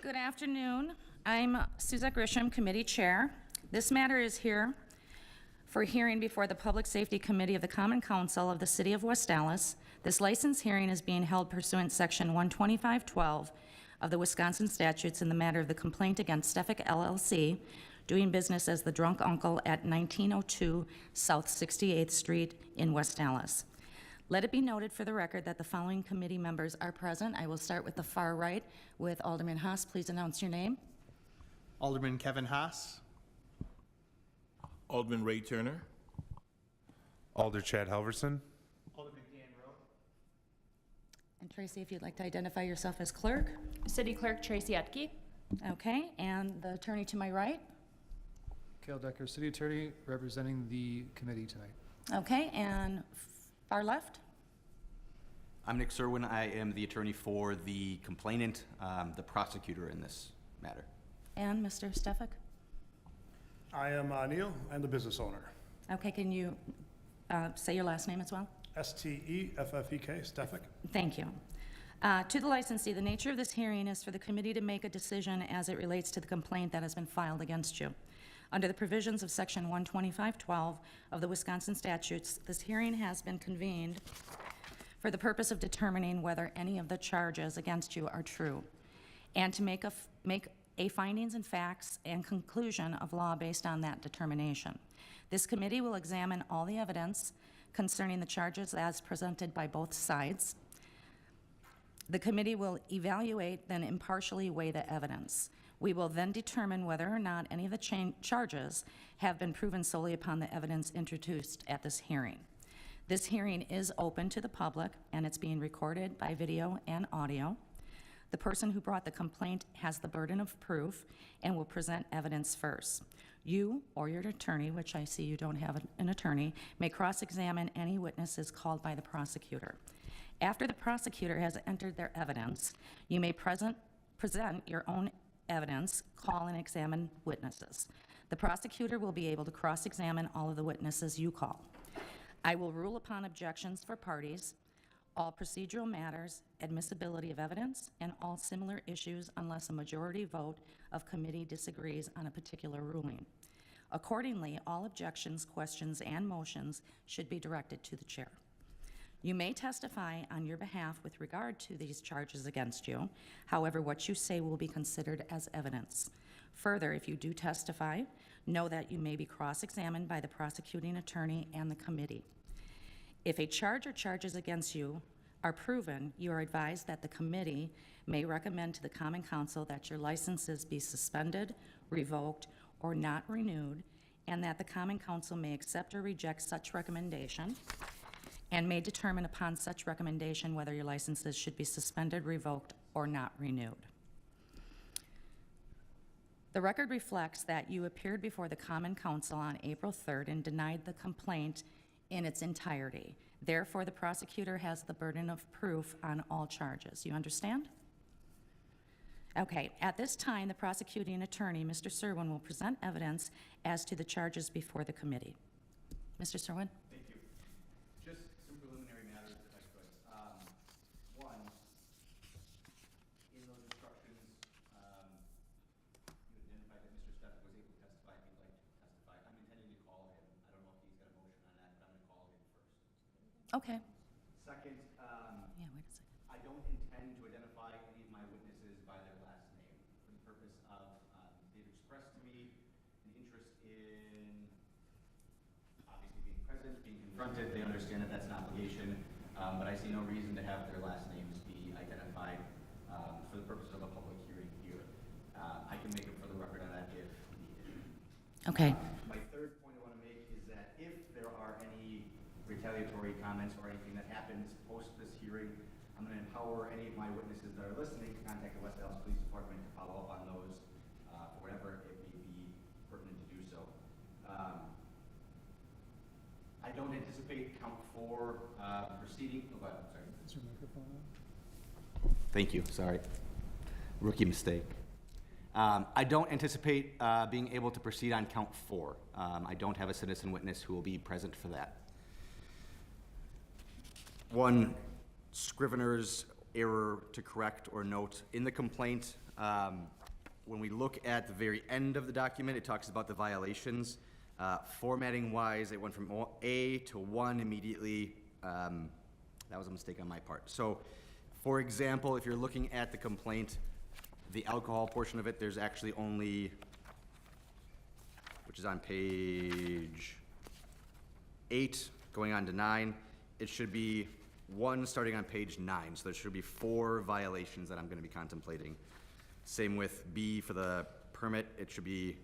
Good afternoon. I'm Suzette Grisham, Committee Chair. This matter is here for hearing before the Public Safety Committee of the Common Council of the City of West Dallas. This license hearing is being held pursuant Section 12512 of the Wisconsin statutes in the matter of the complaint against Stefik LLC, doing business as the Drunk Uncle at 1902 South 68th Street in West Dallas. Let it be noted for the record that the following committee members are present. I will start with the far right with Alderman Haas. Please announce your name. Alderman Kevin Haas. Alderman Ray Turner. Alder Chad Halverson. Alderman Dan Rowe. And Tracy, if you'd like to identify yourself as clerk. City Clerk Tracy Etke. Okay, and the attorney to my right. Cale Decker, City Attorney, representing the committee tonight. Okay, and far left. I'm Nick Serwin. I am the attorney for the complainant, the prosecutor in this matter. And Mr. Stefik. I am Neil. I'm the business owner. Okay, can you say your last name as well? Steffek, Stefik. Thank you. To the licensee, the nature of this hearing is for the committee to make a decision as it relates to the complaint that has been filed against you. Under the provisions of Section 12512 of the Wisconsin statutes, this hearing has been convened for the purpose of determining whether any of the charges against you are true, and to make a findings and facts and conclusion of law based on that determination. This committee will examine all the evidence concerning the charges as presented by both sides. The committee will evaluate, then impartially weigh the evidence. We will then determine whether or not any of the charges have been proven solely upon the evidence introduced at this hearing. This hearing is open to the public, and it's being recorded by video and audio. The person who brought the complaint has the burden of proof and will present evidence first. You or your attorney, which I see you don't have an attorney, may cross-examine any witnesses called by the prosecutor. After the prosecutor has entered their evidence, you may present your own evidence, call and examine witnesses. The prosecutor will be able to cross-examine all of the witnesses you call. I will rule upon objections for parties, all procedural matters, admissibility of evidence, and all similar issues unless a majority vote of committee disagrees on a particular ruling. Accordingly, all objections, questions, and motions should be directed to the chair. You may testify on your behalf with regard to these charges against you. However, what you say will be considered as evidence. Further, if you do testify, know that you may be cross-examined by the prosecuting attorney and the committee. If a charge or charges against you are proven, you are advised that the committee may recommend to the Common Council that your licenses be suspended, revoked, or not renewed, and that the Common Council may accept or reject such recommendation and may determine upon such recommendation whether your licenses should be suspended, revoked, or not renewed. The record reflects that you appeared before the Common Council on April 3rd and denied the complaint in its entirety. Therefore, the prosecutor has the burden of proof on all charges. You understand? Okay, at this time, the prosecuting attorney, Mr. Serwin, will present evidence as to the charges before the committee. Mr. Serwin? Thank you. Just some preliminary matters, if I could. One, in those instructions, you identified that Mr. Stefik was able to testify if he'd like to testify. I'm intending to call him. I don't know if he's got a motion on that, but I'm going to call him first. Okay. Second, Yeah, wait a second. I don't intend to identify any of my witnesses by their last name for the purpose of, they've expressed to me an interest in obviously being present, being confronted. They understand that that's an obligation, but I see no reason to have their last names be identified for the purpose of a public hearing here. I can make it for the record on that if needed. Okay. My third point I want to make is that if there are any retaliatory comments or anything that happens post this hearing, I'm going to empower any of my witnesses that are listening to contact the West Dallas Police Department to follow up on those for whatever it may be pertinent to do so. I don't anticipate count 4 proceeding. Oh, sorry. Is your microphone on? Thank you. Sorry. Rookie mistake. I don't anticipate being able to proceed on count 4. I don't have a citizen witness who will be present for that. One, Scrivener's error to correct or note. In the complaint, when we look at the very end of the document, it talks about the violations. Formatting-wise, it went from A to 1 immediately. That was a mistake on my part. So, for example, if you're looking at the complaint, the alcohol portion of it, there's actually only, which is on page 8, going on to 9. It should be 1 starting on page 9. So there should be 4 violations that I'm gonna be contemplating. Same with B for the permit. It should be,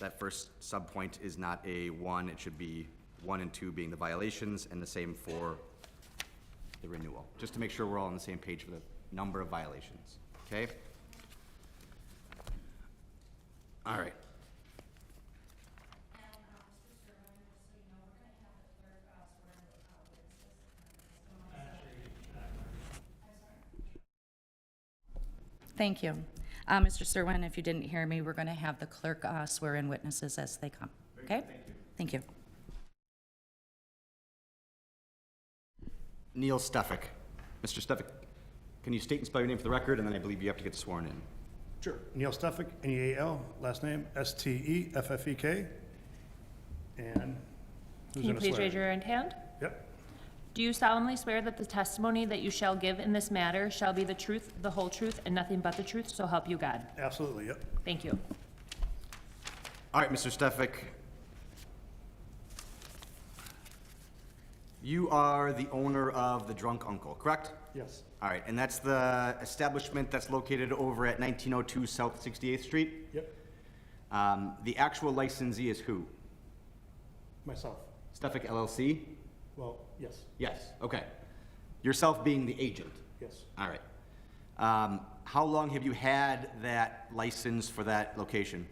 that first subpoint is not a 1. It should be 1 and 2 being the violations, and the same for the renewal, just to make sure we're all on the same page for the number of violations, okay? All right. Thank you. Mr. Serwin, if you didn't hear me, we're going to have the clerk swear in witnesses as they come, okay? Thank you. Neil Stefik. Mr. Stefik, can you state and spell your name for the record, and then I believe you have to get sworn in. Sure. Neil Stefik, N-E-A-L, last name S-T-E-F-F-E-K. And who's Can you gonna please swear? raise your right hand? Yep, Do you solemnly swear that the testimony that you shall give in this matter shall be the truth, the whole truth, and nothing but the truth, so help you God? absolutely, yep. Thank you. All right, Mr. Stefik. You are the owner of the Drunk Uncle, correct? Yes, All right, and that's the establishment that's located over at 1902 South 68th Street? yep, The actual licensee is who? myself. Stefik LLC? Well, yes, Yes, okay. Yourself being the agent? yes. All right. How long have you had that license for that location?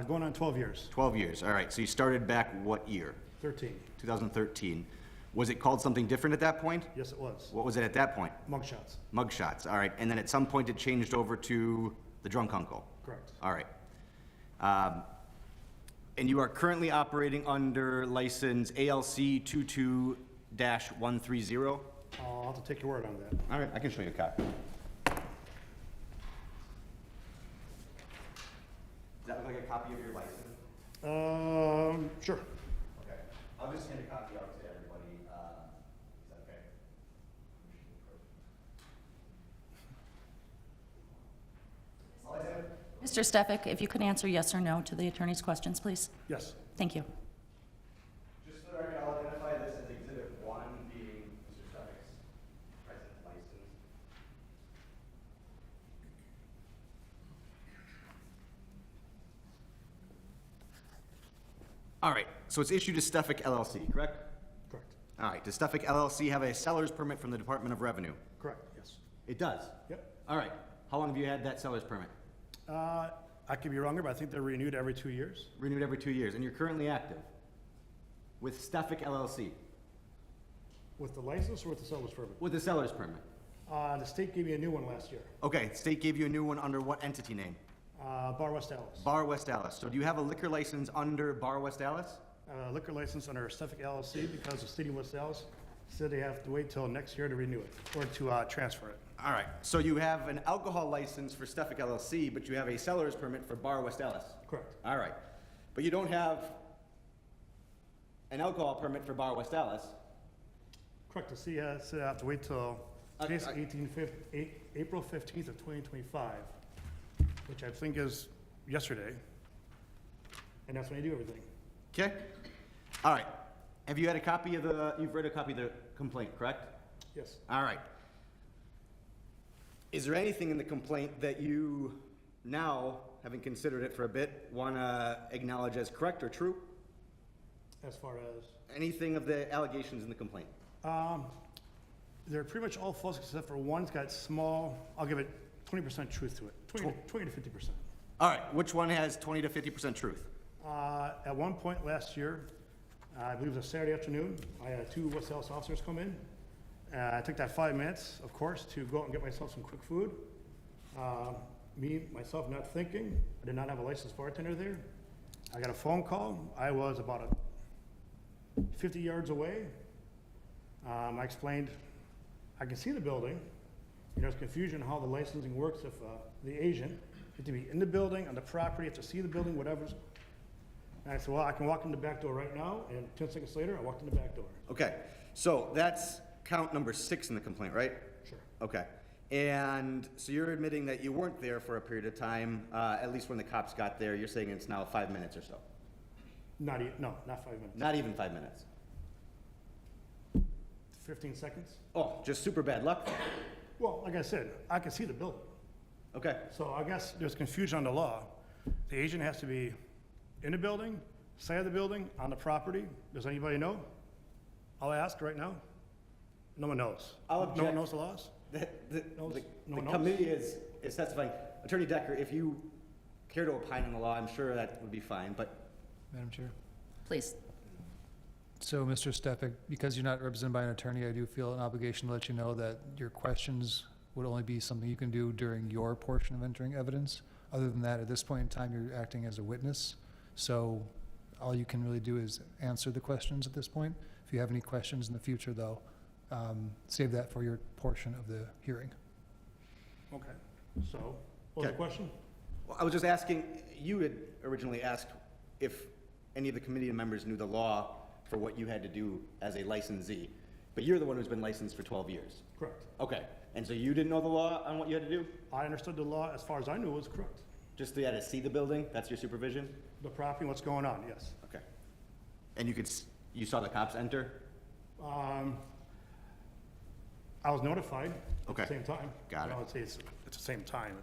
Going on 12 years, 12 years, all right. So you started back what year? 13. 2013. Was it called something different at that point? Yes, it was. What was it at that point? Mugshots, Mugshots, all right. And then at some point it changed over to the Drunk Uncle? correct. All right. And you are currently operating under license ALC 22-130? I'll have to take your word on that. All right, I can show you a copy. Does that look like a copy of your license? Sure. Okay. I'll just hand a copy out to everybody. Is that okay? Mr. Stefik, if you could answer yes or no to the attorney's questions, please. Yes, Thank you. Just for the record, I'll identify this as Exhibit 1 being Mr. Stefik's present license. All right, so it's issued to Stefik LLC, correct? correct. All right, does Stefik LLC have a seller's permit from the Department of Revenue? Correct, yes. It does? Yep. All right, how long have you had that seller's permit? I could be wrong, but I think they're renewed every 2 years. Renewed every 2 years, and you're currently active with Stefik LLC, With the license or with the seller's permit? with a seller's permit. The state gave me a new one last year. Okay, state gave you a new one under what entity name? Bar West Dallas. Bar West Dallas. So do you have a liquor license under Bar West Dallas? Liquor license under Suffolk LLC because the city of West Dallas said they have to wait till next year to renew it or to transfer it. All right, so you have an alcohol license for Stefik LLC, but you have a seller's permit for Bar West Dallas? Correct. All right, but you don't have an alcohol permit for Bar West Dallas? Correct. The city said I have to wait till today's I- April 15th of 2025, which I think is yesterday. And that's when you do everything. Okay, all right. Have you had a copy of you've read a copy of the complaint, correct? Yes. All right. Is there anything in the complaint that you now, having considered it for a bit, want to acknowledge as correct or true? As far as, Anything of the allegations in the complaint? they're pretty much all false except for one's got small, I'll give it 20% truth to it, 20 to 50%. All right, which one has 20 to 50% truth? At one point last year, I believe it was a Saturday afternoon, I had 2 West Dallas officers come in. I took that 5 minutes, of course, to go out and get myself some quick food. Myself not thinking, I did not have a licensed bartender there. I got a phone call. I was about 50 yards away. I explained, I can see the building, And there's confusion on how the licensing works if the agent has to be in the building, on the property, have to see the building, whatever. And I said, well, I can walk in the back door right now, and 10 seconds later, I walked in the back door. Okay, so that's count number 6 in the complaint, right? Sure. Okay. And so you're admitting that you weren't there for a period of time, at least when the cops got there. You're saying it's now 5 minutes or so. No, not 5 minutes. Not even 5 minutes. 15 seconds. Oh, just super bad luck? Well, like I said, I can see the building. Okay. So I guess there's confusion on the law. The agent has to be in the building, side of the building, on the property. Does anybody know? I'll ask right now. No one knows. I'll No one object. knows the laws? The No one knows? committee is testifying. Attorney Decker, if you care to opine on the law, I'm sure that would be fine, but Madam Chair. Please. So, Mr. Stefik, because you're not represented by an attorney, I do feel an obligation to let you know that your questions would only be something you can do during your portion of entering evidence. Other than that, at this point in time, you're acting as a witness. So all you can really do is answer the questions at this point. If you have any questions in the future, though, save that for your portion of the hearing. Okay. So, what was the Okay. question? well, I was just asking, you had originally asked if any of the committee members knew the law for what you had to do as a licensee, but you're the one who's been licensed for 12 years. Correct. Okay, and so you didn't know the law on what you had to do? I understood the law, as far as I knew, was correct. Just you had to see the building, that's your supervision? The property, what's going on, yes. Okay. And you saw the cops enter? I was notified at Okay. the same time. Got it. I would say it's the same time.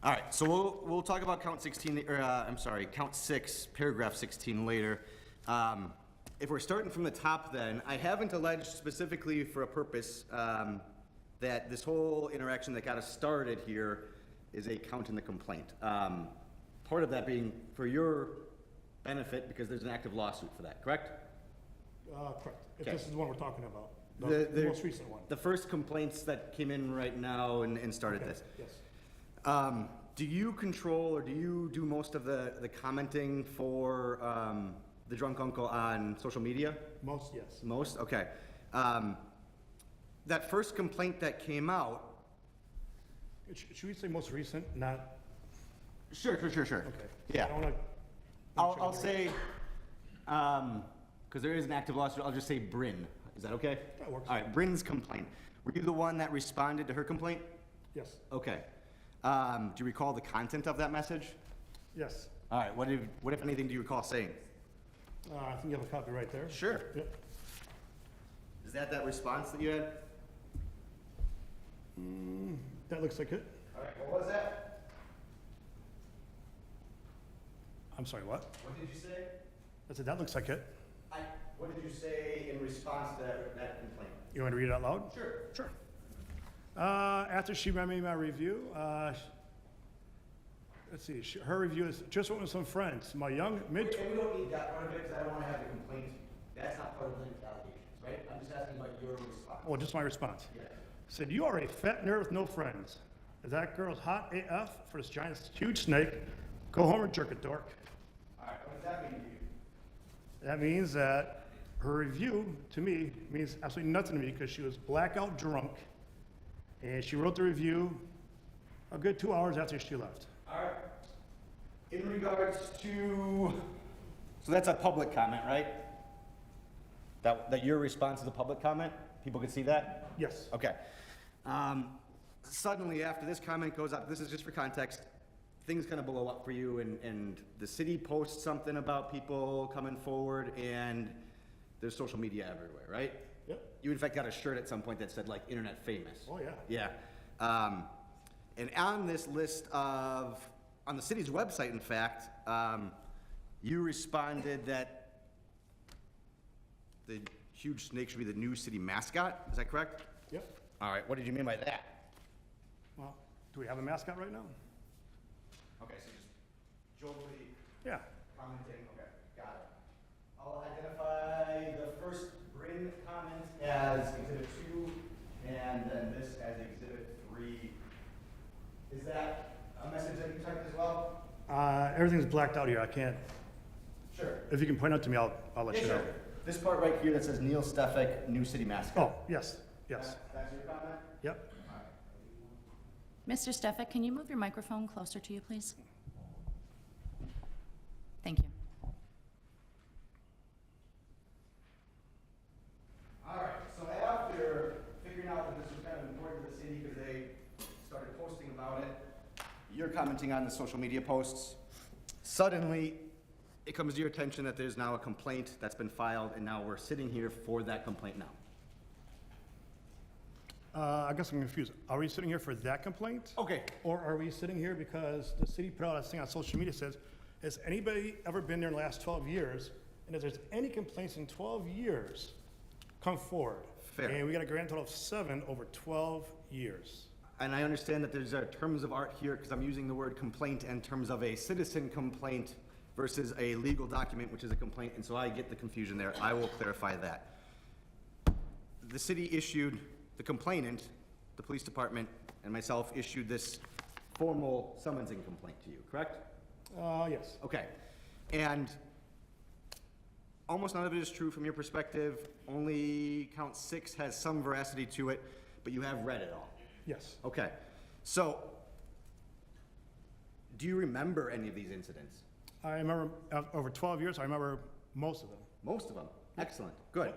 All right, so we'll talk about count 16, or, I'm sorry, count 6, paragraph 16 later. If we're starting from the top then, I haven't alleged specifically for a purpose, that this whole interaction that got us started here is a count in the complaint. Part of that being for your benefit, because there's an active lawsuit for that, correct? Correct. If Okay. this is the one we're talking about, the most recent one. The first complaints that came in right now and started Okay, this. Yes. Do you control or do you do most of the commenting for the drunk uncle on social media? Most, yes. Most? Okay. That first complaint that came out. Should we say most recent, not, Sure. okay. Yeah. I don't wanna- I'll say, because there is an active lawsuit, I'll just say Bryn. Is that okay? That works. All right, Bryn's complaint. Were you the one that responded to her complaint? Yes, Okay. Do you recall the content of that message? yes. All right, what if anything do you recall saying? I think you have a copy right there. Sure. Yep. Is that response that you had? That looks like it. All right, what was that? I'm sorry, what? What did you say? I said, that looks like it. What did you say in response to that complaint? You want me to read it out loud? Sure. Sure. After she read me my review, let's see, her review is, just went with some friends, my young mid, And we don't need that part of it, because I don't want to have the complaint. That's not part of the allegations, right? I'm just asking about your response. oh, just my response. Yeah. Said, you are a fat nerd with no friends. If that girl's hot AF for this giant, huge snake, go home and jerk it, dork. All right, what does that mean to you? That means that her review, to me, means absolutely nothing to me, because she was blackout drunk, and she wrote the review a good 2 hours after she left. All right. In regards to, so that's a public comment, right? That your response is a public comment? People can see that? Yes. Okay. Suddenly, after this comment goes up, this is just for context, things kind of blow up for you, and the city posts something about people coming forward, and there's social media everywhere, right? Yep. You in fact got a shirt at some point that said like internet famous. Oh, yeah. Yeah. And on this list of, on the city's website, in fact, you responded that the huge snake should be the new city mascot. Is that correct? Yep. All right, what did you mean by that? Well, do we have a mascot right now? Okay, so just jovially Yeah. commenting, okay, got it. I'll identify the first Bryn comment as Exhibit 2, and then this as Exhibit 3. Is that a message that you typed as well? Everything's blacked out here. I can't, Sure. if you can point out to me, I'll let Yeah, you know. sure. This part right here that says Neil Stefik, new city mascot. Oh, yes, yes. That's your comment? Yep. Mr. Stefik, can you move your microphone closer to you, please? Thank you. All right, so after figuring out that this was kind of important to the city because they started posting about it, you're commenting on the social media posts, suddenly it comes to your attention that there's now a complaint that's been filed, and now we're sitting here for that complaint now. I guess I'm confused. Are we sitting here for that complaint? Okay. Or are we sitting here because the city put out a thing on social media says, has anybody ever been there in the last 12 years? And if there's any complaints in 12 years, come forward. Fair. And we got a grand total of 7 over 12 years. And I understand that there's terms of art here, because I'm using the word complaint in terms of a citizen complaint versus a legal document, which is a complaint, and so I get the confusion there. I will clarify that. The city issued, the complainant, the police department, and myself issued this formal summonsing complaint to you, correct? Yes. Okay. And almost none of it is true from your perspective. Only count 6 has some veracity to it, but you have read it all. Yes. Okay. So, do you remember any of these incidents? I remember, over 12 years, I remember most of them. Most of them. Excellent. Good.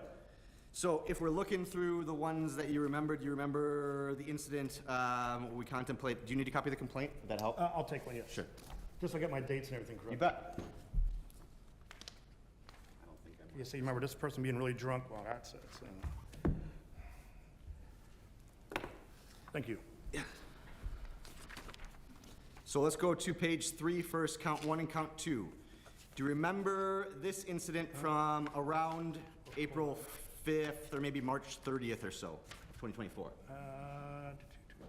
So if we're looking through the ones that you remembered, you remember the incident we contemplate. Do you need a copy of the complaint? Would that help? I'll take one, yes. Sure. Just so I get my dates and everything correct. You bet. You say you remember this person being really drunk, well, that's it. Thank you. So let's go to page 3 first, count 1 and count 2. Do you remember this incident from around April 5th or maybe March 30th or so, 2024?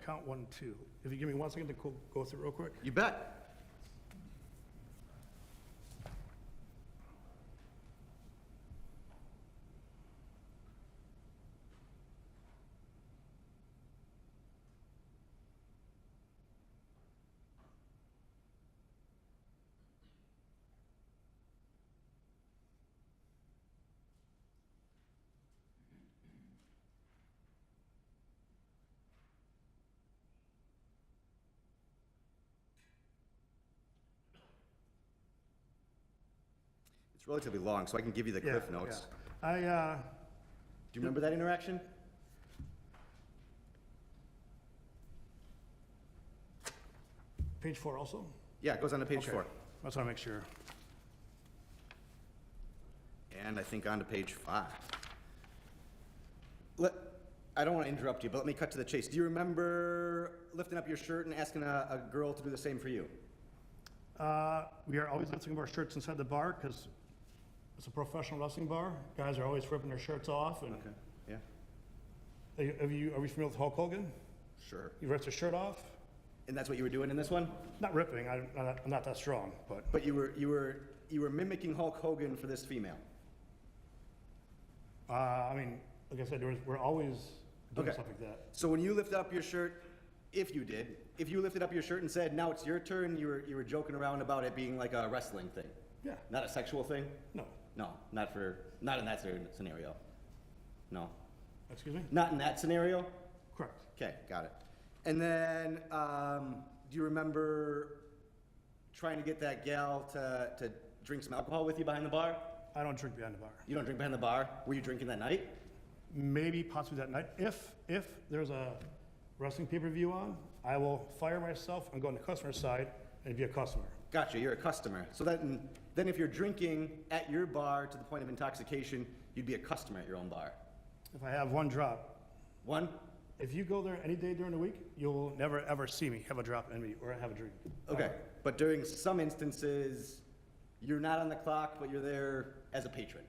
Count 1, 2. If you give me 1 second to go through real quick. You bet. It's relatively long, so I can give you the cliff Yeah, notes. yeah. Do you remember that interaction? Page 4 also? Yeah, it goes on to page Okay. 4. That's what I make sure. And I think on to page 5. I don't want to interrupt you, but let me cut to the chase. Do you remember lifting up your shirt and asking a girl to do the same for you? We are always lifting up our shirts inside the bar because it's a professional wrestling bar. Guys are always ripping their shirts off. And Yeah, are we familiar with Hulk Hogan? sure. He rips his shirt off. And that's what you were doing in this one? Not ripping. I'm not that strong, but But you were mimicking Hulk Hogan for this female. I mean, like I said, we're always doing Okay. stuff like that. So when you lifted up your shirt, if you lifted up your shirt and said, "Now it's your turn," you were joking around about it being like a wrestling thing, Yeah. not a sexual thing. No. No, not in that scenario. No, Excuse me? not in that scenario. Correct. Okay, got it. And then, do you remember trying to get that gal to drink some alcohol with you behind the bar? I don't drink behind the bar. You don't drink behind the bar? Were you drinking that night? Maybe possibly that night. If there's a wrestling pay-per-view on, I will fire myself and go on the customer side and be a customer. Gotcha, you're a customer. So then if you're drinking at your bar to the point of intoxication, you'd be a customer at your own bar. If I have one drop, One? if you go there any day during the week, you'll never ever see me have a drop in me or have a drink. Okay, but during some instances, you're not on the clock, but you're there as a patron.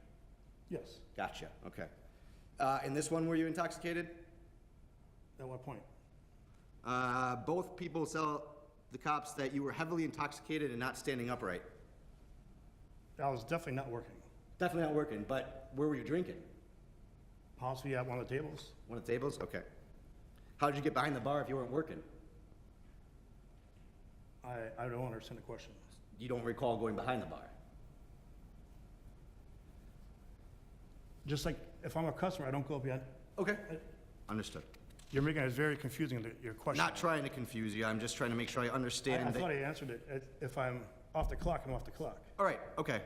Yes. Gotcha, okay. In this one, were you intoxicated? At what point? Both people tell the cops that you were heavily intoxicated and not standing upright. I was definitely not working. Definitely not working, but where were you drinking? Possibly at one of the tables. One of the tables? Okay. How did you get behind the bar if you weren't working? I don't understand the question. You don't recall going behind the bar? Just like if I'm a customer, I don't go behind. Okay, understood. You're making it very confusing, your question. Not trying to confuse you, I'm just trying to make sure I I understand thought I that. answered it. If I'm off the clock, I'm off the clock. All right, okay.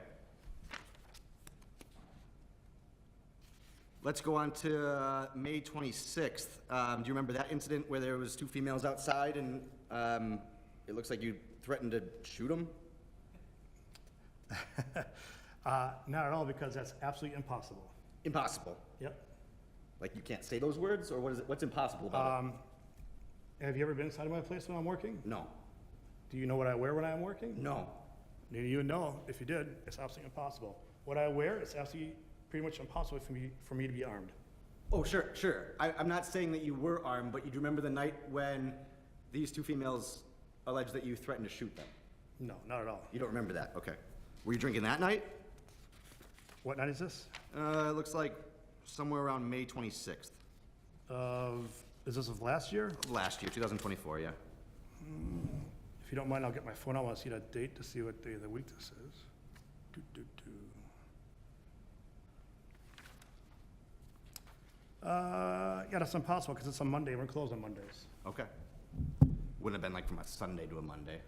Let's go on to May 26th. Do you remember that incident where there was two females outside and it looks like you threatened to shoot them? Not at all, because that's absolutely impossible. Impossible. Yep. Like you can't say those words, or what is it? What's impossible about Have you ever been inside of my place when I'm working? it? No. Do you know what I wear when I'm working? No. Neither you know. If you did, it's absolutely impossible. What I wear, it's absolutely pretty much impossible for me to be armed. Oh, sure, sure. I'm not saying that you were armed, but you do remember the night when these two females alleged that you threatened to shoot them? No, not at all. You don't remember that? Okay. Were you drinking that night? What night is this? It looks like somewhere around May 26th Is this of last year? of last year, 2024, yeah. If you don't mind, I'll get my phone. I want to see that date to see what day of the week this is. Do, do, do. Yeah, that's impossible because it's a Monday. We're closed on Mondays. Okay. Wouldn't have been like from a Sunday to a Monday.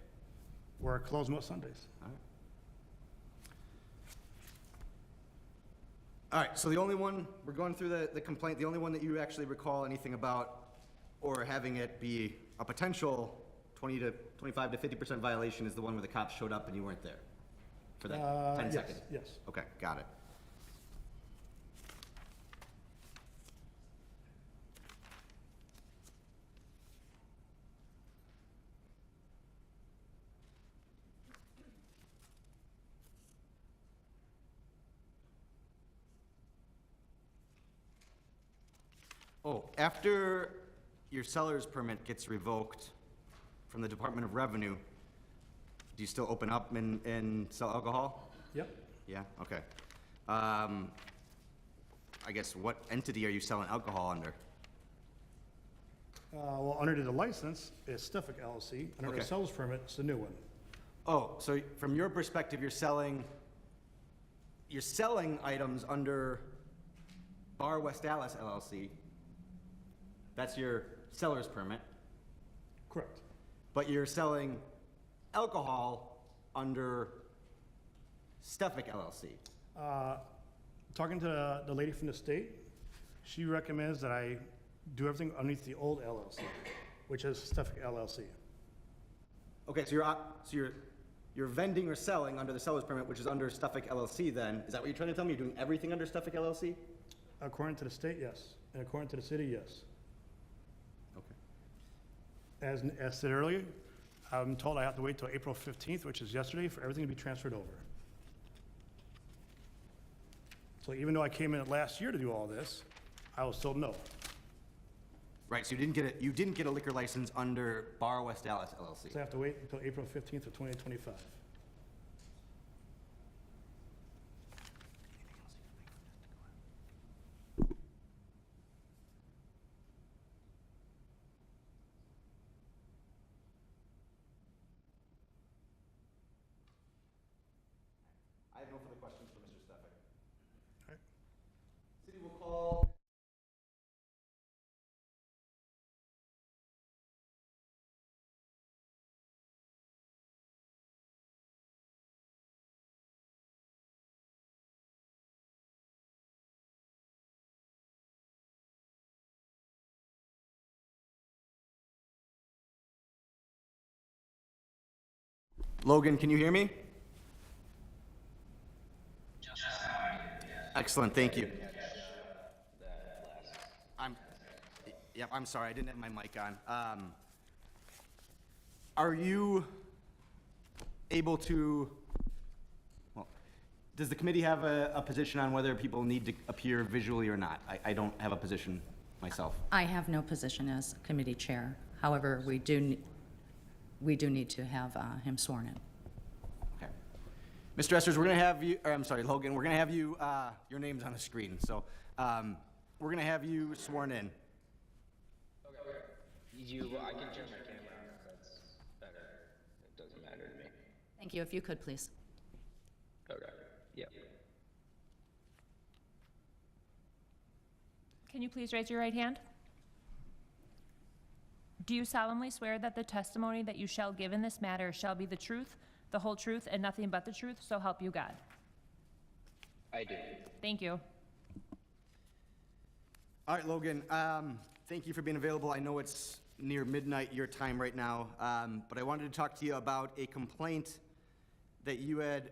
We're closed most Sundays. All right. All right, so the only one, we're going through the complaint, the only one that you actually recall anything about or having it be a potential 25 to 50% violation is the one where the cops showed up and you weren't there for that 10 Yes, seconds? yes. Okay, got it. Oh, after your seller's permit gets revoked from the Department of Revenue, do you still open up and sell alcohol? Yep. Yeah, okay. I guess what entity are you selling alcohol under? Well, under the license, it's Stefik LLC. Under the Okay. sales permit, it's the new one. Oh, so from your perspective, you're selling items under Bar West Dallas LLC. That's your seller's permit, Correct. but you're selling alcohol under Stefik LLC. Talking to the lady from the state, she recommends that I do everything underneath the old LLC, which is Stefik LLC. Okay, so you're vending or selling under the seller's permit, which is under Stefik LLC then. Is that what you're trying to tell me? You're doing everything under Stefik LLC? According to the state, yes. And according to the city, yes. Okay. As said earlier, I'm told I have to wait till April 15th, which is yesterday, for everything to be transferred over. So even though I came in last year to do all this, I was told no. Right, so you didn't get a liquor license under Bar West Dallas LLC. So I have to wait until April 15th of 2025. I have no further questions for Mr. Stefik. All right. City will call. Logan, can you hear me? Excellent, thank you. I'm sorry, I didn't have my mic on. Are you able to, well, does the committee have a position on whether people need to appear visually or not? I don't have a position myself. I have no position as committee chair. However, we do need to have him sworn in. Okay. Mr. Esters, we're going to have you, or I'm sorry, Logan, we're going to have you, your name's on the screen, so we're going to have you sworn in. I can turn my camera on if that's better. It doesn't matter to me. Thank you. If you could, please. Okay, yep. Can you please raise your right hand? Do you solemnly swear that the testimony that you shall give in this matter shall be the truth, the whole truth, and nothing but the truth, so help you God? I do. Thank you. All right, Logan, thank you for being available. I know it's near midnight your time right now, but I wanted to talk to you about a complaint that you had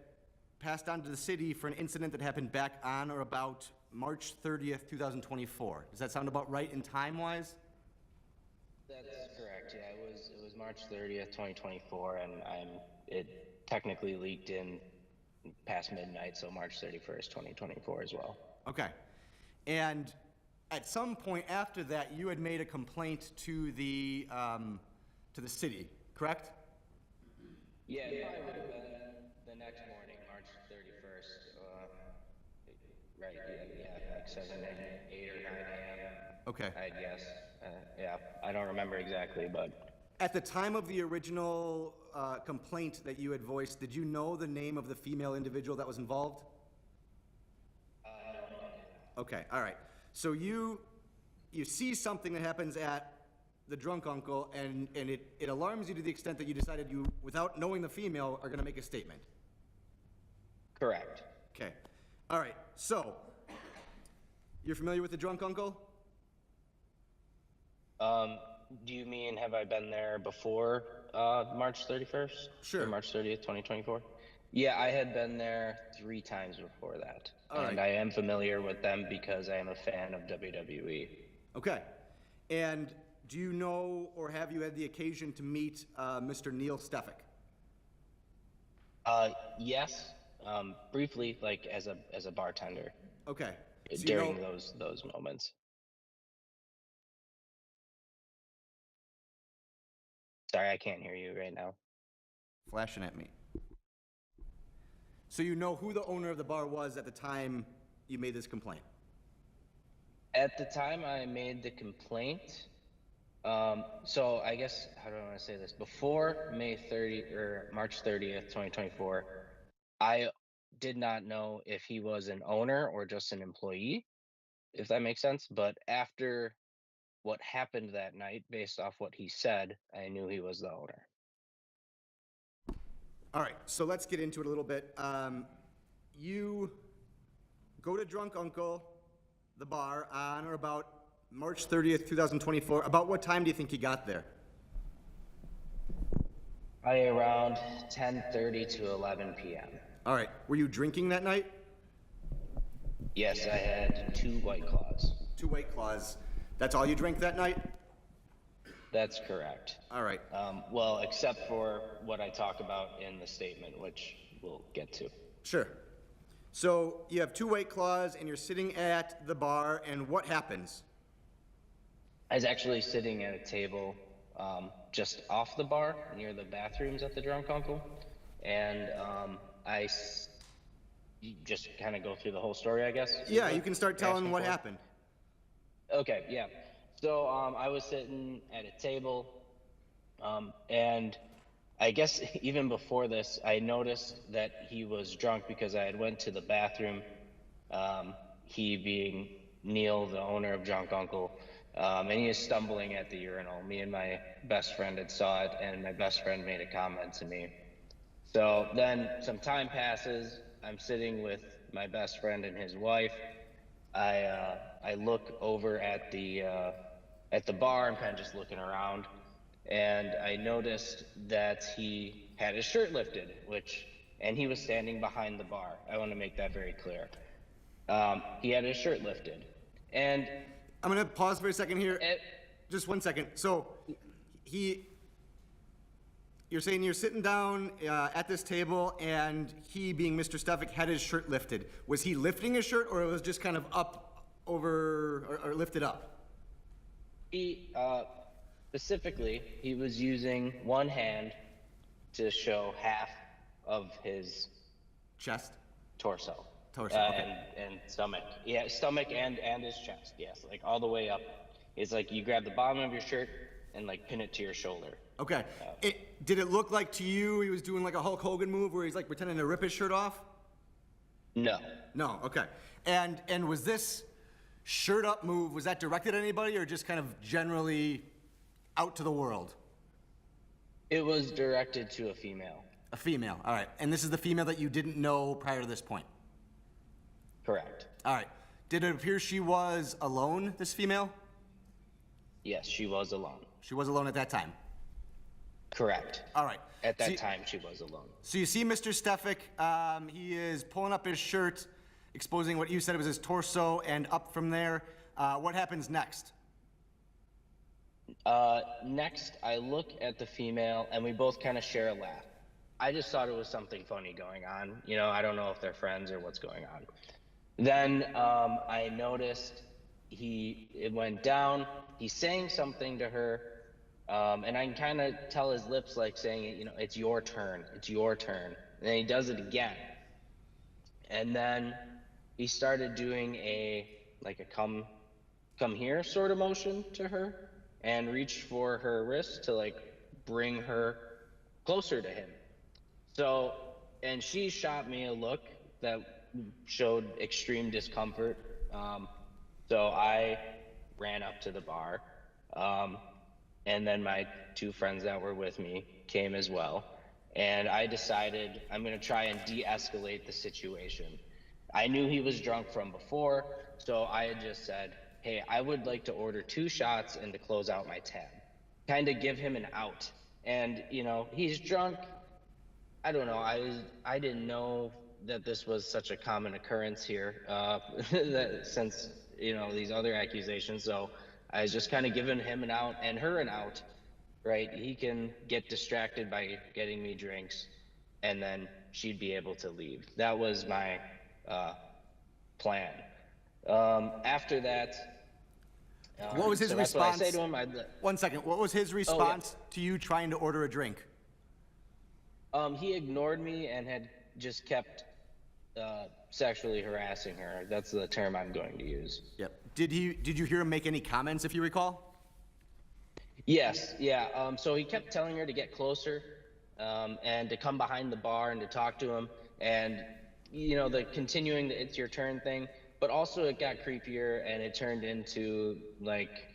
passed on to the city for an incident that happened back on or about March 30th, 2024. Does that sound about right in time-wise? That's correct. Yeah, it was March 30th, 2024, and it technically leaked in past midnight, so March 31st, 2024 as well. Okay. And at some point after that, you had made a complaint to the city, correct? Yeah, it probably would have been the next morning, March 31st. Right, yeah, like 7, 8 or 9 a.m. Okay. I'd guess. Yeah, I don't remember exactly, but At the time of the original complaint that you had voiced, did you know the name of the female individual that was involved? no. Okay, all right. So you see something that happens at the drunk uncle, and it alarms you to the extent that you decided you, without knowing the female, are gonna make a statement. Correct. Okay, all right. So, you're familiar with the drunk uncle? Do you mean have I been there before March 31st? Sure. Or March 30th, 2024? Yeah, I had been there 3 times before that. All and right. I am familiar with them because I am a fan of WWE. Okay. And do you know, or have you had the occasion to meet Mr. Neil Stefik? Yes, briefly, like as a bartender Okay. So you during know- those moments. Sorry, I can't hear you right now. Flashing at me. So you know who the owner of the bar was at the time you made this complaint? At the time I made the complaint, so I guess, how do I want to say this? Before March 30th, 2024, I did not know if he was an owner or just an employee, if that makes sense. But after what happened that night, based off what he said, I knew he was the owner. All right, so let's get into it a little bit. You go to Drunk Uncle, the bar, on or about March 30th, 2024. About what time do you think you got there? Probably around 10:30 to 11 p.m. All right, were you drinking that night? Yes, I had 2 White Claws. 2 White Claws. That's all you drank that night? That's correct. All right. Well, except for what I talk about in the statement, which we'll get to. Sure. So you have 2 White Claws and you're sitting at the bar, and what happens? I was actually sitting at a table just off the bar near the bathrooms at the Drunk Uncle, and you just kind of go through the whole story, I guess. Yeah, you can start You're telling asking what for? happened. Okay, yeah. So I was sitting at a table, and I guess even before this, I noticed that he was drunk because I had went to the bathroom, he being Neil, the owner of Drunk Uncle, and he was stumbling at the urinal. Me and my best friend had saw it, and my best friend made a comment to me. So then some time passes, I'm sitting with my best friend and his wife. I look over at the bar. I'm kind of just looking around, and I noticed that he had his shirt lifted, and he was standing behind the bar. I want to make that very clear. He had his shirt lifted, and I'm gonna pause for a second here. it, Just 1 second. So, you're saying you're sitting down at this table, and he, being Mr. Stefik, had his shirt lifted. Was he lifting his shirt, or it was just kind of up over or lifted up? he specifically, he was using one hand to show half of his Chest? torso. Torso, okay. And stomach. Yeah, stomach and his chest, yes. Like all the way up. It's like you grab the bottom of your shirt and like pin it to your shoulder. Okay. Did it look like to you he was doing like a Hulk Hogan move where he's like pretending to rip his shirt off? No. No, okay. And was this shirt up move, was that directed at anybody or just kind of generally out to the world? It was directed to a female. A female, all right. And this is the female that you didn't know prior to this point? Correct. All right. Did it appear she was alone, this female? Yes, she was alone. She was alone at that time? Correct. All right. At that So- time, she was alone. So you see Mr. Stefik, he is pulling up his shirt, exposing what you said was his torso, and up from there. What happens next? Next, I look at the female, and we both kind of share a laugh. I just thought it was something funny going on. You know, I don't know if they're friends or what's going on. Then I noticed it went down. He's saying something to her, and I can kind of tell his lips like saying, you know, it's your turn, it's your turn. And then he does it again. And then he started doing a come here sort of motion to her and reached for her wrist to like bring her closer to him. So, and she shot me a look that showed extreme discomfort. So I ran up to the bar. And then my two friends that were with me came as well. And I decided I'm going to try and de-escalate the situation. I knew he was drunk from before, so I had just said, hey, I would like to order 2 shots and to close out my tab. Kind of give him an out. And, you know, he's drunk. I don't know. I didn't know that this was such a common occurrence here since, you know, these other accusations. So I was just kind of giving him an out and her an out, right? He can get distracted by getting me drinks, and then she'd be able to leave. That was my plan. After that, What was his so that's what I response? say to him. 1 second. What was his response to you trying to order a drink? He ignored me and had just kept sexually harassing her. That's the term I'm going to use. Yep. Did you hear him make any comments, if you recall? Yes, yeah. So he kept telling her to get closer and to come behind the bar and to talk to him. And, you know, the continuing the it's your turn thing. But also it got creepier and it turned into, like,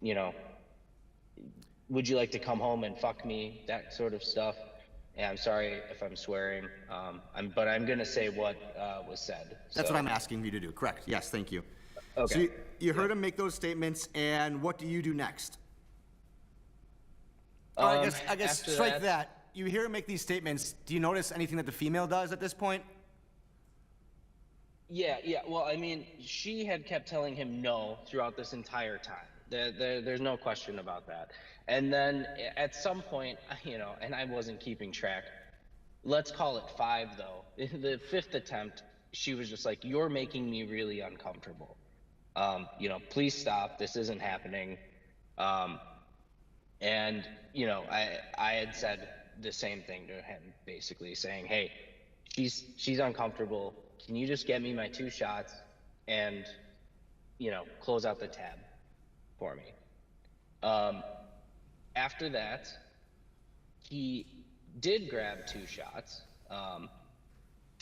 you know, would you like to come home and fuck me? That sort of stuff. And I'm sorry if I'm swearing, but I'm going to say what was said. That's So- what I'm asking you to do. Correct. Yes, thank you. Okay. So you heard him make those statements, and what do you do next? I guess after strike that. You hear him make these statements. Do you notice anything that the female does at this point? Yeah. Well, I mean, she had kept telling him no throughout this entire time. There's no question about that. And then at some point, you know, and I wasn't keeping track. Let's call it 5, though. The 5th attempt, she was just like, "You're making me really uncomfortable. You know, please stop. This isn't happening." And you know, I had said the same thing to him, basically saying, "Hey, she's uncomfortable. Can you just get me my 2 shots and, you know, close out the tab for me?" After that, he did grab 2 shots,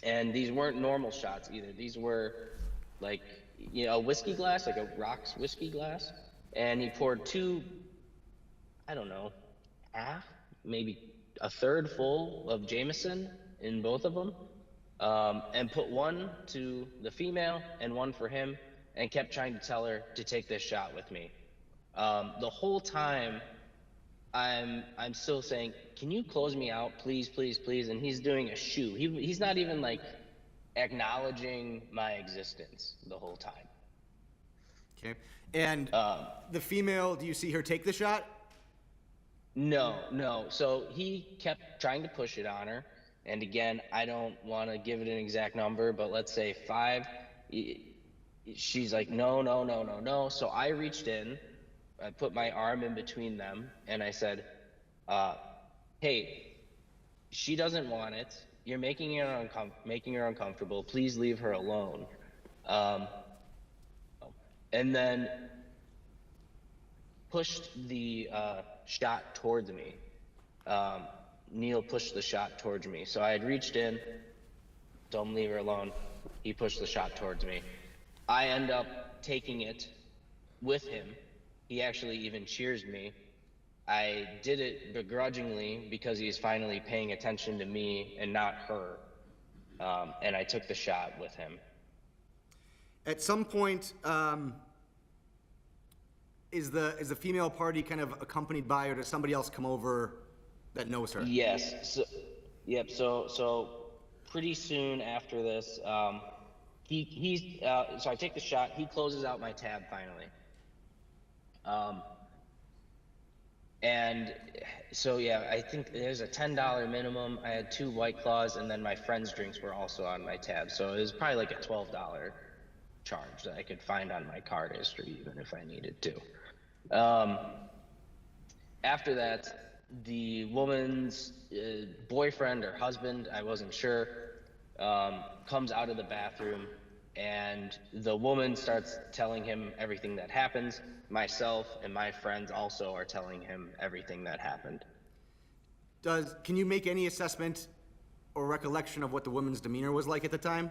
and these weren't normal shots either. These were like, you know, a whiskey glass, like a rocks whiskey glass, and he poured 2, I don't know, half, maybe a third full of Jameson in both of them, and put 1 to the female and 1 for him, and kept trying to tell her to take this shot with me. The whole time, I'm still saying, "Can you close me out, please, please, please?" And he's doing a shoe. He's not even like acknowledging my existence the whole time. Okay. And the female, do you see her take the shot? No. So he kept trying to push it on her. And again, I don't want to give it an exact number, but let's say 5. She's like, no. So I reached in, I put my arm in between them, and I said, "Hey, she doesn't want it. You're making her uncomfortable. Please leave her alone." And then pushed the shot towards me. Neil pushed the shot towards me. So I had reached in, told him leave her alone. He pushed the shot towards me. I end up taking it with him. He actually even cheers me I did it begrudgingly because he's finally paying attention to me and not her. And I took the shot with him. At some point, is the female party kind of accompanied by, or does somebody else come over that knows her? Yes. So, yep. So pretty soon after this, so I take the shot. He closes out my tab finally. And so yeah, I think there's a $10 minimum. I had 2 White Claws, and then my friend's drinks were also on my tab. So it was probably like a $12 charge that I could find on my card history, even if I needed to. After that, the woman's boyfriend or husband, I wasn't sure, comes out of the bathroom, and the woman starts telling him everything that happens. Myself and my friends also are telling him everything that happened. Can you make any assessment or recollection of what the woman's demeanor was like at the time?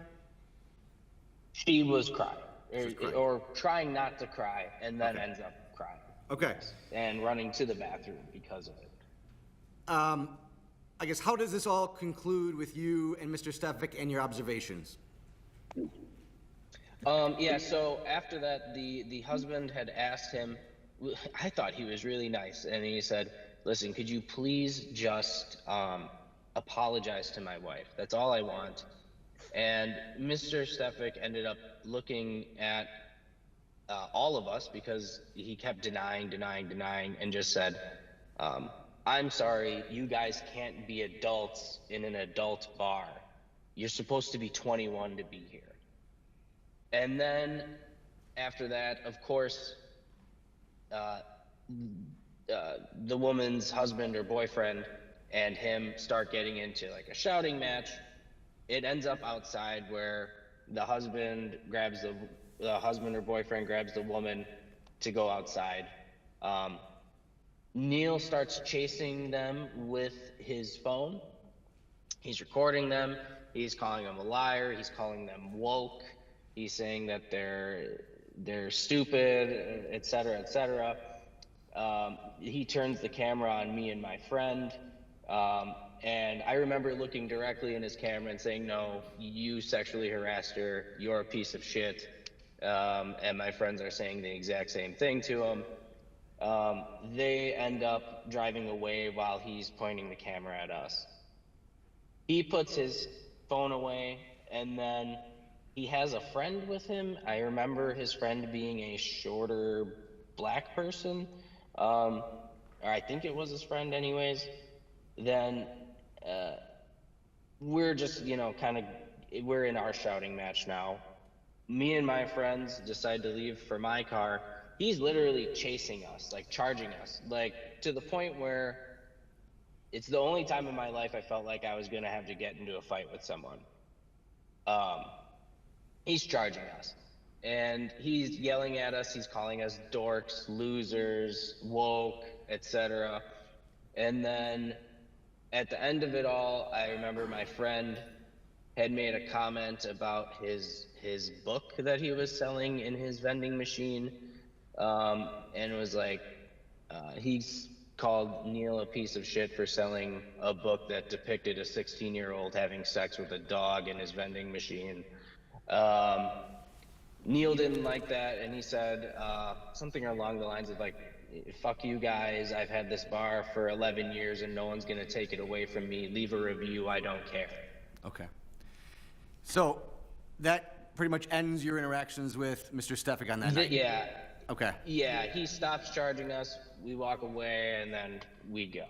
She was crying, or trying not to cry, and then ends up crying. Okay. And running to the bathroom because of it. I guess, how does this all conclude with you and Mr. Stefik and your observations? Yeah, so after that, the husband had asked him, I thought he was really nice, and he said, listen, could you please just apologize to my wife? That's all I want. And Mr. Stefik ended up looking at all of us, because he kept denying, and just said, I'm sorry, you guys can't be adults in an adult bar. You're supposed to be 21 to be here. And then after that, of course, the woman's husband or boyfriend and him start getting into like a shouting match. It ends up outside where the husband or boyfriend grabs the woman to go outside. Neil starts chasing them with his phone. He's recording them. He's calling them a liar. He's calling them woke. He's saying that they're stupid, et cetera, et cetera. He turns the camera on me and my friend. And I remember looking directly in his camera and saying, no, you sexually harassed her. You're a piece of shit. And my friends are saying the exact same thing to him. They end up driving away while he's pointing the camera at us. He puts his phone away, and then he has a friend with him. I remember his friend being a shorter black person, or I think it was his friend anyways. Then we're just, we're in our shouting match now. Me and my friends decide to leave for my car. He's literally chasing us, like charging us, like to the point where it's the only time in my life I felt like I was going to have to get into a fight with someone. He's charging us, and he's yelling at us. He's calling us dorks, losers, woke, etc. And then at the end of it all, I remember my friend had made a comment about his book that he was selling in his vending machine, and was like, he's called Neil a piece of shit for selling a book that depicted a 16-year-old having sex with a dog in his vending machine. Neil didn't like that, and he said something along the lines of like, fuck you guys, I've had this bar for 11 years and no one's gonna take it away from me. Leave a review, I don't care. Okay. So that pretty much ends your interactions with Mr. Stefik on that night? Yeah. Okay. Yeah, he stops charging us, we walk away, and then we go.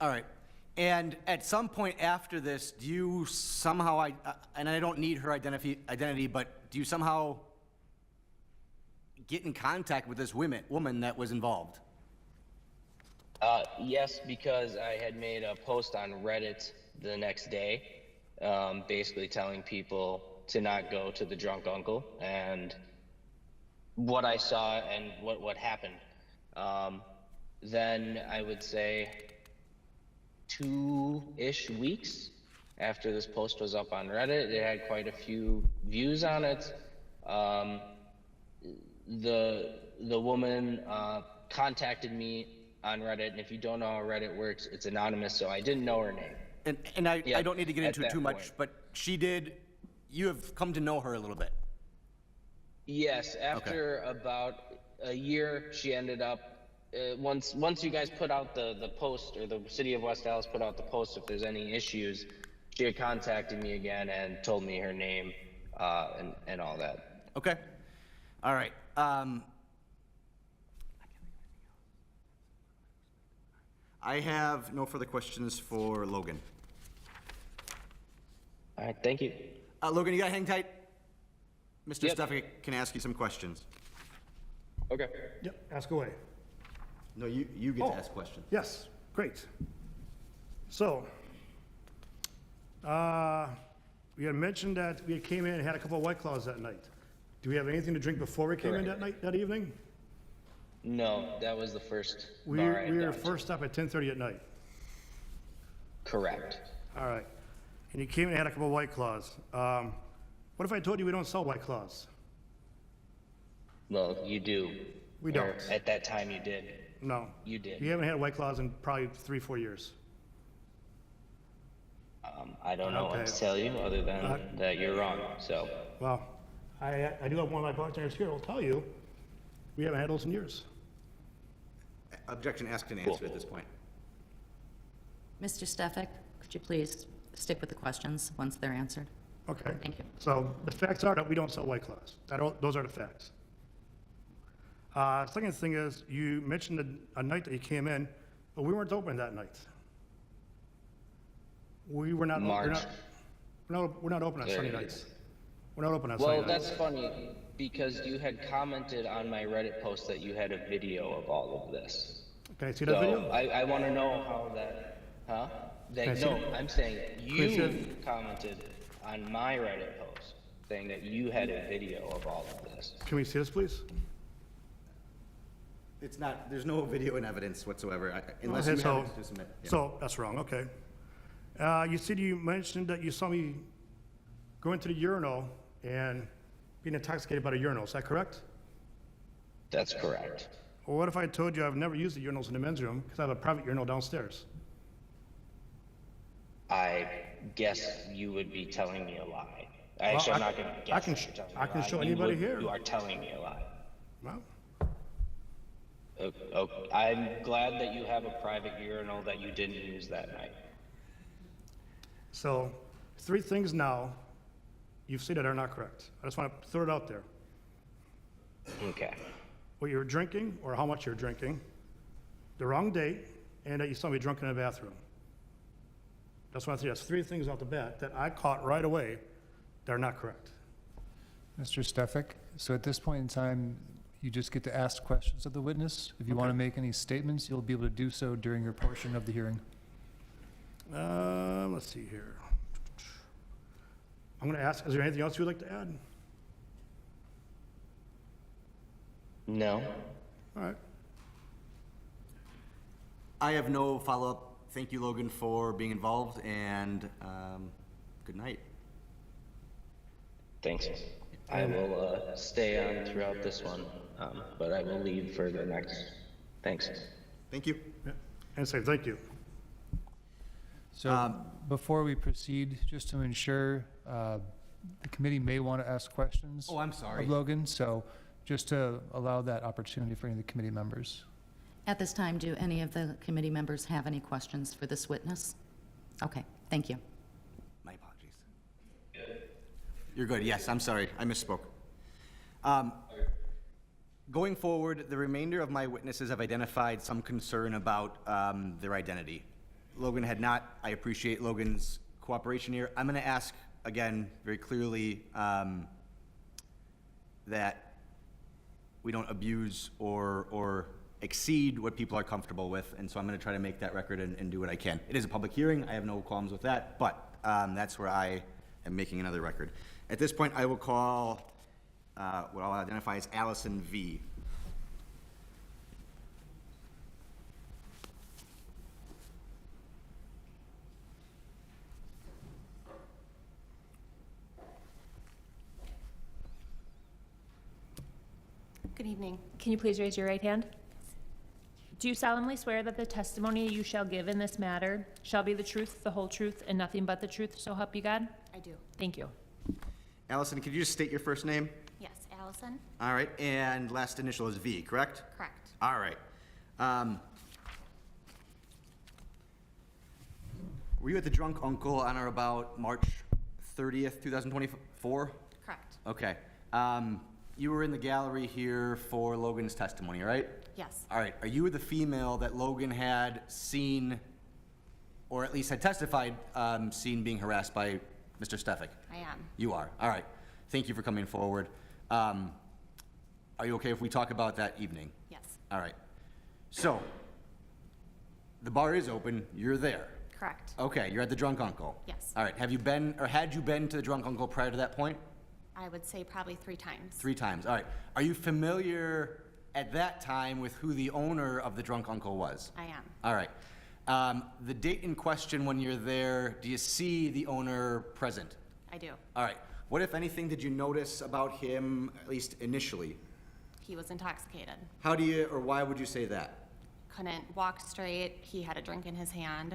All right. And at some point after this, do you somehow, and I don't need her identity, but do you somehow get in contact with this woman that was involved? Yes, because I had made a post on Reddit the next day, basically telling people to not go to the drunk uncle and what I saw and what happened. Then I would say 2-ish weeks after this post was up on Reddit, it had quite a few views on it. The woman contacted me on Reddit, and if you don't know how Reddit works, it's anonymous, so I didn't know her name. And I Yeah, don't need to get at into it that too much, point. but you have come to know her a little bit. Yes, after about a year, she ended up, once you guys put out the post, or the city of West Dallas put out the post if there's any issues, she had contacted me again and told me her name, and all that. Okay. All right. I have no further questions for Logan. All right, thank you. Logan, you gotta hang tight. Mr. Yep. Stefik can ask you some questions. Okay. Yep, ask away. No, you get Oh. to ask questions. Yes, great. So, we had mentioned that we came in and had a couple of White Claws that night. Do we have anything to drink before we came in that night, that evening? No, that was the first We bar I were had gone to. first up at 10:30 at night. Correct. All right. And you came in and had a couple of White Claws. What if I told you we don't sell White Claws? Well, you do. We Or don't. at that time, you did. No. You did. You haven't had White Claws in probably 3-4 years. I don't know what Okay. to tell you other than that you're wrong. So, Well, I do have one of my bartenders here who will tell you, we haven't had those in years. Objection asked and answered at this point. Mr. Stefik, could you please stick with the questions once they're answered? Okay. Thank you. So the facts are that we don't sell White Claws. Those are the facts. Second thing is, you mentioned a night that you came in, but we weren't open that night. We were not. March. We're not open on Sunday nights. We're not open on well, Sunday nights. that's funny because you had commented on my Reddit post that you had a video of all of this. Can I see that So video? I want to know how that, huh? Can I see No, it? I'm saying I see you it? commented on my Reddit post saying that you had a video of all of this. Can we see this, please? It's not, there's no video and evidence whatsoever, unless Okay, you so- have it to submit. Yeah. So, that's wrong, okay. You mentioned that you saw me go into the urinal and being intoxicated by the urinal, is that correct? That's correct. Well, what if I told you I've never used the urinals in the men's room because I have a private urinal downstairs? I guess you would be telling me a lie. Well, Actually, I'm I- not going to I guess can that sh- you're telling me I a can lie. show You anybody would- here. You are telling me a lie. Well, I'm glad that you have a private urinal that you didn't use that night. so, 3 things now you've said that are not correct. I just want to throw it out there. Okay. What you're drinking or how much you're drinking, the wrong date, and that you saw me drunk in the bathroom. That's what I say. That's 3 things off the bat that I caught right away that are not correct. Mr. Stefik, so at this point in time, you just get to ask questions of the witness. If you want to make any statements, you'll be able to do so during your portion of the hearing. Let's see here. I'm going to ask, is there anything else you would like to add? No. All right. I have no follow-up. Thank you, Logan, for being involved, and good night. Thanks. I will stay on throughout this one, but I will leave for the next. Thanks. Thank you. Yeah. And say thank you. So before we proceed, just to ensure, the committee may want to ask questions. Oh, I'm sorry. Of Logan, so just to allow that opportunity for any of the committee members. At this time, do any of the committee members have any questions for this witness? Okay, thank you. My apologies. You're good. Yes, I'm sorry. I misspoke. Going forward, the remainder of my witnesses have identified some concern about their identity. Logan had not. I appreciate Logan's cooperation here. I'm going to ask, again, very clearly, that we don't abuse or exceed what people are comfortable with, and so I'm going to try to make that record and do what I can. It is a public hearing. I have no qualms with that, but that's where I am making another record. At this point, I will call what I'll identify as Allison V. Good evening. Can you please raise your right hand? Do you solemnly swear that the testimony you shall give in this matter shall be the truth, the whole truth, and nothing but the truth, so help you God? I do. Thank you. Allison, could you just state your first name? Yes, Allison? All right, and last initial is V, correct? Correct. All right. Were you at the Drunk Uncle on or about March 30th, 2024? Correct. Okay. You were in the gallery here for Logan's testimony, right? Yes. All right. Are you the female that Logan had seen, or at least had testified, seen being harassed by Mr. Stefik? I am. You are. All right. Thank you for coming forward. Are you okay if we talk about that evening? Yes. All right. So, the bar is open. You're there. Correct. Okay. You're at the Drunk Uncle. Yes. All right. Have you been, or had you been to the Drunk Uncle prior to that point? I would say probably 3 times. 3 times. All right. Are you familiar at that time with who the owner of the Drunk Uncle was? I am. All right. The date in question when you're there, do you see the owner present? I do. All right. What, if anything, did you notice about him, at least initially? He was intoxicated. How do you, or why would you say that? Couldn't walk straight. He had a drink in his hand.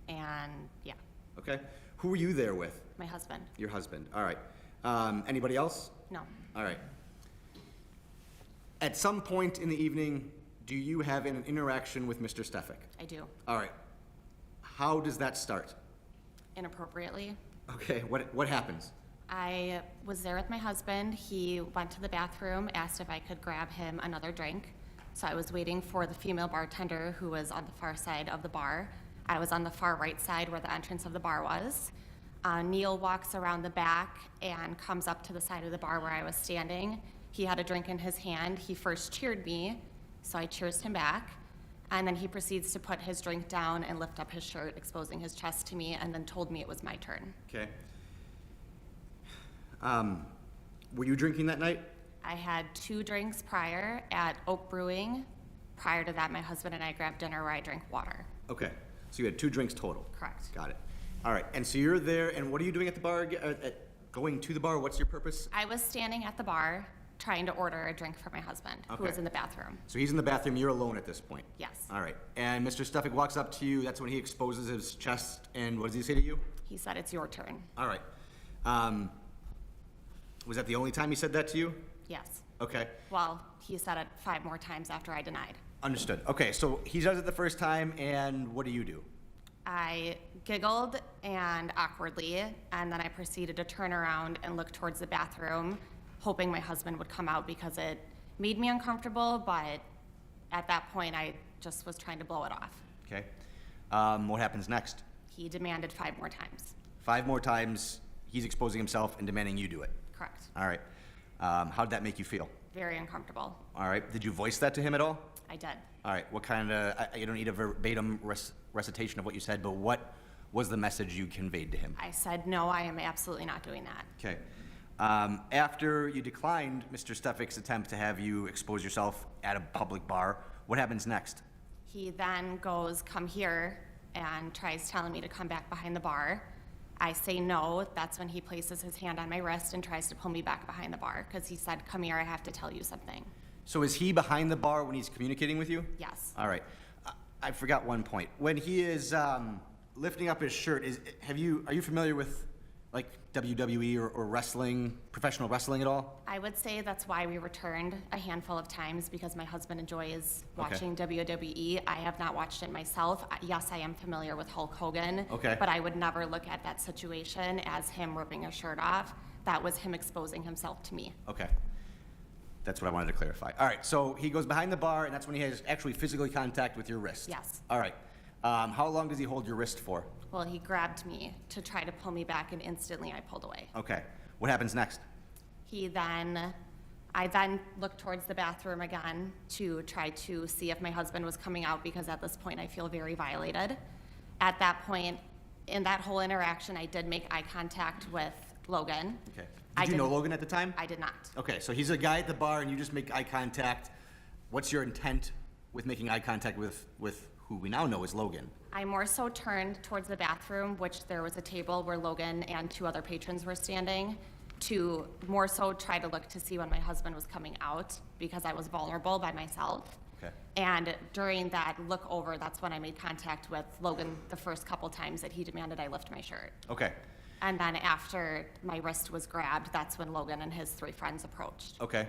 And yeah, Okay. Who were you there with? my husband. Your husband. All right. Anybody else? No. All right. At some point in the evening, do you have an interaction with Mr. Stefik? I do. All right. How does that start? Inappropriately. Okay, what happens? I was there with my husband. He went to the bathroom, asked if I could grab him another drink. So I was waiting for the female bartender who was on the far side of the bar. I was on the far right side where the entrance of the bar was. Neil walks around the back and comes up to the side of the bar where I was standing. He had a drink in his hand. He first cheered me, so I cheersed him back. And then he proceeds to put his drink down and lift up his shirt, exposing his chest to me, and then told me it was my turn. Okay. Were you drinking that night? I had 2 drinks prior at Oak Brewing. Prior to that, my husband and I grabbed dinner where I drank water. Okay, so you had 2 drinks total? Correct. Got it. All right, and so you're there, and what are you doing at the bar, going to the bar? What's your purpose? I was standing at the bar trying to order a drink for my husband, who was Okay. in the bathroom. So he's in the bathroom, you're alone at this point? Yes. All right, and Mr. Stefik walks up to you, that's when he exposes his chest, and what does he say to you? He said, "It's your turn." All right. Was that the only time he said that to you? Yes. Okay, Well, he said it 5 more times after I denied. understood. Okay, so he does it the first time, and what do you do? I giggled and awkwardly, and then I proceeded to turn around and look towards the bathroom, hoping my husband would come out because it made me uncomfortable, but at that point, I just was trying to blow it off. Okay. What happens next? He demanded 5 more times. 5 more times, he's exposing himself and demanding you do it. Correct. All right. How did that make you feel? Very uncomfortable. All right. Did you voice that to him at all? I did. All right. What kind of, you don't need a verbatim recitation of what you said, but what was the message you conveyed to him? I said, no, I am absolutely not doing that. Okay. After you declined Mr. Stefik's attempt to have you expose yourself at a public bar, what happens next? He then goes, "Come here," and tries telling me to come back behind the bar. I say no. That's when he places his hand on my wrist and tries to pull me back behind the bar because he said, "Come here, I have to tell you something." So is he behind the bar when he's communicating with you? Yes. All right. I forgot one point. When he is lifting up his shirt, are you familiar with like WWE or wrestling, professional wrestling at all? I would say that's why we returned a handful of times because my husband enjoys watching WWE. I have not watched it myself. Yes, I am familiar with Hulk Hogan. Okay. But I would never look at that situation as him ripping his shirt off. That was him exposing himself to me. Okay. That's what I wanted to clarify. All right, so he goes behind the bar, and that's when he has actually physically contact with your wrist? Yes. All right. How long does he hold your wrist for? Well, he grabbed me to try to pull me back, and instantly I pulled away. Okay. What happens next? I then looked towards the bathroom again to try to see if my husband was coming out because at this point I feel very violated. At that point, in that whole interaction, I did make eye contact with Logan. Okay. I Did you know didn't- Logan at the time? I did not. Okay, so he's a guy at the bar, and you just make eye contact. What's your intent with making eye contact with who we now know is Logan? I more so turned towards the bathroom, which there was a table where Logan and 2 other patrons were standing, to more so try to look to see when my husband was coming out because I was vulnerable by myself. Okay. And during that look over, that's when I made contact with Logan the first couple times that he demanded I lift my shirt. Okay. And then after my wrist was grabbed, that's when Logan and his 3 friends approached. Okay.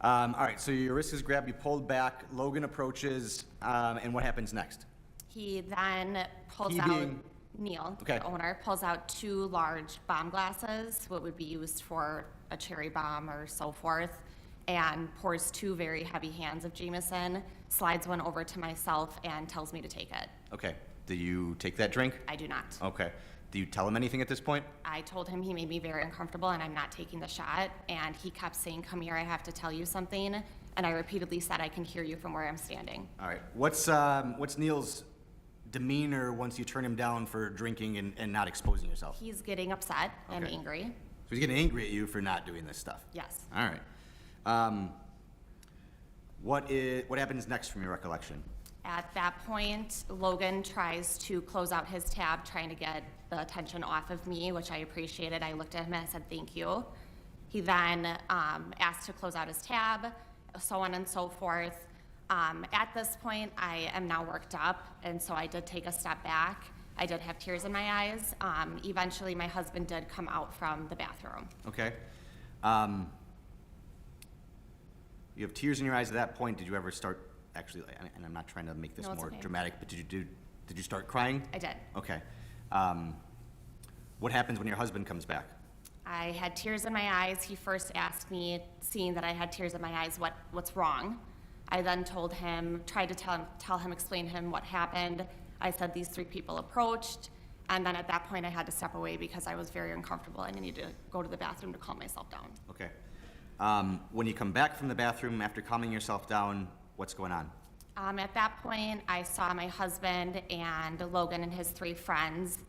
All right, so your wrist is grabbed, you pulled back, Logan approaches, and what happens next? He then pulls He out, being- Neil, Okay. the owner, pulls out 2 large bomb glasses, what would be used for a cherry bomb or so forth, and pours 2 very heavy hands of Jameson, slides one over to myself, and tells me to take it. Okay. Do you take that drink? I do not. Okay. Do you tell him anything at this point? I told him he made me very uncomfortable and I'm not taking the shot, and he kept saying, "Come here, I have to tell you something," and I repeatedly said, "I can hear you from where I'm standing." All right. What's Neil's demeanor once you turn him down for drinking and not exposing yourself? He's getting upset and Okay. angry. So he's getting angry at you for not doing this stuff? Yes. All right. What happens next from your recollection? At that point, Logan tries to close out his tab, trying to get the attention off of me, which I appreciated. I looked at him and I said, "Thank you." He then asked to close out his tab, so on and so forth. At this point, I am now worked up, and so I did take a step back. I did have tears in my eyes. Eventually, my husband did come out from the bathroom. Okay. You have tears in your eyes at that point. Did you ever start, actually, and I'm not trying to make this No, it's more okay. dramatic, but did you start crying? I did. Okay. What happens when your husband comes back? I had tears in my eyes. He first asked me, seeing that I had tears in my eyes, what's wrong? I then told him, tried to explain to him what happened. I said these 3 people approached, and then at that point I had to step away because I was very uncomfortable and I needed to go to the bathroom to calm myself down. Okay. When you come back from the bathroom after calming yourself down, what's going on? At that point, I saw my husband and Logan and his 3 friends,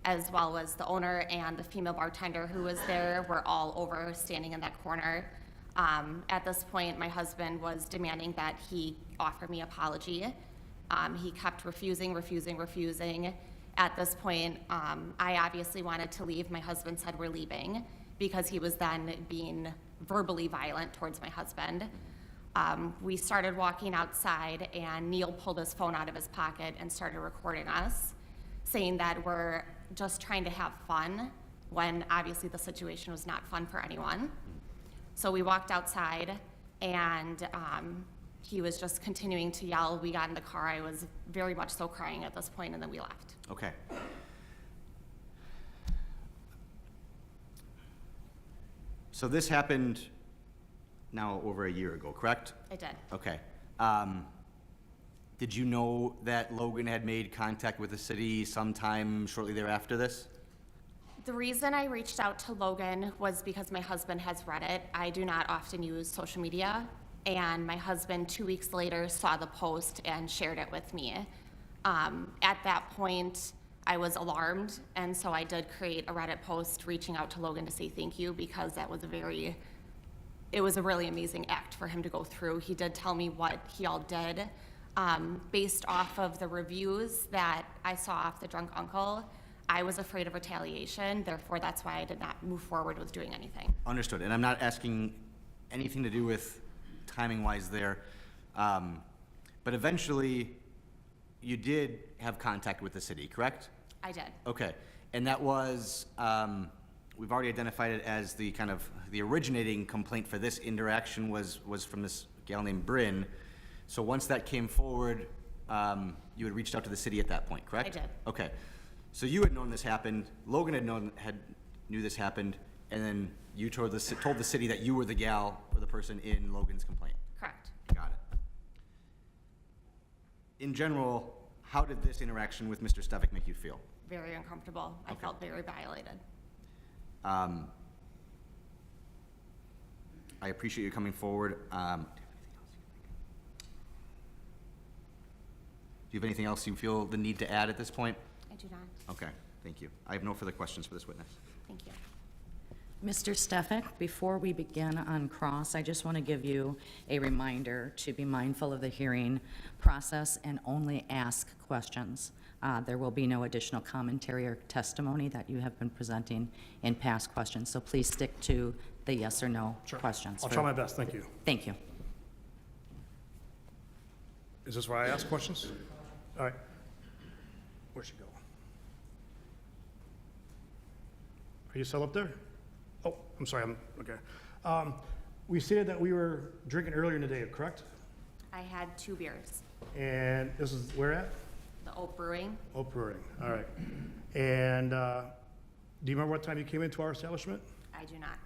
as well as the owner and the female bartender who was there, were all over standing in that corner. At this point, my husband was demanding that he offer me apology. He kept refusing. At this point, I obviously wanted to leave. My husband said we're leaving because he was then being verbally violent towards my husband. We started walking outside, and Neil pulled his phone out of his pocket and started recording us, saying that we're just trying to have fun, when obviously the situation was not fun for anyone. So we walked outside, and he was just continuing to yell. We got in the car. I was very much so crying at this point, and then we left. Okay. So this happened now over a year ago, correct? I did. Okay. Did you know that Logan had made contact with the city sometime shortly thereafter this? The reason I reached out to Logan was because my husband has read it. I do not often use social media, and my husband 2 weeks later saw the post and shared it with me. At that point, I was alarmed, and so I did create a Reddit post reaching out to Logan to say thank you, because that was it was a really amazing act for him to go through. He did tell me what he all did. Based off of the reviews that I saw off the drunk uncle, I was afraid of retaliation, therefore that's why I did not move forward with doing anything. Understood. And I'm not asking anything to do with timing-wise there. But eventually, you did have contact with the city, correct? I did. Okay. And that was, we've already identified it as the kind of, the originating complaint for this interaction was from this gal named Bryn. So once that came forward, you had reached out to the city at that point, correct? I did. Okay. So you had known this happened, Logan knew this happened, and then you told the city that you were the gal or the person in Logan's complaint. Correct. Got it. In general, how did this interaction with Mr. Stevick make you feel? Very uncomfortable. I felt very violated. I appreciate you coming forward. Do you have anything else you feel the need to add at this point? I do not. Okay, thank you. I have no further questions for this witness. Thank you. Mr. Stefik, before we begin on cross, I just want to give you a reminder to be mindful of the hearing process and only ask questions. There will be no additional commentary or testimony that you have been presenting in past questions, so please stick to the yes or no questions. I'll try my best, thank you. Thank you. Is this where I ask questions? All right. Where'd she go? Are you still up there? Oh, I'm sorry, okay. We stated that we were drinking earlier in the day, correct? I had 2 beers. And this is where at? The Oak Brewing, Oak Brewing, all right. And do you remember what time you came into our establishment? I do not.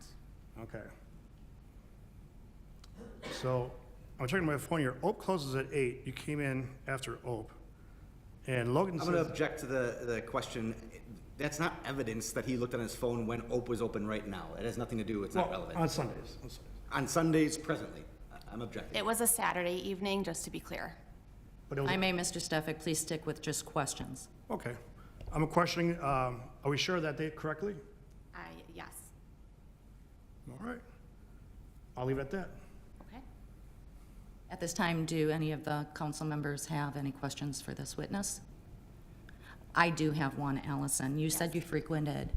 Okay. So, I'm checking my phone here. Oak closes at 8. You came in after Oak. And Logan I'm gonna says, object to the question. That's not evidence that he looked on his phone when OPE was open right now. It has nothing to do, it's not well, relevant. on Sundays. On Sundays presently, I'm objecting. It was a Saturday evening, just to be clear. But it was, I may, Mr. Stefik, please stick with just questions. okay. I'm questioning, are we sure that date correctly? Yes. All right. I'll leave it at that. Okay. At this time, do any of the council members have any questions for this witness? I do have one, Allison. You said you frequented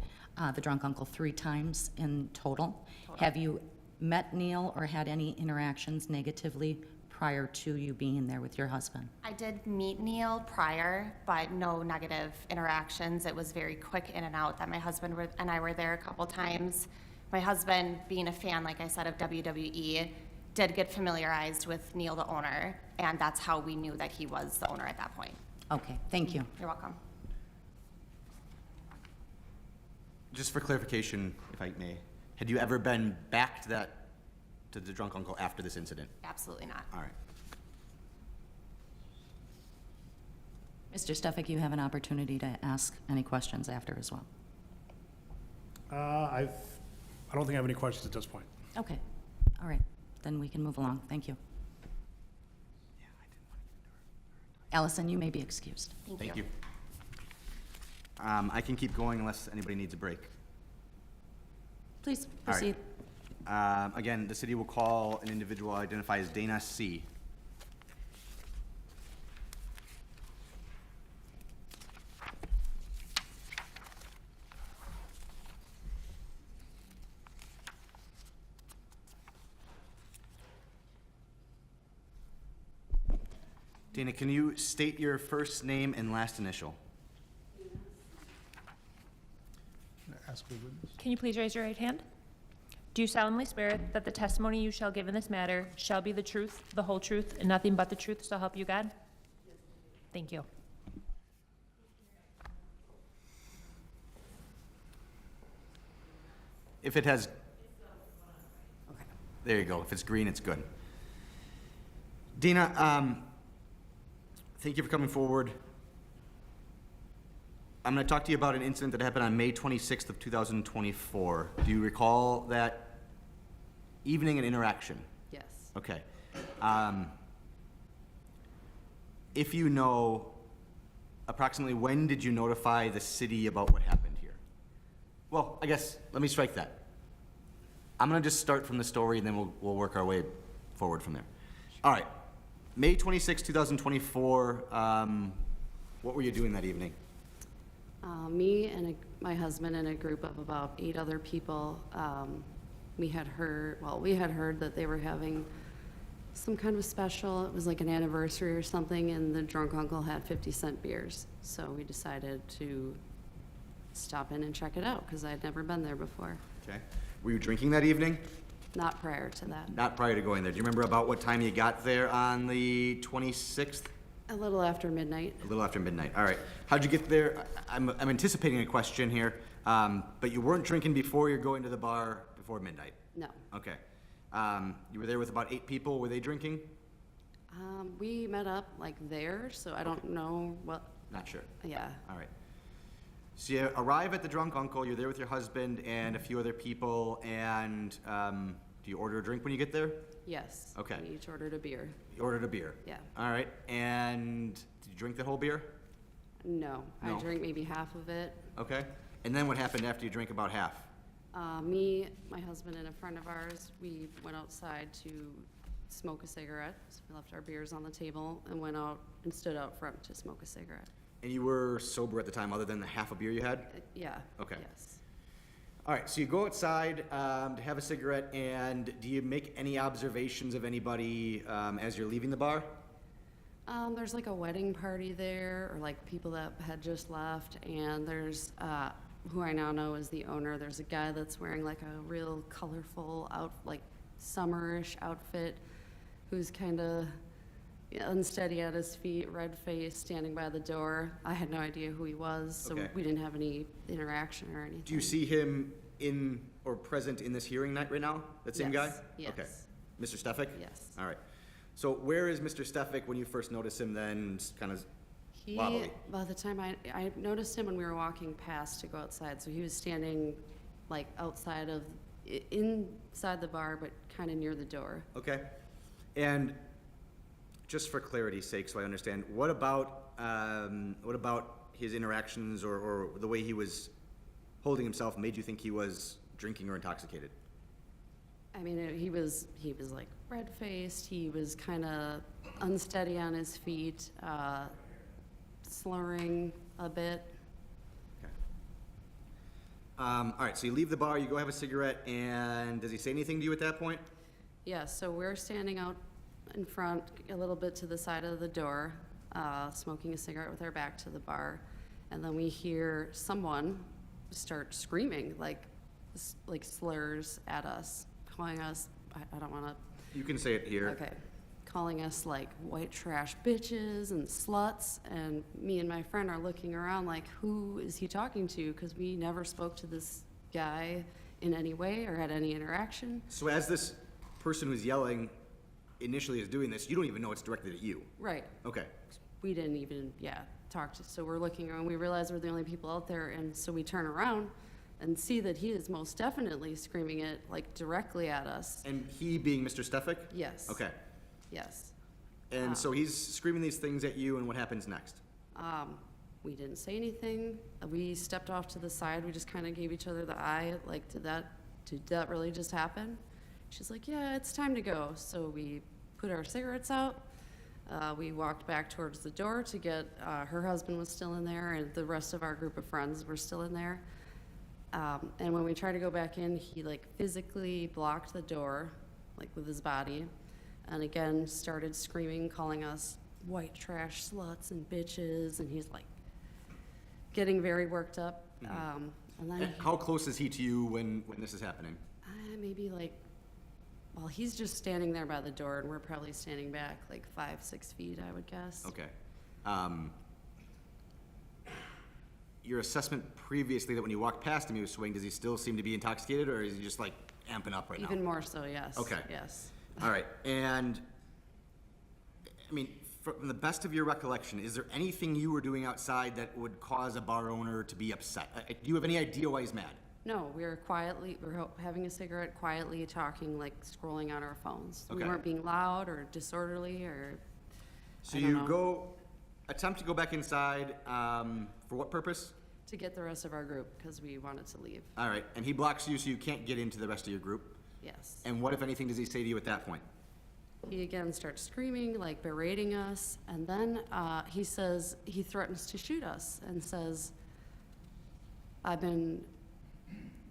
the drunk uncle 3 times in total. Have you met Neil or had any interactions negatively prior to you being there with your husband? I did meet Neil prior, but no negative interactions. It was very quick in and out that my husband and I were there a couple times. My husband, being a fan, like I said, of WWE, did get familiarized with Neil, the owner, and that's how we knew that he was the owner at that point. Okay, thank you. You're welcome. Just for clarification, if I may, had you ever been back to the drunk uncle after this incident? Absolutely not. All right. Mr. Stefik, you have an opportunity to ask any questions after as well. I don't think I have any questions at this point. Okay, all right, then we can move along. Thank you. Allison, you may be excused. Thank you. I can keep going unless anybody needs a break. Please All right. proceed. Again, the city will call an individual identified as Dana C. Dana, can you state your first name and last initial? Ask the witness. Can you please raise your right hand? Do you solemnly swear that the testimony you shall give in this matter shall be the truth, the whole truth, and nothing but the truth, so help you God? Thank you. If it has, there you go. If it's green, it's good. Dina, thank you for coming forward. I'm going to talk to you about an incident that happened on May 26th of 2024. Do you recall that evening and interaction? Yes. Okay. If you know, approximately when did you notify the city about what happened here? Well, I guess, let me strike that. I'm going to just start from the story and then we'll work our way forward from there. All right. May 26, 2024, what were you doing that evening? Me and my husband and a group of about 8 other people, we had heard that they were having some kind of special. It was like an anniversary or something, and the drunk uncle had 50-cent beers. So we decided to stop in and check it out because I'd never been there before. Okay. Were you drinking that evening? Not prior to that. Not prior to going there. Do you remember about what time you got there on the 26th? A little after midnight. A little after midnight. All right. How'd you get there? I'm anticipating a question here, but you weren't drinking before you're going to the bar before midnight? No. Okay. You were there with about 8 people. Were they drinking? We met up like there, so I don't know what, Not sure. yeah. All right. So you arrive at the drunk uncle, you're there with your husband and a few other people, and do you order a drink when you get there? Yes. Okay. We each ordered a beer. You ordered a beer? Yeah. All right. And did you drink the whole beer? No. No. I drank maybe half of it. Okay. And then what happened after you drank about half? Me, my husband, and a friend of ours, we went outside to smoke a cigarette. So we left our beers on the table and went out and stood out front to smoke a cigarette. And you were sober at the time, other than the half a beer you had? Yeah. Okay. Yes. All right, so you go outside to have a cigarette, and do you make any observations of anybody as you're leaving the bar? There's like a wedding party there, or like people that had just left, and there's, who I now know is the owner. There's a guy that's wearing like a real colorful like summerish outfit, who's kind of unsteady at his feet, red face, standing by the door. I had no idea who he was, so Okay. we didn't have any interaction or anything. Do you see him in or present in this hearing night right now? That same guy? Yes, Okay. yes. Mr. Stefik? Yes. All right. So where is Mr. Stefik when you first noticed him then, kind of He, wobbly? by the time I noticed him when we were walking past to go outside, so he was standing like outside of, inside the bar, but kind of near the door. Okay. And just for clarity's sake, so I understand, what about his interactions or the way he was holding himself made you think he was drinking or intoxicated? I mean, he was like red-faced, he was kind of unsteady on his feet, slurring a bit. Okay. All right, so you leave the bar, you go have a cigarette, and does he say anything to you at that point? Yeah, so we're standing out in front, a little bit to the side of the door, smoking a cigarette with our back to the bar, and then we hear someone start screaming, like slurs at us, calling us, I don't want to, You can say it here. okay, calling us like white trash bitches and sluts, and me and my friend are looking around like, who is he talking to? Because we never spoke to this guy in any way or had any interaction. So as this person who's yelling initially is doing this, you don't even know it's directed at you. Right. Okay. We didn't even, talk to, so we're looking around, we realize we're the only people out there, and so we turn around and see that he is most definitely screaming it, like, directly at us. And he being Mr. Stefik? Yes. Okay. Yes. And so he's screaming these things at you, and what happens next? We didn't say anything. We stepped off to the side, we just kind of gave each other the eye, like, did that really just happen? She's like, yeah, it's time to go. So we put our cigarettes out. We walked back towards the door to get, her husband was still in there, and the rest of our group of friends were still in there. And when we tried to go back in, he like physically blocked the door, like with his body, and again started screaming, calling us white trash sluts and bitches, and he's like getting very worked up. And then And how close is he to you when this is happening? maybe like, well, he's just standing there by the door, and we're probably standing back like 5-6 feet, I would guess. Okay. Your assessment previously that when you walked past him he was swaying, does he still seem to be intoxicated, or is he just like amping up right now? Even more so, yes. Okay. Yes. All right, and, I mean, from the best of your recollection, is there anything you were doing outside that would cause a bar owner to be upset? Do you have any idea why he's mad? No, we were having a cigarette, quietly talking, like scrolling on our phones. We Okay. weren't being loud or disorderly or, So I don't you know. attempt to go back inside, for what purpose? to get the rest of our group, because we wanted to leave. All right, and he blocks you so you can't get into the rest of your group? Yes. And what, if anything, does he say to you at that point? He again starts screaming, like berating us, and then he says, he threatens to shoot us and says, I've been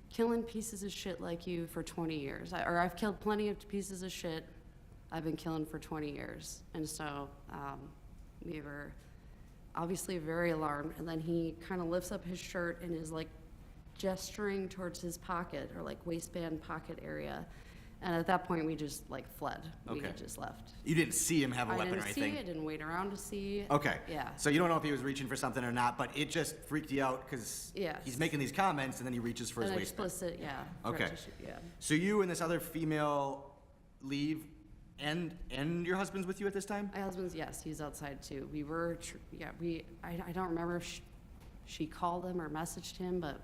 killing pieces of shit like you for 20 years. Or I've killed plenty of pieces of shit I've been killing for 20 years. And so we were obviously very alarmed. And then he kind of lifts up his shirt and is like gesturing towards his pocket, or like waistband pocket area. And at that point, we just like fled. We Okay. just left. You didn't see him have a I weapon or didn't see anything? it, didn't wait around to see. Okay. Yeah. So you don't know if he was reaching for something or not, but it just freaked you out because Yes. he's making these comments and then he reaches for his An waistband. explicit, yeah. threat Okay. to shoot, yeah. So you and this other female leave, and your husband's with you at this time? My husband's, yes, he's outside too. We were, I don't remember if she called him or messaged him, but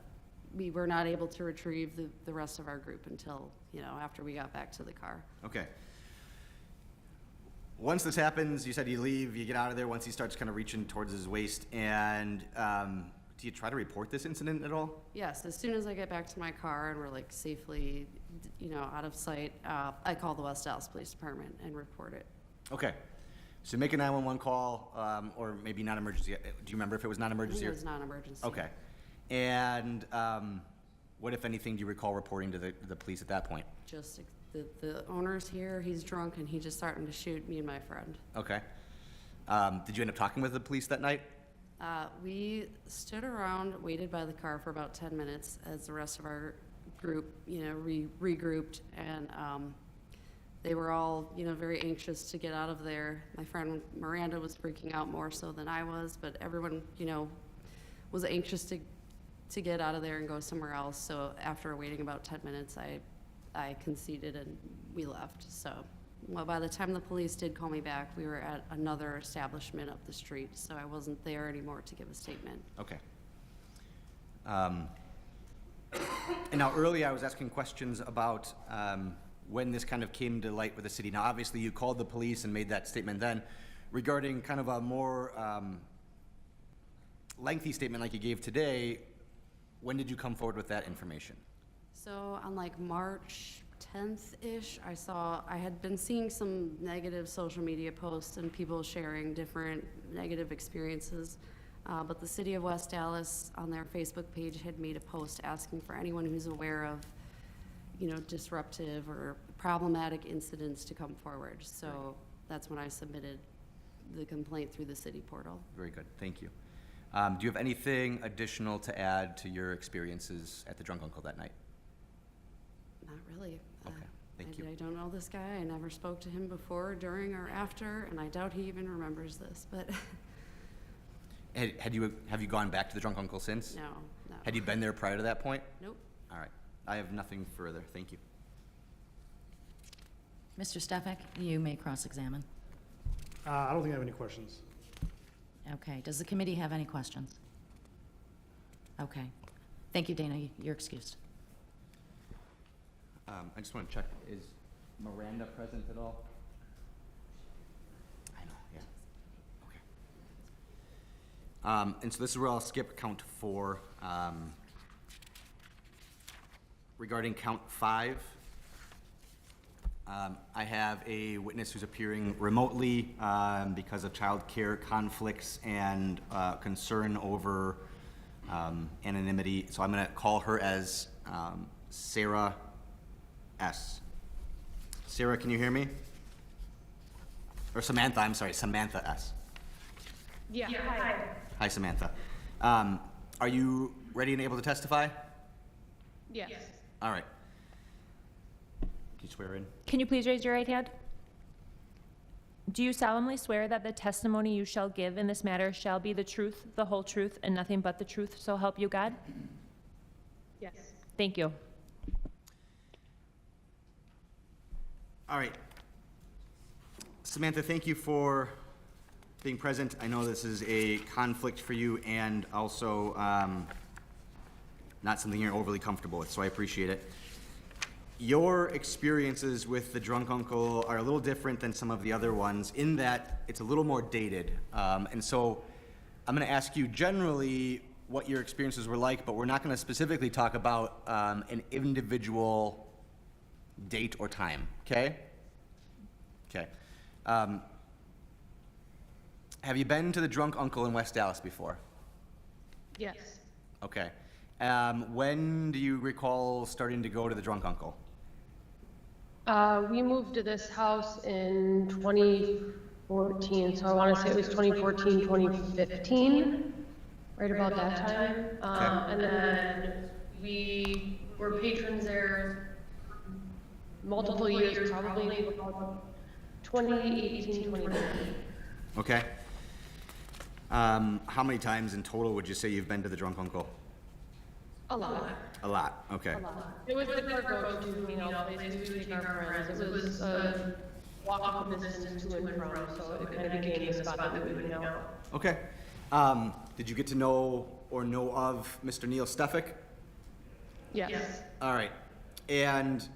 we were not able to retrieve the rest of our group until, after we got back to the car. Okay. Once this happens, you said you leave, you get out of there once he starts kind of reaching towards his waist, and do you try to report this incident at all? Yes, as soon as I get back to my car and we're like safely, out of sight, I call the West Dallas Police Department and report it. Okay. So make a 911 call, or maybe non-emergency. Do you remember if it was I think non-emergency? it or- was non-emergency. Okay. And what, if anything, do you recall reporting to the police at that point? Just the owner's here, he's drunk, and he just starting to shoot me and my friend. Okay. Did you end up talking with the police that night? We stood around, waited by the car for about 10 minutes as the rest of our group, regrouped, and they were all, very anxious to get out of there. My friend Miranda was freaking out more so than I was, but everyone, was anxious to get out of there and go somewhere else. So after waiting about 10 minutes, I conceded and we left. So, well, by the time the police did call me back, we were at another establishment up the street, so I wasn't there anymore to give a statement. Okay. And now earlier I was asking questions about when this kind of came to light with the city. Now, obviously, you called the police and made that statement then regarding kind of a more lengthy statement like you gave today. When did you come forward with that information? So on like March 10th-ish, I had been seeing some negative social media posts and people sharing different negative experiences. But the city of West Dallas on their Facebook page had made a post asking for anyone who's aware of, disruptive or problematic incidents to come forward. So that's when I submitted the complaint through the city portal. Very good, thank you. Do you have anything additional to add to your experiences at the Drunk Uncle that night? Not really. Okay, thank you. I don't know this guy. I never spoke to him before, during, or after, and I doubt he even remembers this, but Have you gone back to the Drunk Uncle since? no. Had you been there prior to that point? Nope. All right, I have nothing further, thank you. Mr. Stefik, you may cross-examine. I don't think I have any questions. Okay, does the committee have any questions? Okay. Thank you, Dana, you're excused. I just want to check, is Miranda present at all? I know, yeah. Okay. And so this is where I'll skip count 4. Regarding count 5, I have a witness who's appearing remotely because of child care conflicts and concern over anonymity. So I'm going to call her as Sarah S. Sarah, can you hear me? Or Samantha, I'm sorry, Samantha S. Yeah, hi. Hi, Samantha. Are you ready and able to testify? Yes. All right. Can you swear in? Can you please raise your right hand? Do you solemnly swear that the testimony you shall give in this matter shall be the truth, the whole truth, and nothing but the truth, so help you God? Yes. Thank you. All right. Samantha, thank you for being present. I know this is a conflict for you and also not something you're overly comfortable with, so I appreciate it. Your experiences with the Drunk Uncle are a little different than some of the other ones in that it's a little more dated. And so I'm going to ask you generally what your experiences were like, but we're not going to specifically talk about an individual date or time, okay? Okay. Have you been to the Drunk Uncle in West Dallas before? Yes. Okay. When do you recall starting to go to the Drunk Uncle? We moved to this house in 2014, so I want to say it was 2014, 2015, right about that time. And then we were patrons there multiple years, probably about 2018, 2019. Okay. How many times in total would you say you've been to the Drunk Uncle? A lot. A lot, okay. A lot. It was the car go-to, place we take our friends. It was a walkable distance to and from, so it kind of became the spot that we would hang out. Okay. Did you get to know or know of Mr. Neil Stefik? Yes. All right. And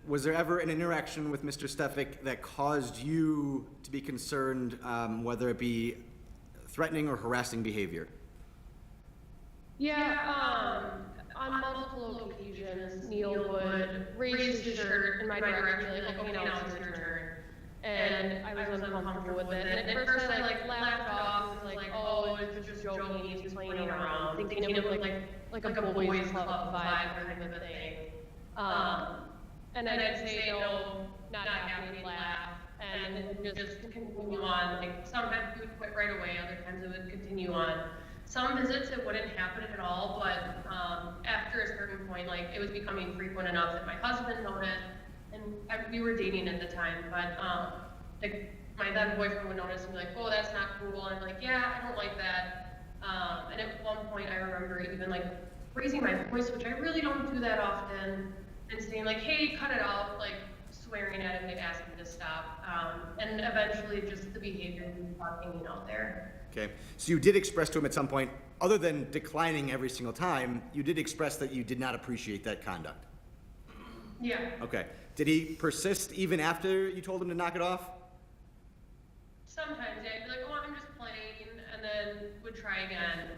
was there ever an interaction with Mr. Stefik that caused you to be concerned, whether it be threatening or harassing behavior? Yeah, on multiple occasions, Neil would raise his shirt in my direction, like, okay, now it's your turn. And I was uncomfortable with it. And at first I laughed off, it was like, oh, it's just joking, he's playing around, thinking it was like a boys club vibe kind of a thing. And then I'd say no, not happy, laugh. and it would just continue on. Like sometimes he would quit right away, other times it would continue on. Some visits it wouldn't happen at all, but after a certain point, like it was becoming frequent enough that my husband noticed, and we were dating at the time, but like my then boyfriend would notice and be like, "Oh, that's not cool," and I'm like, "Yeah, I don't like that." And at one point, I remember even like raising my voice, which I really don't do that often, and saying like, "Hey, cut it out," like swearing at him to ask him to stop. And eventually, just the behavior we were hanging out there. Okay, so you did express to him at some point, other than declining every single time, you did express that you did not appreciate that conduct. Yeah. Okay, did he persist even after you told him to knock it off? Sometimes, yeah, I'd be like, "Oh, I'm just playing," and then would try again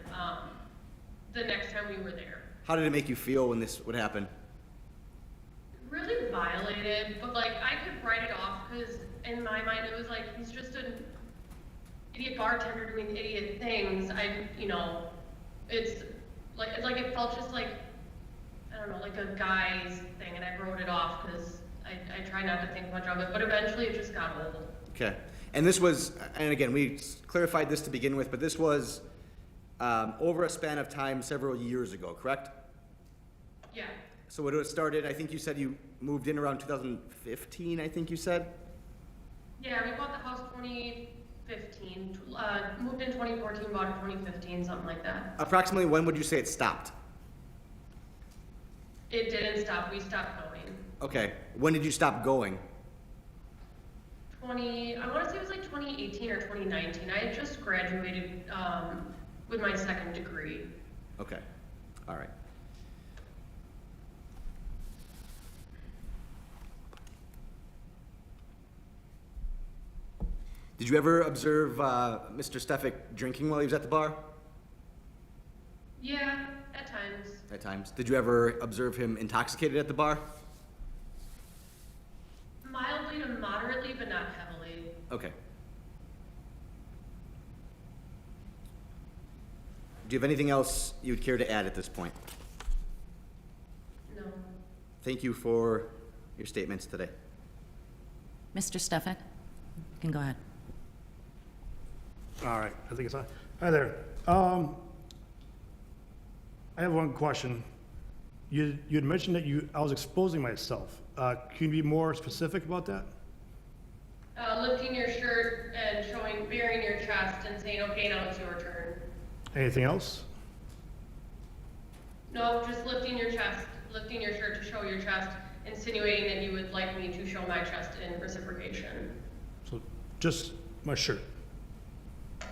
the next time we were there. How did it make you feel when this would happen? Really violated, but like I could write it off because in my mind it was like he's just an idiot bartender doing idiot things. It's like it felt just like, I don't know, like a guy's thing, and I wrote it off because I try not to think much of it, but eventually it just got old. Okay, and this was, and again, we clarified this to begin with, but this was over a span of time several years ago, correct? Yeah. So it was started, I think you said you moved in around 2015, I think you said? Yeah, we bought the house 2015, moved in 2014, bought in 2015, something like that. Approximately when would you say it stopped? It didn't stop, we stopped going. Okay, when did you stop going? I want to say it was like 2018 or 2019. I had just graduated with my second degree. Okay, all right. Did you ever observe Mr. Stefik drinking while he was at the bar? Yeah, at times. At times. Did you ever observe him intoxicated at the bar? Mildly to moderately, but not heavily. Okay. Do you have anything else you would care to add at this point? No. Thank you for your statements today. Mr. Stefik, you can go ahead. All right, I think it's on. Hi there. I have one question. You'd mentioned that I was exposing myself. Can you be more specific about that? Lifting your shirt and baring your chest and saying, "Okay, now it's your turn." Anything else? No, just lifting your chest, lifting your shirt to show your chest, insinuating that you would like me to show my chest in reciprocation. So just my shirt.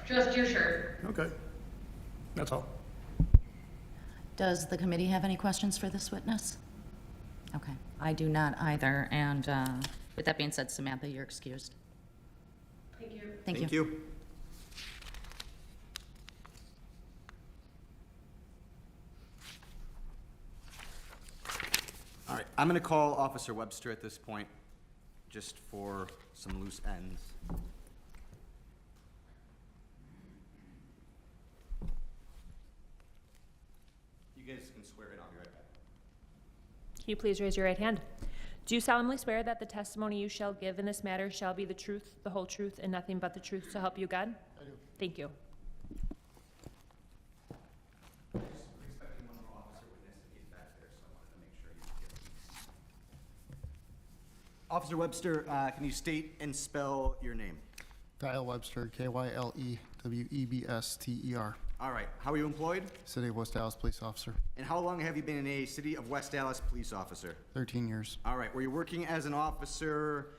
Just your shirt. Okay, that's all. Does the committee have any questions for this witness? Okay, I do not either, and with that being said, Samantha, you're excused. Thank you. Thank you. All right, I'm going to call Officer Webster at this point, just for some loose ends. You guys can swear in, I'll be right back. Can you please raise your right hand? Do you solemnly swear that the testimony you shall give in this matter shall be the truth, the whole truth, and nothing but the truth, so help you God? I do. Thank you. Expecting one more officer witness, and he's back there, so I wanted to make sure you give. Officer Webster, can you state and spell your name? Kyle Webster, Kylewebster. All right, how are you employed? City of West Dallas Police Officer, And how long have you been a City of West Dallas police officer? 13 years. All right, were you working as an officer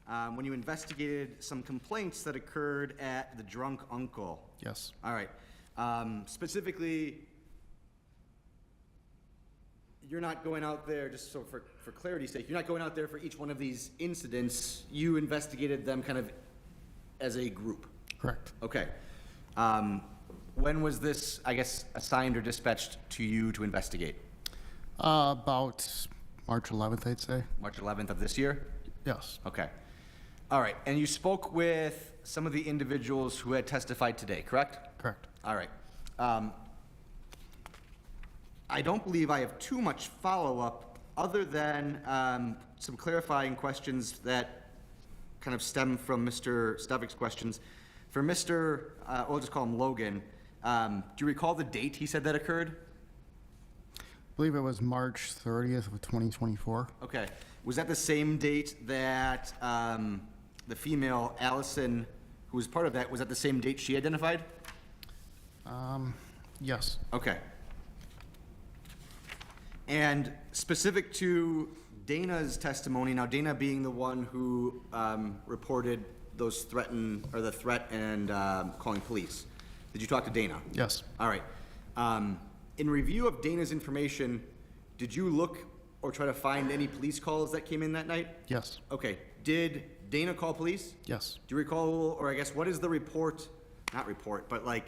when you investigated some complaints that occurred at the Drunk Uncle? Yes, All right, specifically, you're not going out there, just so for clarity's sake, you're not going out there for each one of these incidents. You investigated them kind of as a group? correct. Okay. When was this, I guess, assigned or dispatched to you to investigate? About March 11th, I'd say. March 11th of this year? Yes, Okay. All right, and you spoke with some of the individuals who had testified today, correct? correct. All right. I don't believe I have too much follow-up other than some clarifying questions that kind of stem from Mr. Stevick's questions. For Mr., we'll just call him Logan, do you recall the date he said that occurred? I believe it was March 30th of 2024. Okay. Was that the same date that the female Allison, who was part of that, was that the same date she identified? Yes. Okay. And specific to Dana's testimony, now Dana being the one who reported those threat and calling police. Did you talk to Dana? Yes. All right. In review of Dana's information, did you look or try to find any police calls that came in that night? Yes. Okay. Did Dana call police? Yes. Do you recall, or I guess, what is the report, not report, but like,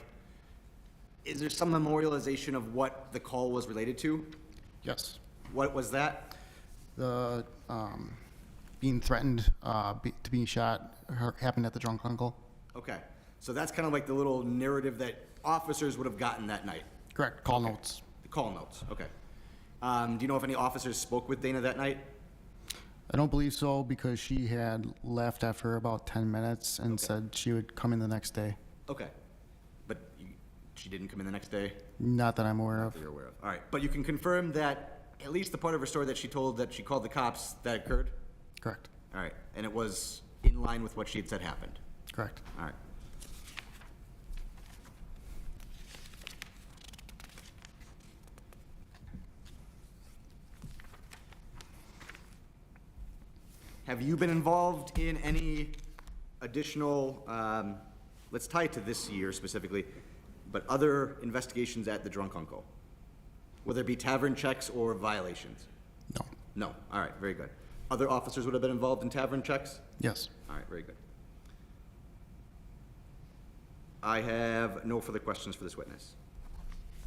is there some memorialization of what the call was related to? Yes. What was that? The being threatened to be shot happened at the Drunk Uncle. Okay. So that's kind of like the little narrative that officers would have gotten that night. Correct. Call notes. The call notes, okay. Do you know if any officers spoke with Dana that night? I don't believe so because she had left after about 10 minutes and said she would come in the next day. Okay. But she didn't come in the next day? Not that I'm aware of. That you're aware of. All right. But you can confirm that at least the part of her story that she told that she called the cops, that occurred? Correct. All right. And it was in line with what she had said happened? Correct. All right. Have you been involved in any additional, let's tie it to this year specifically, but other investigations at the Drunk Uncle? Whether it be tavern checks or violations? No. No. All right, very good. Other officers would have been involved in tavern checks? Yes. All right, very good. I have no further questions for this witness.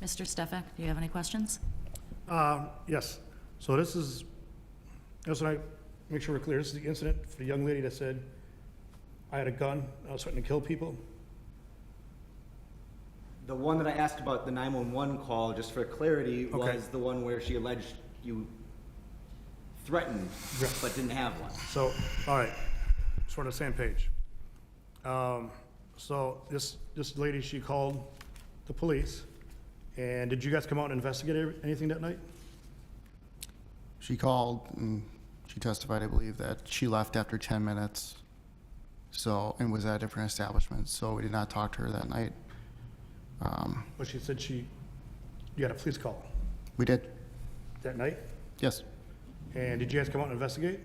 Mr. Stefan, do you have any questions? Yes. So this is, just want to make sure we're clear, this is the incident for the young lady that said, I had a gun, I was threatening to kill people. The one that I asked about, the 911 call, just for clarity, Okay. was the one where she alleged you threatened, Right. but didn't have one. So, all right, so we're on the same page. So this lady, she called the police, and did you guys come out and investigate anything that night? She called and she testified, I believe, that she left after 10 minutes. So, and was at a different establishment, so we did not talk to her that night. But she said you had a police call We did. that night? Yes. And did you guys come out and investigate?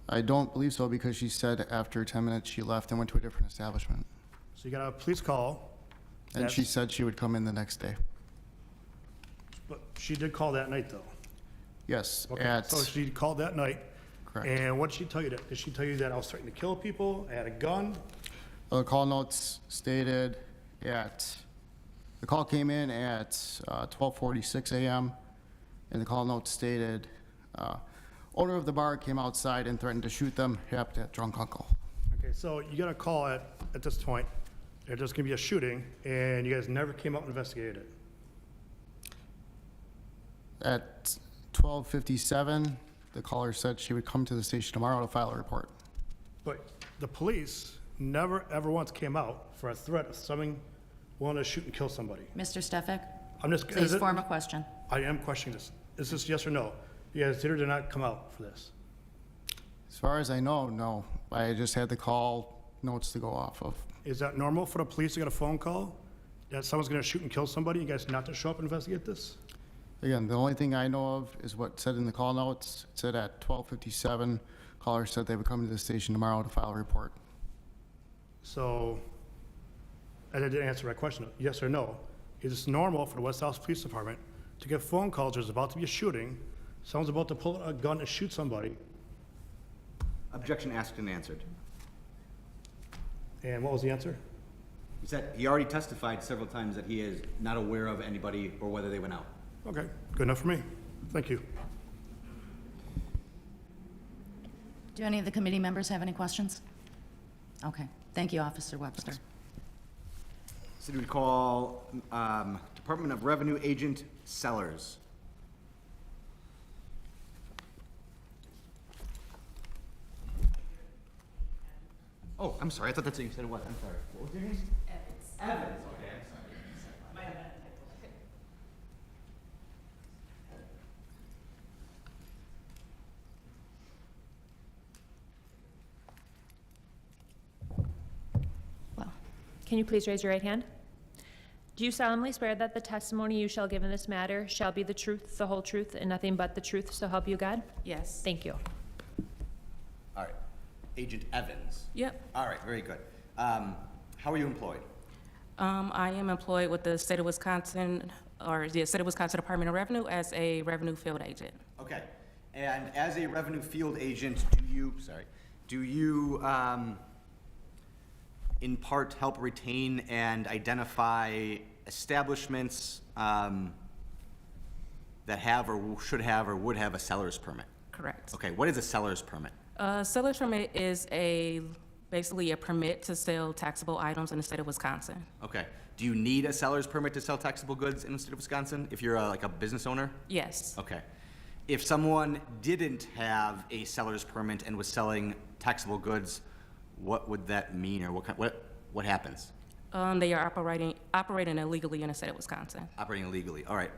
I don't believe so because she said after 10 minutes she left and went to a different establishment. So you got a police call, And she said she would come in the next day. but she did call that night, though? Yes, Okay, so she called that night. correct. And what did she tell you? Did she tell you that I was threatening to kill people, I had a gun? The call notes stated the call came in at 12:46 a.m. and the call notes stated, owner of the bar came outside and threatened to shoot them, happened at Drunk Uncle. Okay, so you got a call at this point, that there's gonna be a shooting, and you guys never came out and investigated it? At 12:57, the caller said she would come to the station tomorrow to file a report. But the police never, ever once came out for a threat of someone wanting to shoot and kill somebody. Mr. Stefan, I'm just. please form a question. I am questioning this. Is this yes or no? You guys did or did not come out for this? As far as I know, no. I just had the call notes to go off of. Is that normal for the police to get a phone call that someone's gonna shoot and kill somebody, you guys not to show up and investigate this? Again, the only thing I know of is what said in the call notes. It said at 12:57, caller said they would come to the station tomorrow to file a report. So, and I didn't answer my question, yes or no. Is it normal for the West Dallas Police Department to get phone calls, there's about to be a shooting, someone's about to pull a gun and shoot somebody, Objection asked and answered. and what was the answer? He said he already testified several times that he is not aware of anybody or whether they went out. Okay, good enough for me. Thank you. Do any of the committee members have any questions? Okay, thank you, Officer Webster. City would call Department of Revenue Agent Sellers. Oh, I'm sorry, I thought that's what you said it was, I'm sorry. What was your name? Evans, okay, I'm sorry. Can you please raise your right hand? Do you solemnly swear that the testimony you shall give in this matter shall be the truth, the whole truth, and nothing but the truth, so help you God? Yes. Thank you. All right, Agent Evans. Yep. All right, very good. How are you employed? I am employed with the state of Wisconsin, or the state of Wisconsin Department of Revenue as a revenue field agent. Okay, and as a revenue field agent, do you, in part help retain and identify establishments that have or should have or would have a seller's permit? Correct. Okay, what is a seller's permit? Seller's permit is basically a permit to sell taxable items in the state of Wisconsin. Okay, do you need a seller's permit to sell taxable goods in the state of Wisconsin if you're like a business owner? Yes. Okay. If someone didn't have a seller's permit and was selling taxable goods, what would that mean, or what happens? They are operating illegally in the state of Wisconsin. Operating illegally, all right.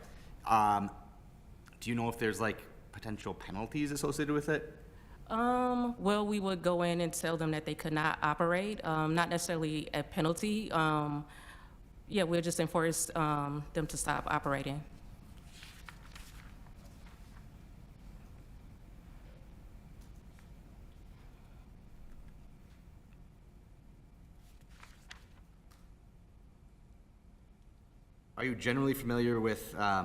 Do you know if there's like potential penalties associated with it? Well, we would go in and tell them that they could not operate, not necessarily a penalty. Yeah, we'll just enforce them to stop operating. Are you generally familiar with, I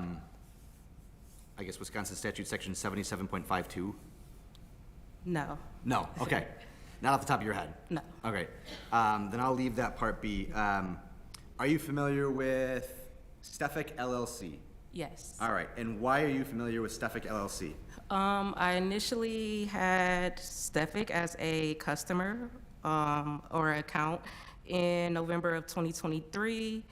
guess, Wisconsin statute section 77.52? No. No, okay. Not off the top of your head? No. Okay, then I'll leave that part be. Are you familiar with Stefik LLC? Yes. All right, and why are you familiar with Stefik LLC? I initially had Stefik as a customer or account in November of 2023,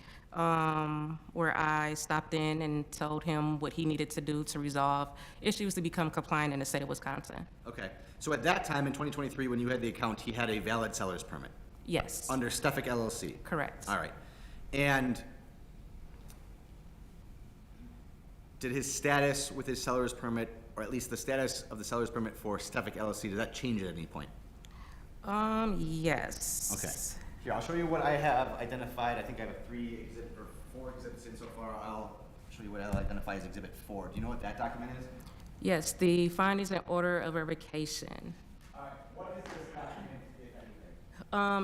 where I stopped in and told him what he needed to do to resolve issues to become compliant in the state of Wisconsin. Okay, so at that time in 2023, when you had the account, he had a valid seller's permit? Yes. Under Stefik LLC? Correct. All right, and did his status with his seller's permit, or at least the status of the seller's permit for Stefik LLC, did that change at any point? Yes. Okay. Here, I'll show you what I have identified. I think I have 4 exhibits in so far. I'll show you what I'll identify as Exhibit 4. Do you know what that document is? Yes, the findings and order of revocation. All right, what is this document, if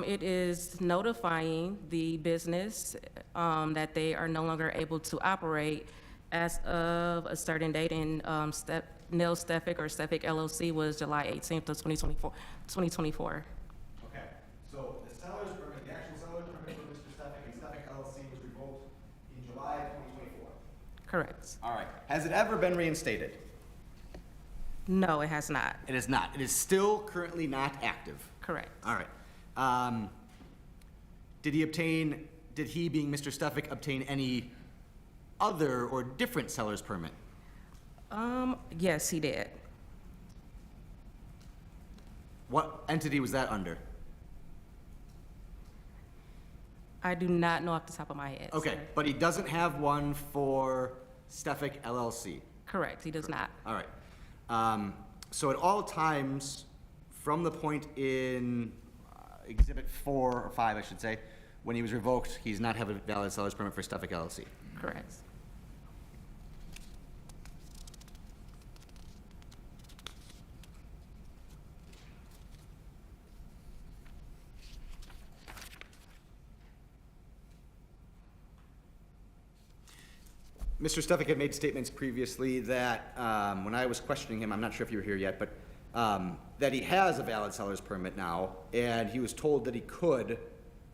anything? It is notifying the business that they are no longer able to operate as of a certain date, and Neil Stefik or Stefik LLC was July 18th of 2024. Okay, so the seller's permit, the actual seller's permit for Mr. Stefik and Stefik LLC was revoked in July of 2024. Correct. All right, has it ever been reinstated? No, it has not. It is not. It is still currently not active. Correct. All right. Did he, being Mr. Stefik, obtain any other or different seller's permit? Yes, he did. What entity was that under? I do not know off the top of my head. Okay, sir. but he doesn't have one for Stefik LLC. Correct, he does not. All right. So at all times, from the point in Exhibit 4 or 5, I should say, when he was revoked, he's not have a valid seller's permit for Stefik LLC. Correct. Mr. Stefik had made statements previously that, when I was questioning him, I'm not sure if you were here yet, but that he has a valid seller's permit now, and he was told that he could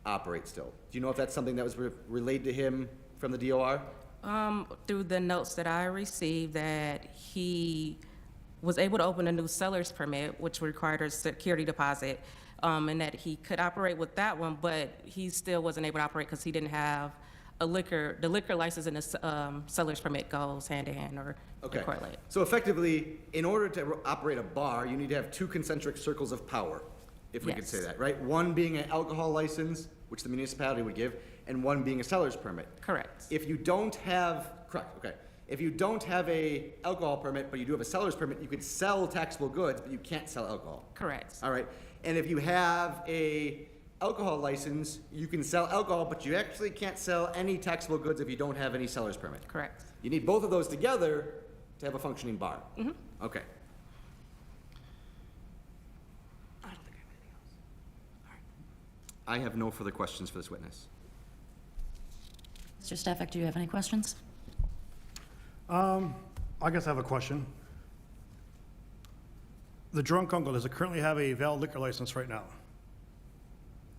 operate still. Do you know if that's something that was relayed to him from the DOR? Through the notes that I received, that he was able to open a new seller's permit, which required a security deposit, and that he could operate with that one, but he still wasn't able to operate because he didn't have the liquor license and the seller's permit goes hand in hand, or Okay. correlate. So effectively, in order to operate a bar, you need to have 2 concentric circles of power. if we could say Yes. that, right? One being an alcohol license, which the municipality would give, and one being a seller's permit. Correct. If you don't have, correct, okay. If you don't have a alcohol permit, but you do have a seller's permit, you could sell taxable goods, but you can't sell alcohol. Correct. All right. And if you have a alcohol license, you can sell alcohol, but you actually can't sell any taxable goods if you don't have any seller's permit. Correct. You need both of those together to have a functioning bar. Mm-hmm. Okay. I don't think I have anything else. All right. I have no further questions for this witness. Mr. Stefik, do you have any questions? I guess I have a question. The drunk uncle, does it currently have a valid liquor license right now?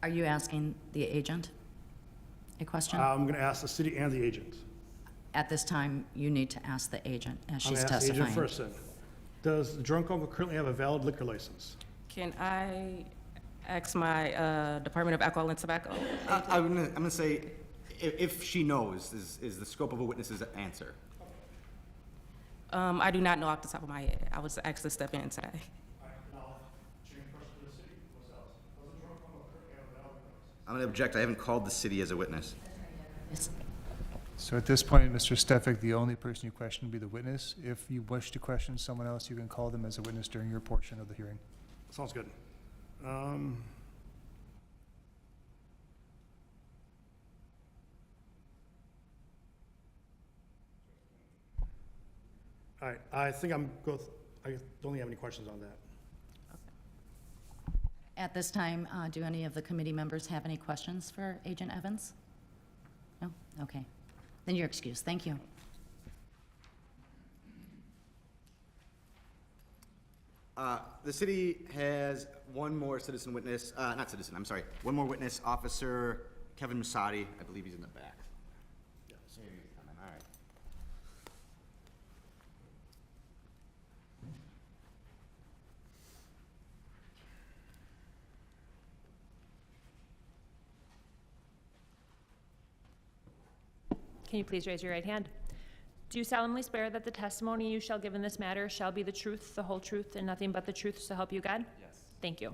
Are you asking the agent a question? I'm gonna ask the city and the agent. At this time, you need to ask the agent, as I'm she's gonna ask the testifying. agent first then. Does the drunk uncle currently have a valid liquor license? Can I ask my Department of Alcohol and Tobacco? I'm gonna say, if she knows, is the scope of a witness's answer. I do not know off the top of my head. I was asked to step in today. I'm gonna object. I haven't called the city as a witness. Yes. So at this point, Mr. Stefik, the only person you question would be the witness. If you wish to question someone else, you can call them as a witness during your portion of the hearing. Sounds good. All right, I think I don't have any questions on that. At this time, do any of the committee members have any questions for Agent Evans? No? Okay. Then you're excused. Thank you. The city has one more citizen witness, not citizen, I'm sorry, one more witness, Officer Kevin Musati. I believe he's in the back. Yeah, so he's coming, all right. Can you please raise your right hand? Do you solemnly swear that the testimony you shall give in this matter shall be the truth, the whole truth, and nothing but the truth, so help you God? Yes. Thank you.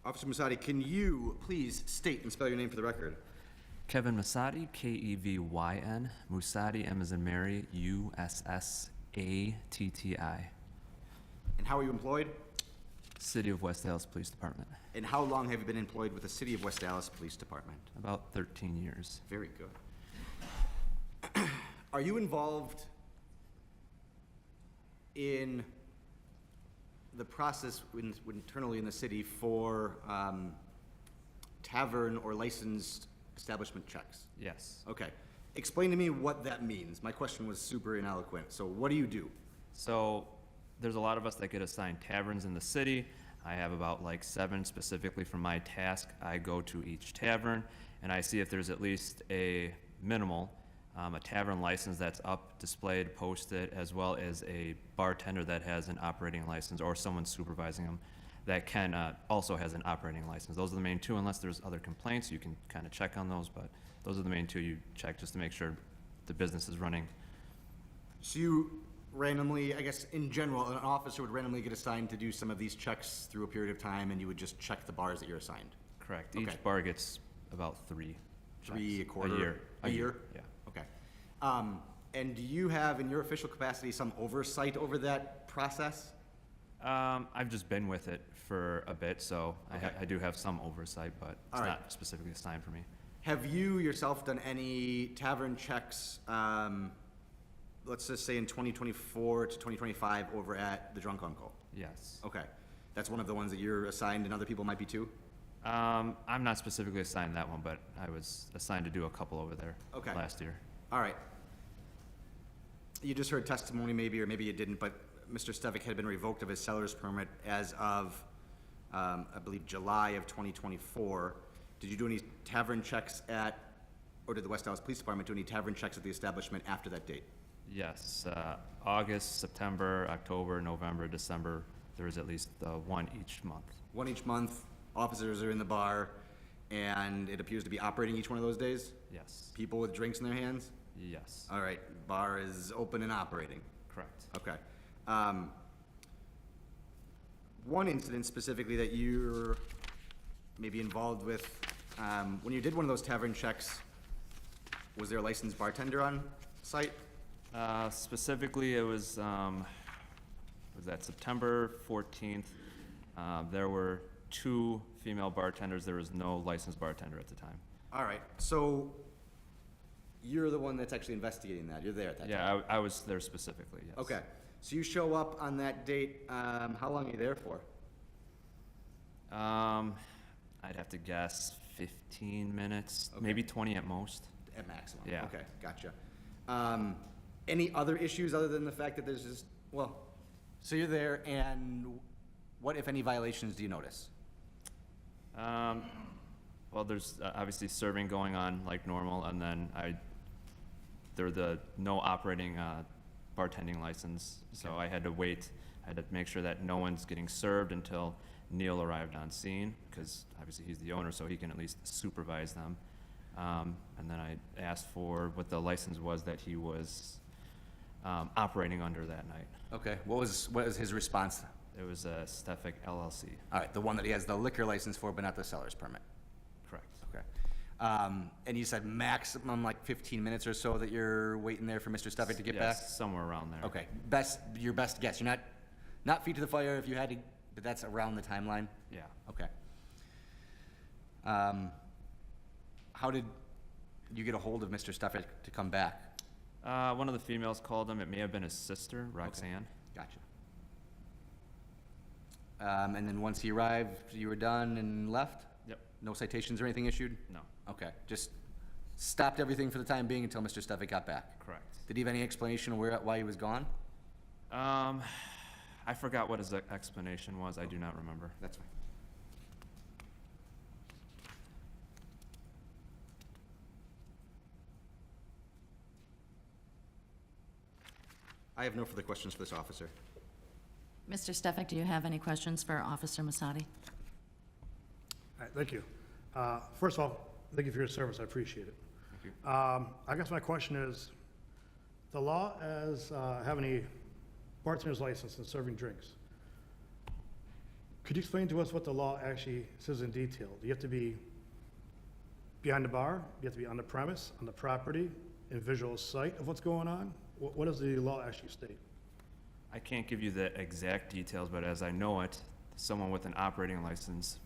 Officer Musati, can you please state and spell your name for the record? Kevin Musati, K-E-V-Y-N, Musati, M as in Mary, U-S-S-A-T-T-I. And how are you employed? City of West Dallas Police Department. And how long have you been employed with the City of West Dallas Police Department? About 13 years. Very good. Are you involved in the process internally in the city for tavern or licensed establishment checks? Yes. Okay. Explain to me what that means. My question was super ineloquent. So what do you do? So there's a lot of us that get assigned taverns in the city. I have about like 7 specifically for my task. I go to each tavern and I see if there's at least a minimal, a tavern license that's up, displayed, posted, as well as a bartender that has an operating license or someone supervising them that can also has an operating license. Those are the main 2, unless there's other complaints. You can kind of check on those, but those are the main 2 you check just to make sure the business is running. So you randomly, I guess in general, an officer would randomly get assigned to do some of these checks through a period of time, and you would just check the bars that you're assigned? Correct. Okay. Each bar gets about 3 3 a checks. quarter? A year. A year? Yeah. Okay. And do you have, in your official capacity, some oversight over that process? I've just been with it for a bit, so Okay. I do have some oversight, but it's All right. not specifically assigned for me. Have you yourself done any tavern checks, let's just say in 2024 to 2025 over at the Drunk Uncle? Yes. Okay. That's one of the ones that you're assigned and other people might be too? I'm not specifically assigned that one, but I was assigned to do a couple over there Okay. last year. All right. You just heard testimony maybe, or maybe you didn't, but Mr. Stefik had been revoked of his seller's permit as of, I believe, July of 2024. Did you do any tavern checks at, or did the West Dallas Police Department do any tavern checks at the establishment after that date? Yes, August, September, October, November, December, there was at least 1 each month. 1 each month, officers are in the bar, and it appears to be operating each one of those days? Yes. People with drinks in their hands? Yes. All right, bar is open and operating. Correct. Okay. one incident specifically that you're maybe involved with. When you did one of those tavern checks, was there a licensed bartender on site? Specifically, it was that September 14th. There were 2 female bartenders. There was no licensed bartender at the time. All right, so you're the one that's actually investigating that. You're there at that time? Yeah, I was there specifically, yes. Okay, so you show up on that date. How long are you there for? I'd have to guess 15 minutes, maybe 20 at most. At maximum? Yeah. Okay, gotcha. Any other issues other than the fact that there's just, well, so you're there, and what, if any, violations do you notice? Well, there's obviously serving going on like normal, and then there were the no operating bartending license, so I had to wait. I had to make sure that no one's getting served until Neil arrived on scene, because obviously he's the owner, so he can at least supervise them. And then I asked for what the license was that he was operating under that night. Okay, what was his response? It was a Stefik LLC. All right, the one that he has the liquor license for, but not the seller's permit. Correct. Okay. And you said maximum like 15 minutes or so that you're waiting there for Mr. Stefik to get back? Yes, somewhere around there. Okay, your best guess. You're not feet to the fire if you had to, but that's around the timeline? Yeah. Okay. How did you get a hold of Mr. Stefik to come back? One of the females called him. It may have been his sister, Roxanne. Gotcha. And then once he arrived, you were done and left? Yep. No citations or anything issued? No. Okay, just stopped everything for the time being until Mr. Stefik got back? Correct. Did he have any explanation of why he was gone? I forgot what his explanation was. I do not remember. That's fine. I have no further questions for this officer. Mr. Stefik, do you have any questions for Officer Masadi? All right, thank you. First of all, thank you for your service, I appreciate it. Thank you. I guess my question is, the law as having a bartender's license and serving drinks, could you explain to us what the law actually says in detail? Do you have to be behind the bar? Do you have to be on the premise, on the property, in visual sight of what's going on? What does the law actually state? I can't give you the exact details, but as I know it, someone with an operating license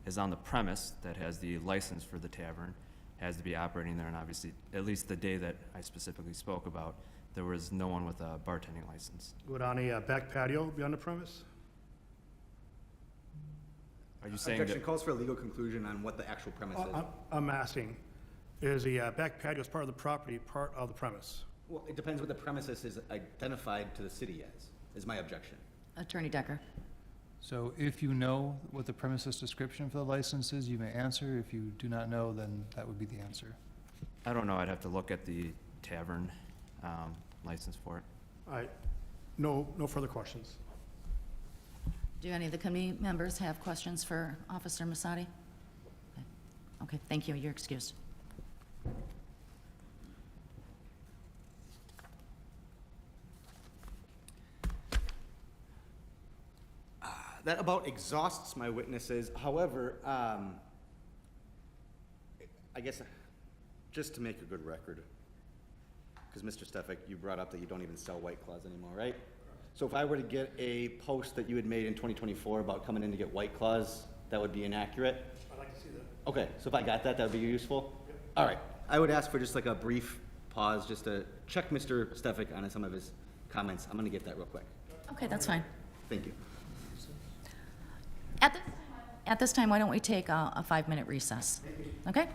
is on the premise that has the license for the tavern, has to be operating there, and obviously, at least the day that I specifically spoke about, there was no one with a bartending license. Would on a back patio be on the premise? Are you saying Objection that? calls for a legal conclusion on what the actual premise is. I'm asking, is the back patio as part of the property, part of the premise? Well, it depends what the premises is identified to the city as, is my objection. Attorney Decker. So if you know what the premises description for the license is, you may answer. If you do not know, then that would be the answer. I don't know. I'd have to look at the tavern license for it. All right, no further questions. Do any of the committee members have questions for Officer Masadi? Okay, thank you. You're excused. That about exhausts my witnesses. However, I guess just to make a good record, because Mr. Stefik, you brought up that you don't even sell White Claws anymore, right? So if I were to get a post that you had made in 2024 about coming in to get White Claws, that would be inaccurate? I'd like to see that. Okay, so if I got that, that would be useful? All right, I would ask for just like a brief pause, just to check Mr. Stefik on some of his comments. I'm gonna get that real quick. Okay, that's fine. Thank you. At this time, why don't we take a 5-minute recess? Okay?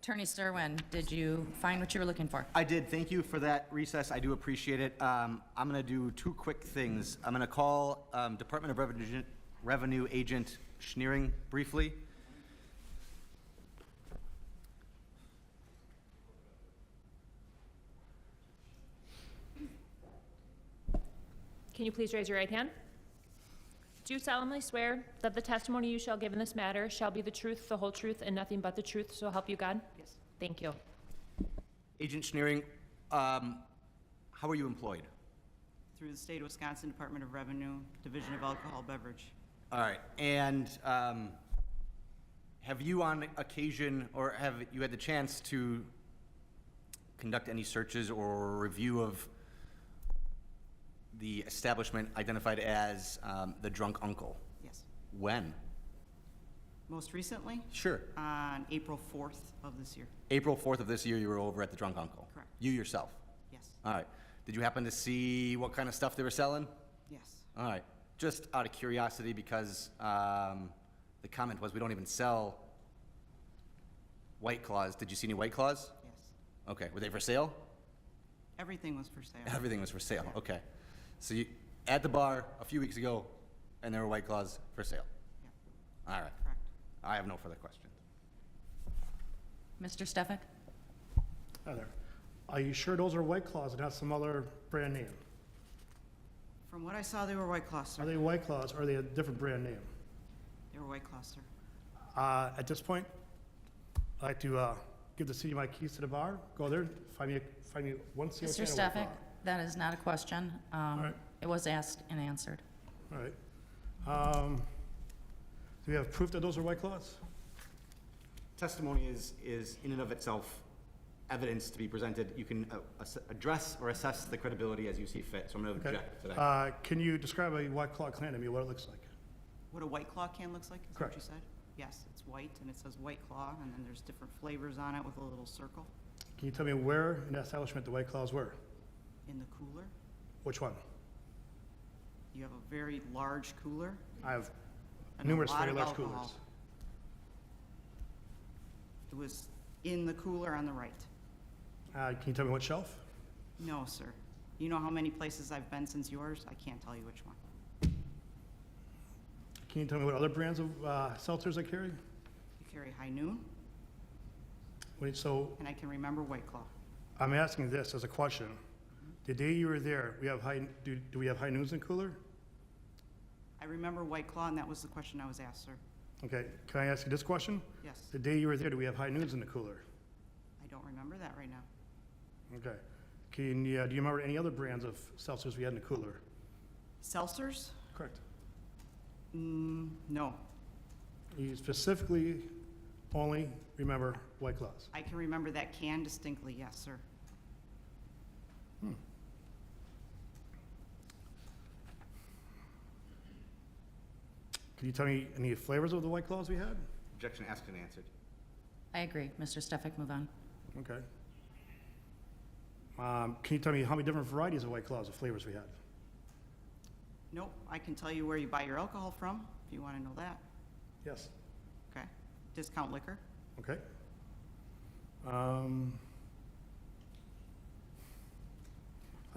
Attorney Serwin, did you find what you were looking for? I did. Thank you for that recess. I do appreciate it. I'm going to do two quick things. I'm going to call Department of Revenue Agent Schneering briefly. Can you please raise your right hand? Do you solemnly swear that the testimony you shall give in this matter shall be the truth, the whole truth, and nothing but the truth, so help you God? Yes. Thank you. Agent Schneering, how are you employed? Through the State of Wisconsin Department of Revenue, Division of Alcohol Beverage. All right. And have you on occasion, or have you had the chance to conduct any searches or review of the establishment identified as the Drunk Uncle? Yes. When? Most recently, Sure. on April 4th of this year. April 4th of this year, you were over at the Drunk Uncle? Correct. You yourself? Yes. All right. Did you happen to see what kind of stuff they were selling? Yes. All right. Just out of curiosity, because the comment was we don't even sell White Claws. Did you see any White Claws? Yes. Okay. Were they for sale? Everything was for sale. Everything was for sale. Okay. So you at the bar a few weeks ago, and there were White Claws for sale. Yeah. All right. Correct. I have no further questions. Mr. Stefik? Hi there. Are you sure those are White Claws and not some other brand name? From what I saw, they were White Claw, sir. Are they White Claws or are they a different brand name? They were White Claw, sir. At this point, I'd like to give the city my keys to the bar, go there, find me one CO Mr. can of White Stefik, Claw. that is not a question. right. It was asked and answered. All right. Do we have proof that those are White Claws? Testimony is in and of itself evidence to be presented. You can address or assess the credibility as you see fit, so I'm going to Okay. object to that. Can you describe a White Claw can to me, what it looks like? What a White Claw can looks like, is that Correct. what you said? Yes, it's white, and it says White Claw, and then there's different flavors on it with a little circle. Can you tell me where in that establishment the White Claws were? In the cooler, Which one? you have a very large cooler. I have and a numerous lot very of large alcohol. coolers. It was in the cooler on the right. Can you tell me what shelf? No, sir. You know how many places I've been since yours? I can't tell you which one. Can you tell me what other brands of seltzers I carry? You carry High Noon, Wait, so and I can remember White Claw. I'm asking this as a question. The day you were there, do we have High Noons in cooler? I remember White Claw, and that was the question I was asked, sir. Okay, can I ask you this question? Yes. The day you were there, do we have High Noons in the cooler? I don't remember that right now. Okay. Do you remember any other brands of seltzers we had in the cooler? Seltzers? Correct. No. You specifically only remember White Claws? I can remember that can distinctly, yes, sir. Can you tell me any flavors of the White Claws we had? Objection asked and answered. I agree. Mr. Stefik, move on. Okay. Can you tell me how many different varieties of White Claws, of flavors we had? Nope, I can tell you where you buy your alcohol from, if you want to know that. Yes. Okay. Discount liquor. Okay. I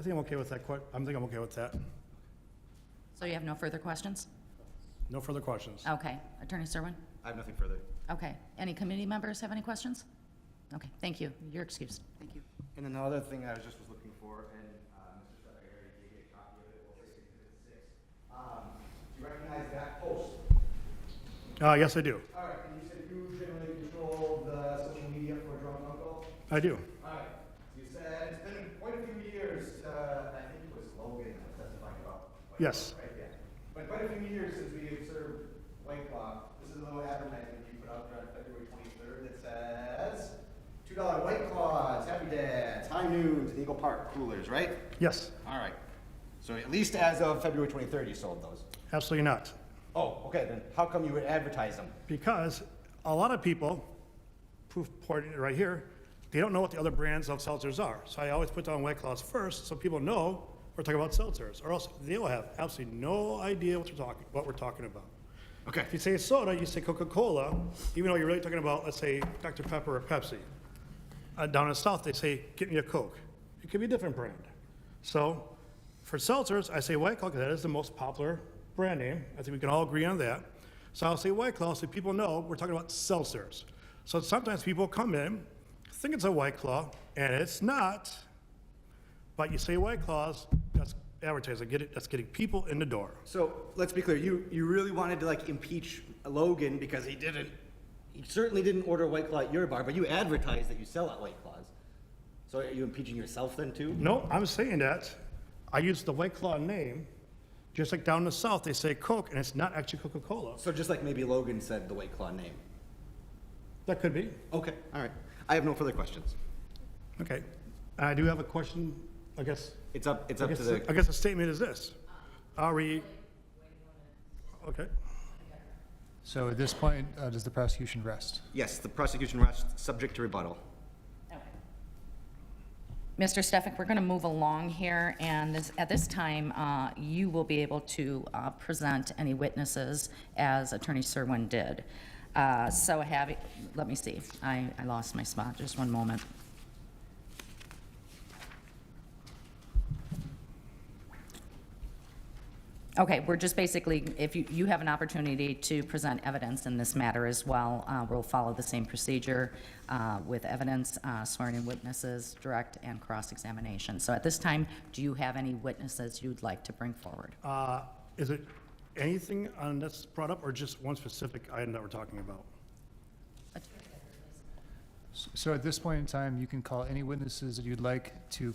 think I'm okay with that. I think I'm okay with that. So you have no further questions? No further questions. Okay. Attorney Serwin? I have nothing further. Okay. Any committee members have any questions? Okay, thank you. You're excused. Thank you. And then the other thing I was looking for, and Mr. Stefan already gave me a copy of it, we'll take it to 6. Do you recognize that post? Yes, I do. All right, and you said you generally control the social media for Drunk Uncle? I do. All right, you said it's been quite a few years, I think it was Logan that was testifying about. Yes. Right, yeah. But quite a few years since we observed White Claw. This is a little advertisement you put out there on February 23rd that says, $2 White Claws, Happy Dads, High Noons, and Eagle Park coolers, right? Yes. All right. So at least as of February 23rd, you sold those? Absolutely not. Oh, okay, then how come you would advertise them? Because a lot of people, proof point right here, they don't know what the other brands of seltzers are. So I always put down White Claws first so people know we're talking about seltzers, or else they will have absolutely no idea what we're talking about. Okay. If you say soda, you say Coca-Cola, even though you're really talking about, let's say, Dr. Pepper or Pepsi. down in the south, they say, get me a Coke. It could be a different brand. So for seltzers, I say White Claw, because that is the most popular brand name. I think we can all agree on that. So I'll say White Claw so people know we're talking about seltzers. So sometimes people come in, think it's a White Claw, and it's not. But you say White Claws, that's advertising, that's getting people in the door. So let's be clear, you really wanted to like impeach Logan because he certainly didn't order White Claw at your bar, but you advertised that you sell at White Claws. So are you impeaching yourself then too? No, I'm saying that I use the White Claw name, just like down in the south, they say Coke, and it's not actually Coca-Cola. So just like maybe Logan said the White Claw name. That could be. Okay, all right. I have no further questions. Okay. I do have a question, I guess. It's up to I the, guess the statement is this. Are we, okay. So at this point, does the prosecution rest? yes, the prosecution rests subject to rebuttal. Mr. Stefik, we're going to move along here, and at this time, you will be able to present any witnesses as Attorney Serwin did. Let me see, I lost my spot, just one moment. Okay, we're just basically, if you have an opportunity to present evidence in this matter as well, we'll follow the same procedure with evidence, sworn-in witnesses, direct and cross-examination. So at this time, do you have any witnesses you'd like to bring forward? Is it anything on this brought up, or just one specific item that we're talking about? So at this point in time, you can call any witnesses that you'd like to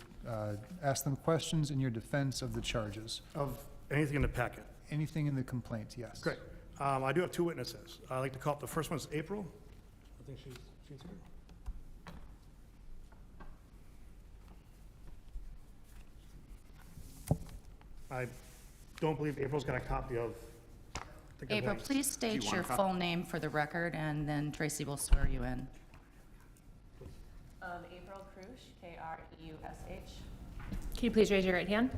ask them questions in your defense of the charges. Of anything in the packet? Anything in the complaint, yes. Great. I do have two witnesses. I'd like to call up, the first one is April. I think she's here. I don't believe April's got a copy of the complaint. April, please state your full name for the record, and then Tracy will swear you in. April Krush, K-R-E-U-S-H. Can you please raise your right hand?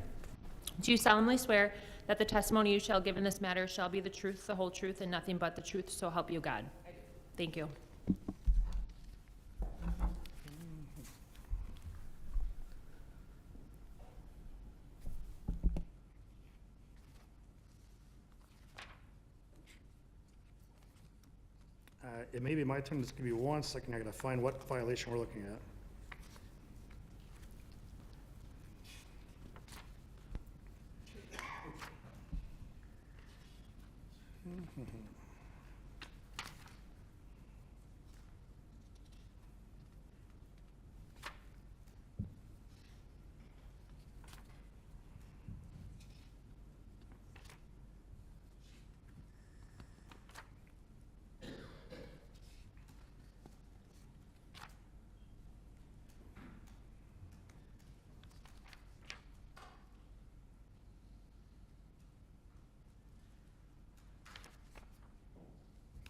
Do you solemnly swear that the testimony you shall give in this matter shall be the truth, the whole truth, and nothing but the truth, so help you God? I do. Thank you. It may be my turn. Just give me 1 second. I gotta find what violation we're looking at.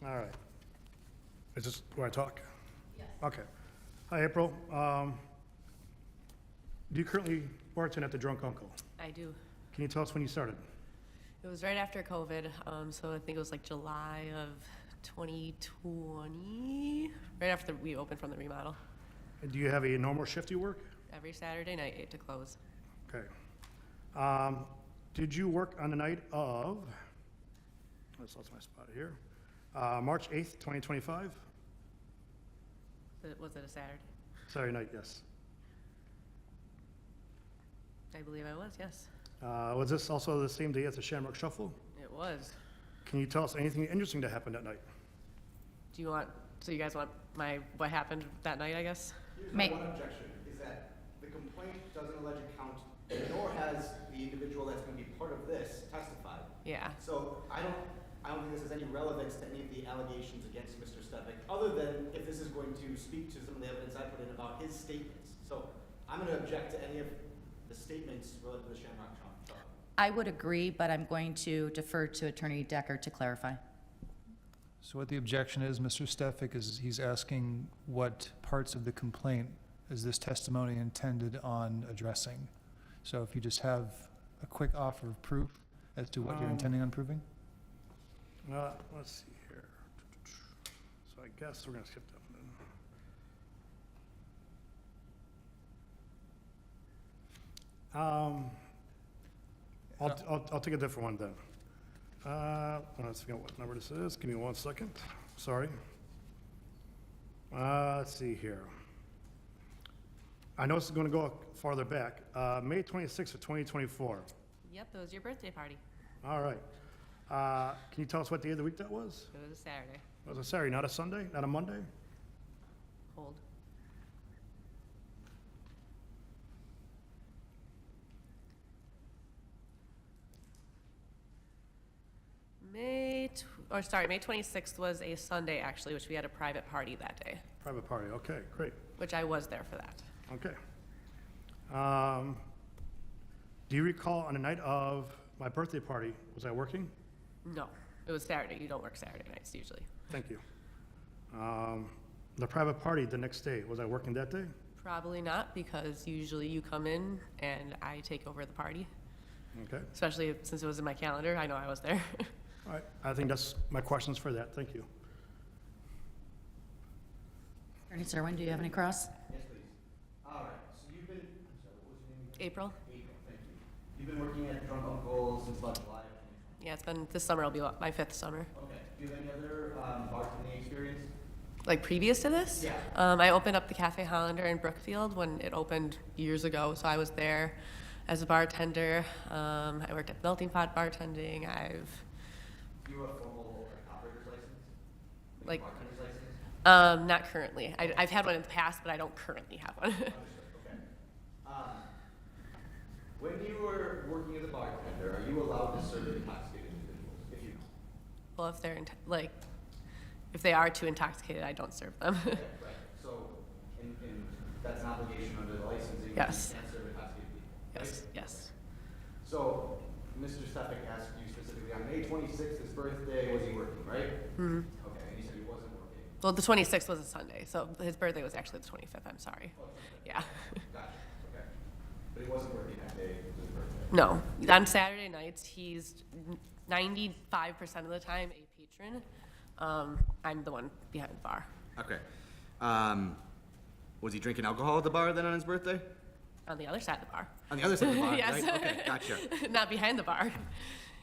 All right. Is this where I talk? Yes. Okay. Hi, April. Do you currently bartend at the Drunk Uncle? I do. Can you tell us when you started? It was right after COVID, so I think it was like July of 2020, right after we opened from the remodel. And do you have a normal shift you work? Every Saturday night, 8 to close. Okay. Did you work on the night of, let's lost my spot here, March 8th, 2025? Was it a Saturday? Saturday night, yes. I believe I was, yes. Was this also the same day as the Shamrock Shuffle? It was. Can you tell us anything interesting that happened that night? Do you want, so you guys want what happened that night, I guess? Here's my one objection, is that the complaint doesn't allege a count, nor has the individual that's gonna be part of this testified. Yeah. So I don't think this has any relevance to any of the allegations against Mr. Stefik, other than if this is going to speak to some of the evidence I put in about his statements. So I'm gonna object to any of the statements related to the Shamrock Trump. I would agree, but I'm going to defer to Attorney Decker to clarify. So what the objection is, Mr. Stefik, is he's asking what parts of the complaint is this testimony intended on addressing? So if you just have a quick offer of proof as to what you're intending on proving? Let's see here. So I guess we're gonna skip that one. I'll take a different one then. Let's figure out what number this is. Give me 1 second. Sorry. Let's see here. I know this is going to go farther back. May 26th of 2024. Yep, it was your birthday party. All right. Can you tell us what day of the week that was? It was a Saturday. It was a Saturday, not a Sunday, not a Monday? Hold. May 26th was a Sunday, actually, which we had a private party that day, Private party, okay, great, which I was there for that. okay. Do you recall on the night of my birthday party, was I working? No, it was Saturday. You don't work Saturday nights usually. Thank you. The private party the next day, was I working that day? Probably not, because usually you come in and I take over the party, Okay, especially since it was in my calendar. I know I was there. all right, I think that's my questions for that, thank you. Attorney Serwin, do you have any cross? Yes, please. All right, so you've been, I'm sorry, what was your name again? April? April, thank you. You've been working at Drunk Uncle since about July of 2020. Yeah, it's been, this summer will be my 5th summer. Okay. Do you have any other bartending experience? Like previous to this? Yeah. I opened up the Cafe Hollander in Brookfield when it opened years ago, so I was there as a bartender. I worked at Melting Pot bartending. You have a formal operator's license? Like, Bartender's license? not currently. I've had one in the past, but I don't currently have one. Understood, okay. When you were working as a bartender, are you allowed to serve intoxicated individuals, if you know? Well, if they're, if they are too intoxicated, I don't serve them. Okay, right, so, and that's an obligation under the licensing? Yes. You can't serve intoxicated people, right? Yes, yes. So, Mr. Stefik asked you specifically, on May 26th, his birthday, was he working, right? Mhm. Okay, and you said he wasn't working. Well, the 26th was a Sunday, so his birthday was actually the 25th. I'm sorry. Oh, okay. Yeah. Gotcha, okay. But he wasn't working that day, it was his birthday? No, on Saturday nights, he's 95% of the time a patron. I'm the one behind the bar. Okay. Was he drinking alcohol at the bar then on his birthday? On the other side of the bar. On the other side of the bar, Yes. right? Okay, gotcha. Not behind the bar.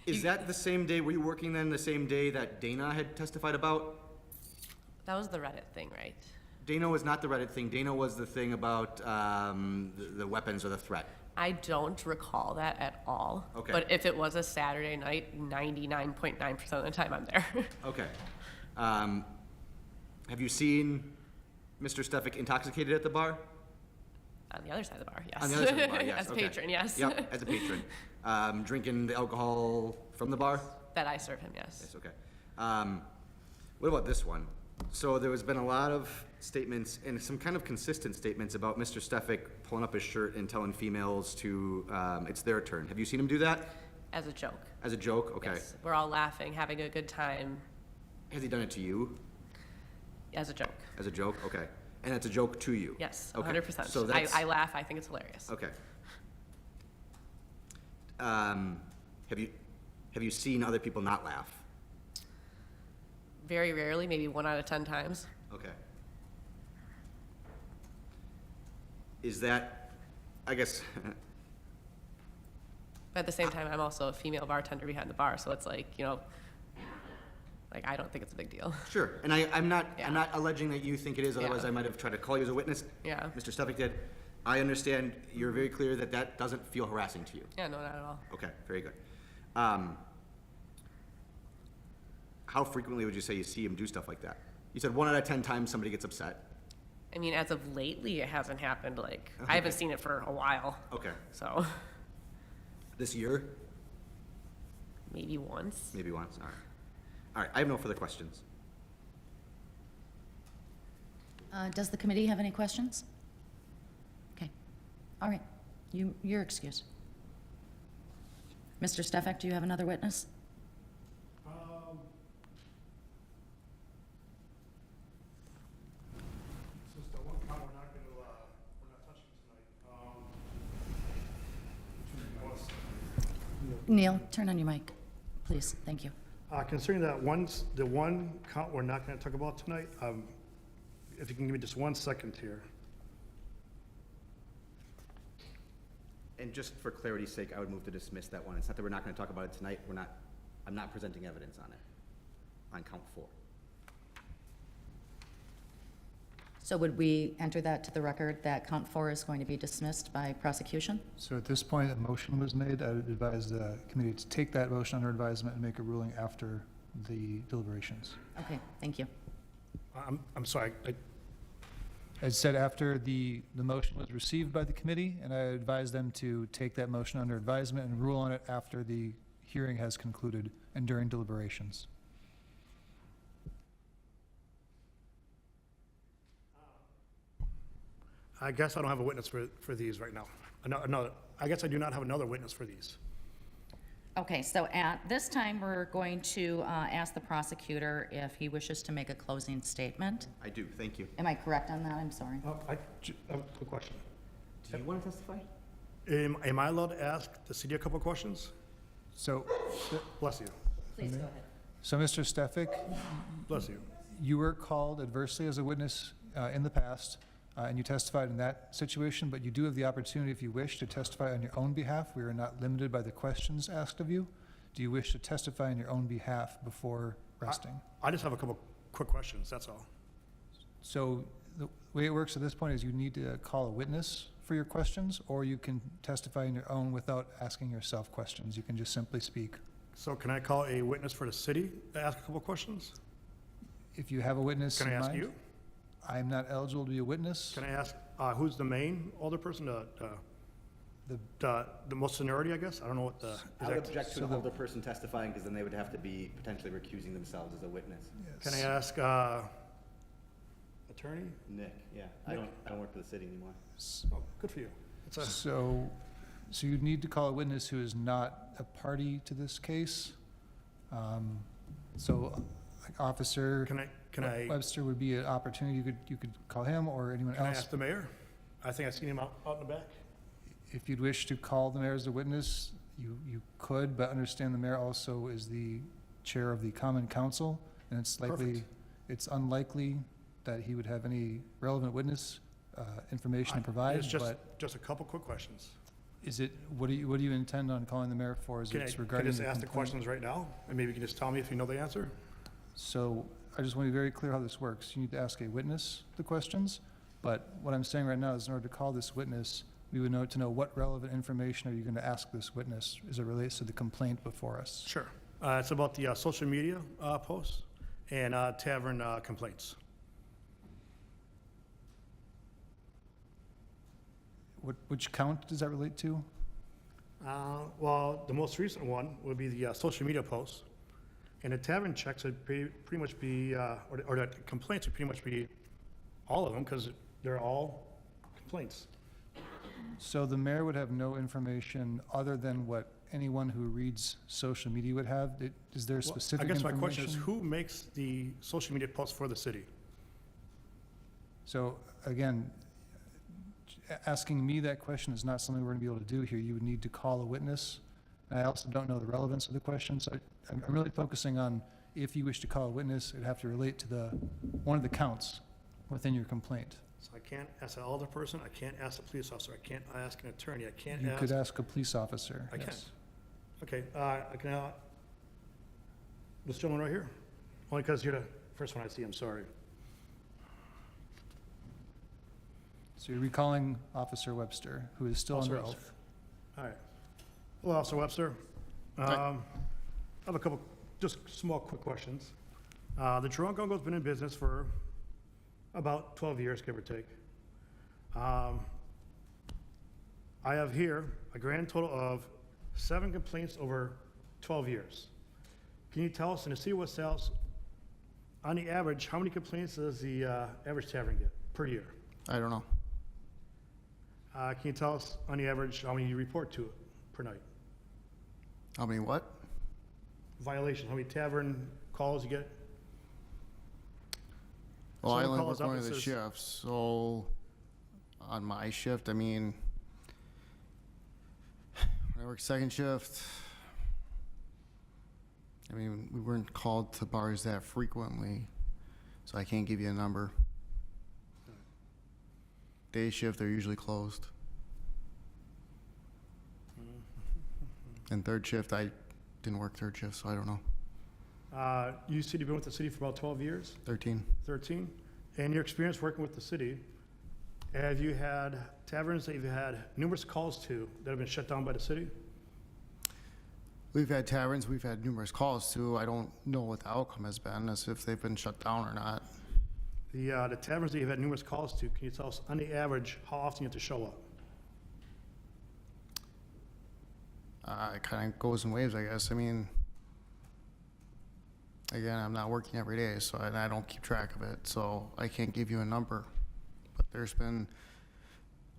Is that the same day, were you working then the same day that Dana had testified about? That was the Reddit thing, right? Dana was not the Reddit thing. Dana was the thing about the weapons or the threat. I don't recall that at all. Okay. But if it was a Saturday night, 99.9% of the time I'm there. Okay. Have you seen Mr. Stefik intoxicated at the bar? On the other side of the bar, yes. On the other side of the bar, yes. As a okay. patron, yes. Yep, as a patron. Drinking the alcohol from the bar? That I serve him, yes. Yes, okay. What about this one? So there has been a lot of statements and some kind of consistent statements about Mr. Stefik pulling up his shirt and telling females to, it's their turn. Have you seen him do that? As a joke. As a joke? Okay. Yes. We're all laughing, having a good time. Has he done it to you? As a joke. As a joke? Okay. And it's a joke to you? Yes, Okay. 100%. So that's, I laugh, I think it's hilarious. okay. Have you seen other people not laugh? Very rarely, maybe 1 out of 10 times. Okay. Is that, I guess, But at the same time, I'm also a female bartender behind the bar, so it's like, I don't think it's a big deal. sure. And I'm not Yeah. alleging that you think it is, otherwise Yeah. I might have tried to call you as a witness. Yeah. Mr. Stefik did. I understand you're very clear that that doesn't feel harassing to you. Yeah, no, not at all. Okay, very good. How frequently would you say you see him do stuff like that? You said 1 out of 10 times somebody gets upset. I mean, as of lately, it hasn't happened, I haven't seen it for a while, Okay. so This year? maybe once. Maybe once, all right. All right, I have no further questions. Does the committee have any questions? Okay, all right, you're excused. Mr. Stefik, do you have another witness? Since the one count we're not touching tonight, Neil, turn on your mic, please, thank you. considering that the one count we're not going to talk about tonight, if you can give me just 1 second here. And just for clarity's sake, I would move to dismiss that one. It's not that we're not gonna talk about it tonight, I'm not presenting evidence on it, on count 4. So would we enter that to the record, that count 4 is going to be dismissed by prosecution? So at this point, a motion was made. I would advise the committee to take that motion under advisement and make a ruling after the deliberations. Okay, thank you. I'm sorry, As said, after the motion was received by the committee, and I advise them to take that motion under advisement and rule on it after the hearing has concluded and during deliberations. I guess I don't have a witness for these right now. Another, I guess I do not have another witness for these. Okay, so at this time, we're going to ask the prosecutor if he wishes to make a closing statement. I do, thank you. Am I correct on that? I'm sorry. I have a quick question. Do you want to testify? Am I allowed to ask the city a couple of questions? So, Bless you. Please go ahead. so Mr. Stefik, Bless you. you were called adversely as a witness in the past, and you testified in that situation, but you do have the opportunity, if you wish, to testify on your own behalf. We are not limited by the questions asked of you. Do you wish to testify on your own behalf before resting? I just have a couple quick questions, that's all. So the way it works at this point is you need to call a witness for your questions, or you can testify on your own without asking yourself questions. You can just simply speak. So can I call a witness for the city to ask a couple of questions? If you have a witness Can I in ask mind, you? I'm not eligible to be a witness. Can I ask, who's the main older person, the most seniority, I guess? I don't know what the. I would exact- object to an older person testifying, because then they would have to be potentially recusing themselves as a witness. Can I ask, attorney? Nick, yeah. I don't work for the city anymore. Oh, good for you. It's a, So you'd need to call a witness who is not a party to this case. So like Officer can I Webster would be an opportunity. You could call him or anyone Can I else. ask the mayor? I think I've seen him out in the back. If you'd wish to call the mayor as a witness, you could, but understand the mayor also is the chair of the Common Council, and Perfect. it's unlikely that he would have any relevant witness information to provide, It's but just a couple quick questions. what do you intend on calling the mayor for? Is Can I it can I regarding just the ask the complaint? questions right now? And maybe you can just tell me if you know the answer? So I just want to be very clear how this works. You need to ask a witness the questions, but what I'm saying right now is in order to call this witness, we would know what relevant information are you going to ask this witness as it relates to the complaint before us. Sure. It's about the social media posts and tavern complaints. Which count does that relate to? Well, the most recent one would be the social media posts. And the tavern checks would pretty much be, or the complaints would pretty much be all of them, because they're all complaints. So the mayor would have no information other than what anyone who reads social media would have? Is there Well, specific I guess information? my question is, who makes the social media posts for the city? So again, asking me that question is not something we're going to be able to do here. You would need to call a witness. I also don't know the relevance of the question, so I'm really focusing on if you wish to call a witness, it'd have to relate to one of the counts within your complaint. So I can't ask an older person, I can't ask a police officer, I can't ask an attorney, I can't You ask. could ask a police officer, I can. yes. Okay, I can, this gentleman right here, only because you're the first one I see, I'm sorry. So you're recalling Officer Webster, who is still Officer under Webster. oath. All right. Hello, Officer Webster. I have a couple, just small, quick questions. The Toronto Gungo's been in business for about 12 years, give or take. I have here a grand total of 7 complaints over 12 years. Can you tell us, in the city of West Dallas, on the average, how many complaints does the average tavern get per year? I don't know. Can you tell us, on the average, how many you report to it per night? How many what? Violation, how many tavern calls you get? Well, I Someone only calls work up one and of the says- shifts, so on my shift, I mean, when I work second shift, I mean, we weren't called to bars that frequently, so I can't give you a number. Day shift, they're usually closed. And third shift, I didn't work third shift, so I don't know. You said you've been with the city for about 12 years? 13. 13? In your experience working with the city, have you had taverns that you've had numerous calls to that have been shut down by the city? We've had taverns, we've had numerous calls to. I don't know what the outcome has been, as if they've been shut down or not. The taverns that you've had numerous calls to, can you tell us, on the average, how often you have to show up? It kind of goes in waves, I guess. I mean, again, I'm not working every day, so and I don't keep track of it, so I can't give you a number. But there's been,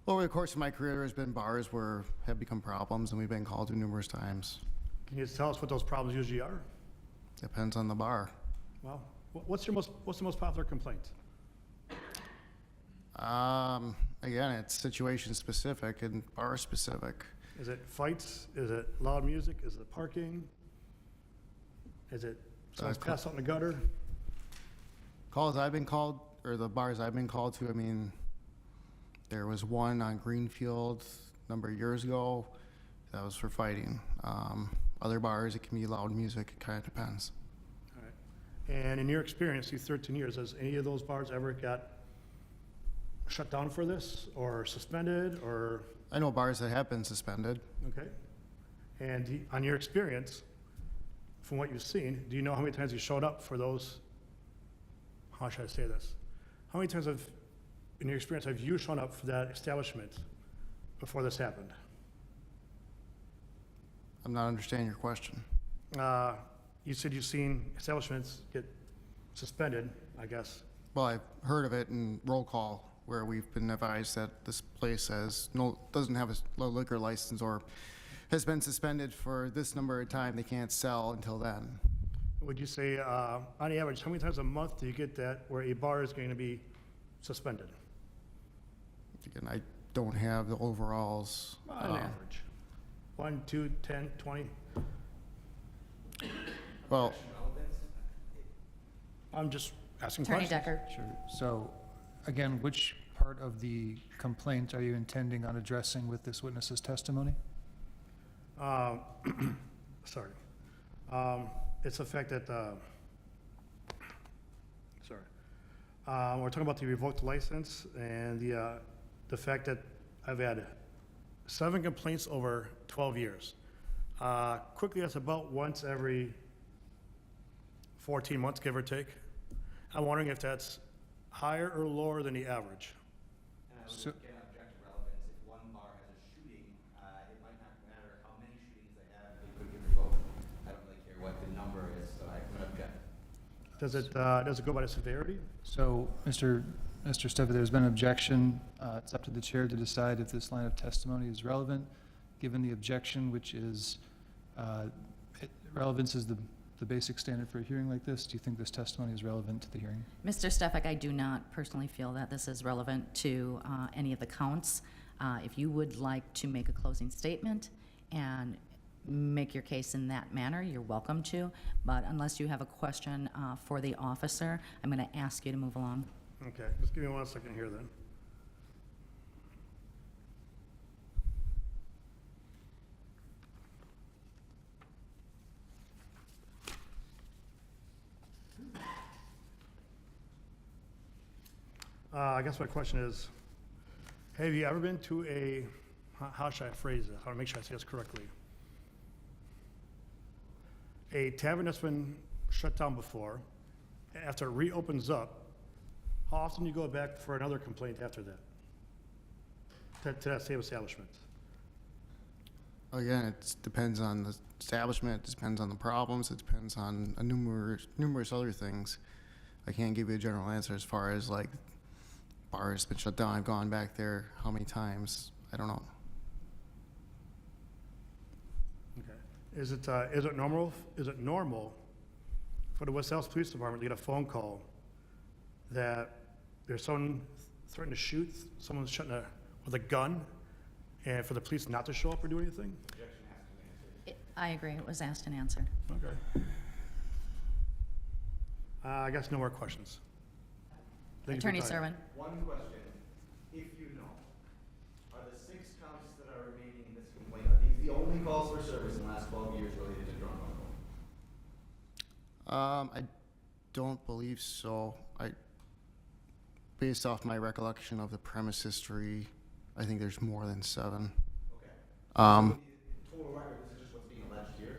over the course of my career, there's been bars where have become problems, and we've been called to numerous times. Can you tell us what those problems usually are? Depends on the bar. Well, what's the most popular complaint? Again, it's situation specific and bar specific. Is it fights? Is it loud music? Is it parking? Is it someone's passed out in the gutter? Calls I've been called, or the bars I've been called to, I mean, there was one on Greenfield a number of years ago that was for fighting. Other bars, it can be loud music, it kind of depends. All right. And in your experience, through 13 years, has any of those bars ever got shut down for this, or suspended, or? I know bars that have been suspended. Okay. And on your experience, from what you've seen, do you know how many times you showed up for those? How should I say this? How many times in your experience, have you shown up for that establishment before this happened? I'm not understanding your question. You said you've seen establishments get suspended, I guess. Well, I've heard of it in roll call where we've been advised that this place doesn't have a liquor license or has been suspended for this number of time. They can't sell until then. Would you say, on the average, how many times a month do you get that where a bar is going to be suspended? Again, I don't have the overalls. On average. 1, 2, 10, 20? Well, I'm just asking Attorney questions. Decker. Sure. So, again, which part of the complaint are you intending on addressing with this witness's testimony? Sorry. It's the fact that, we're talking about the revoked license and the fact that I've had 7 complaints over 12 years. Quickly, that's about once every 14 months, give or take. I'm wondering if that's higher or lower than the average. And I would So- again object to relevance. If one bar has a shooting, it might not matter how many shootings they have, they could get revoked. I don't really care what the number is, so I would object. Does it go by the severity? So, Mr. Steffer, there's been an objection. It's up to the chair to decide if this line of testimony is relevant. Given the objection, which is, relevance is the basic standard for a hearing like this, do you think this testimony is relevant to the hearing? Mr. Stefik, I do not personally feel that this is relevant to any of the counts. If you would like to make a closing statement and make your case in that manner, you're welcome to. But unless you have a question for the officer, I'm going to ask you to move along. Okay, just give me 1 second here then. I guess my question is, have you ever been to how should I phrase it? How to make sure I say this correctly? A tavern that's been shut down before, after it reopens up, how often do you go back for another complaint after that? To that same establishment? again, it depends on the establishment, it depends on the problems, it depends on numerous other things. I can't give you a general answer as far as like bar's been shut down. I've gone back there how many times? I don't know. Okay. Is it normal for the West Allis Police Department to get a phone call that there's someone threatening to shoot, someone's shooting with a gun, and for the police not to show up or do anything? I agree, it was asked and answered. Okay. I guess no more questions. Thank you for your Attorney time. Serwin. One question, if you know, are the 6 counts that are remaining in this complaint, are these the only calls for service in the last I don't believe so. Based off my recollection of the premise history, I think there's more than 7. Okay. Um, Total record, this is just what's being alleged here?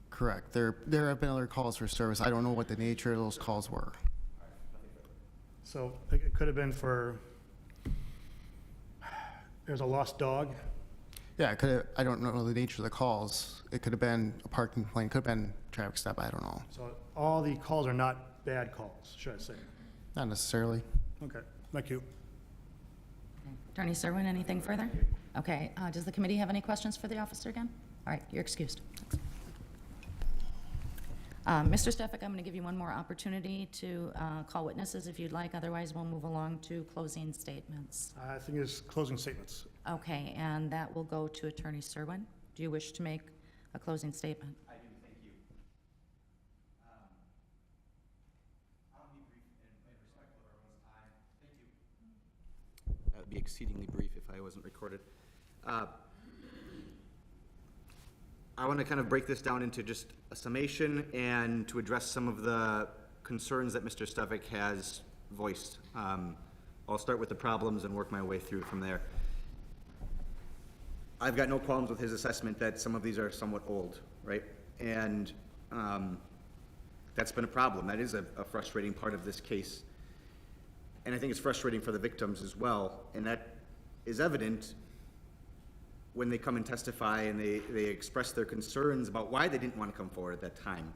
Correct. There have been other calls for service. I don't know what the nature of those calls were. So it could have been for, there's a lost dog. Yeah, it could have, I don't know the nature of the calls. It could have been a parking complaint, could have been traffic stop, I don't know. So all the calls are not bad calls, should I say? Not necessarily. Okay, thank you. Attorney Serwin, anything further? Okay, does the committee have any questions for the officer again? All right, you're excused. Mr. Stefik, I'm going to give you one more opportunity to call witnesses if you'd like. Otherwise, we'll move along to closing statements. I think it's closing statements. Okay, and that will go to Attorney Serwin. Do you wish to make a closing statement? I do, thank you. I'll be brief and respectful of everyone's time. Thank you. That would be exceedingly brief if I wasn't recorded. I want to kind of break this down into just a summation and to address some of the concerns that Mr. Stefik has voiced. I'll start with the problems and work my way through from there. I've got no qualms with his assessment that some of these are somewhat old, right? And that's been a problem. That is a frustrating part of this case. And I think it's frustrating for the victims as well. And that is evident when they come and testify and they express their concerns about why they didn't want to come forward at that time.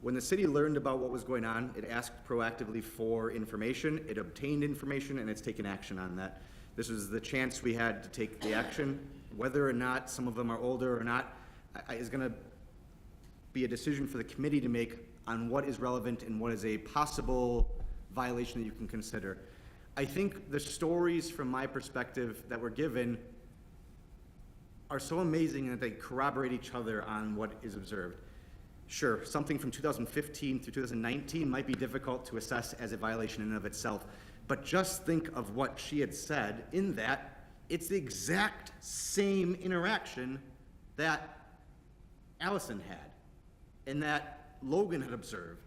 When the city learned about what was going on, it asked proactively for information, it obtained information, and it's taken action on that. This was the chance we had to take the action. Whether or not some of them are older or not is going to be a decision for the committee to make on what is relevant and what is a possible violation that you can consider. I think the stories from my perspective that were given are so amazing that they corroborate each other on what is observed. Sure, something from 2015 through 2019 might be difficult to assess as a violation in and of itself, but just think of what she had said in that it's the exact same interaction that Allison had and that Logan had observed.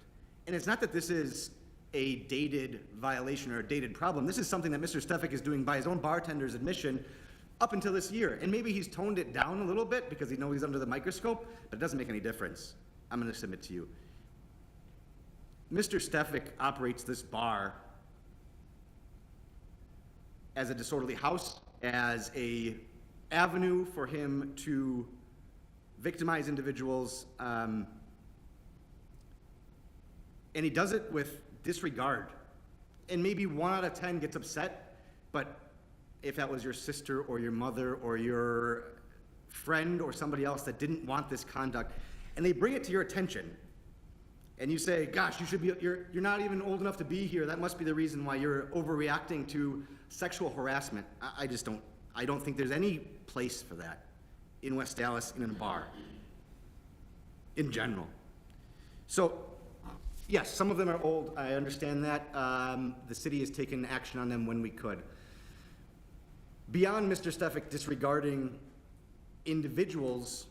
And it's not that this is a dated violation or a dated problem. This is something that Mr. Stefik is doing by his own bartender's admission up until this year. And maybe he's toned it down a little bit because he knows he's under the microscope, but it doesn't make any difference. I'm going to submit to you. Mr. Stefik operates this bar as a disorderly house, as a avenue for him to victimize individuals, and he does it with disregard. And maybe 1 out of 10 gets upset, but if that was your sister or your mother or your friend or somebody else that didn't want this conduct, and they bring it to your attention, and you say, gosh, you're not even old enough to be here, that must be the reason why you're overreacting to sexual harassment. I don't think there's any place for that in West Dallas in a bar, in general. So, yes, some of them are old, I understand that. The city has taken action on them when we could. Beyond Mr. Stefik disregarding individuals,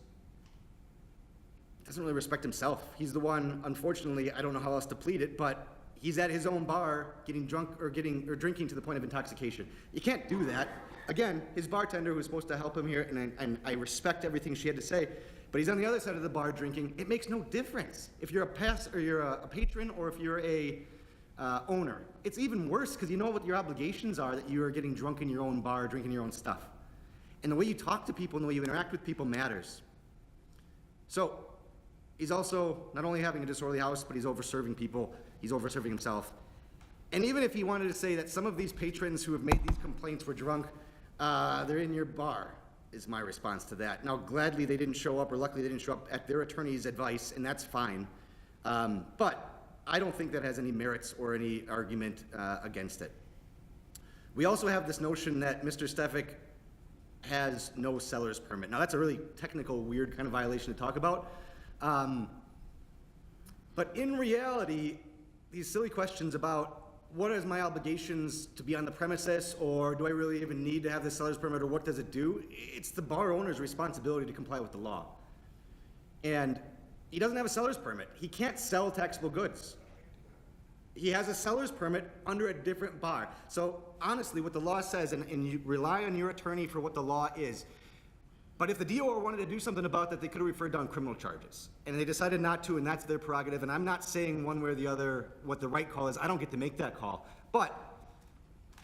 doesn't really respect himself. He's the one, unfortunately, I don't know how else to plead it, but he's at his own bar getting drunk or drinking to the point of intoxication. You can't do that. Again, his bartender who's supposed to help him here, and I respect everything she had to say, but he's on the other side of the bar drinking. It makes no difference if you're a patron or if you're a owner. It's even worse because you know what your obligations are, that you are getting drunk in your own bar, drinking your own stuff. And the way you talk to people and the way you interact with people matters. So he's also not only having a disorderly house, but he's over-serving people, he's over-serving himself. And even if he wanted to say that some of these patrons who have made these complaints were drunk, they're in your bar, is my response to that. Now, gladly they didn't show up, or luckily they didn't show up at their attorney's advice, and that's fine. But I don't think that has any merits or any argument against it. We also have this notion that Mr. Stefik has no seller's permit. Now, that's a really technical, weird kind of violation to talk about. But in reality, these silly questions about what is my obligations to be on the premises, or do I really even need to have the seller's permit, or what does it do? It's the bar owner's responsibility to comply with the law. And He doesn't have a seller's permit. He can't sell taxable goods. He has a seller's permit under a different bar. So honestly, what the law says, and you rely on your attorney for what the law is, but if the DOR wanted to do something about that, they could have referred down criminal charges. And they decided not to, and that's their prerogative, and I'm not saying one way or the other what the right call is. I don't get to make that call. But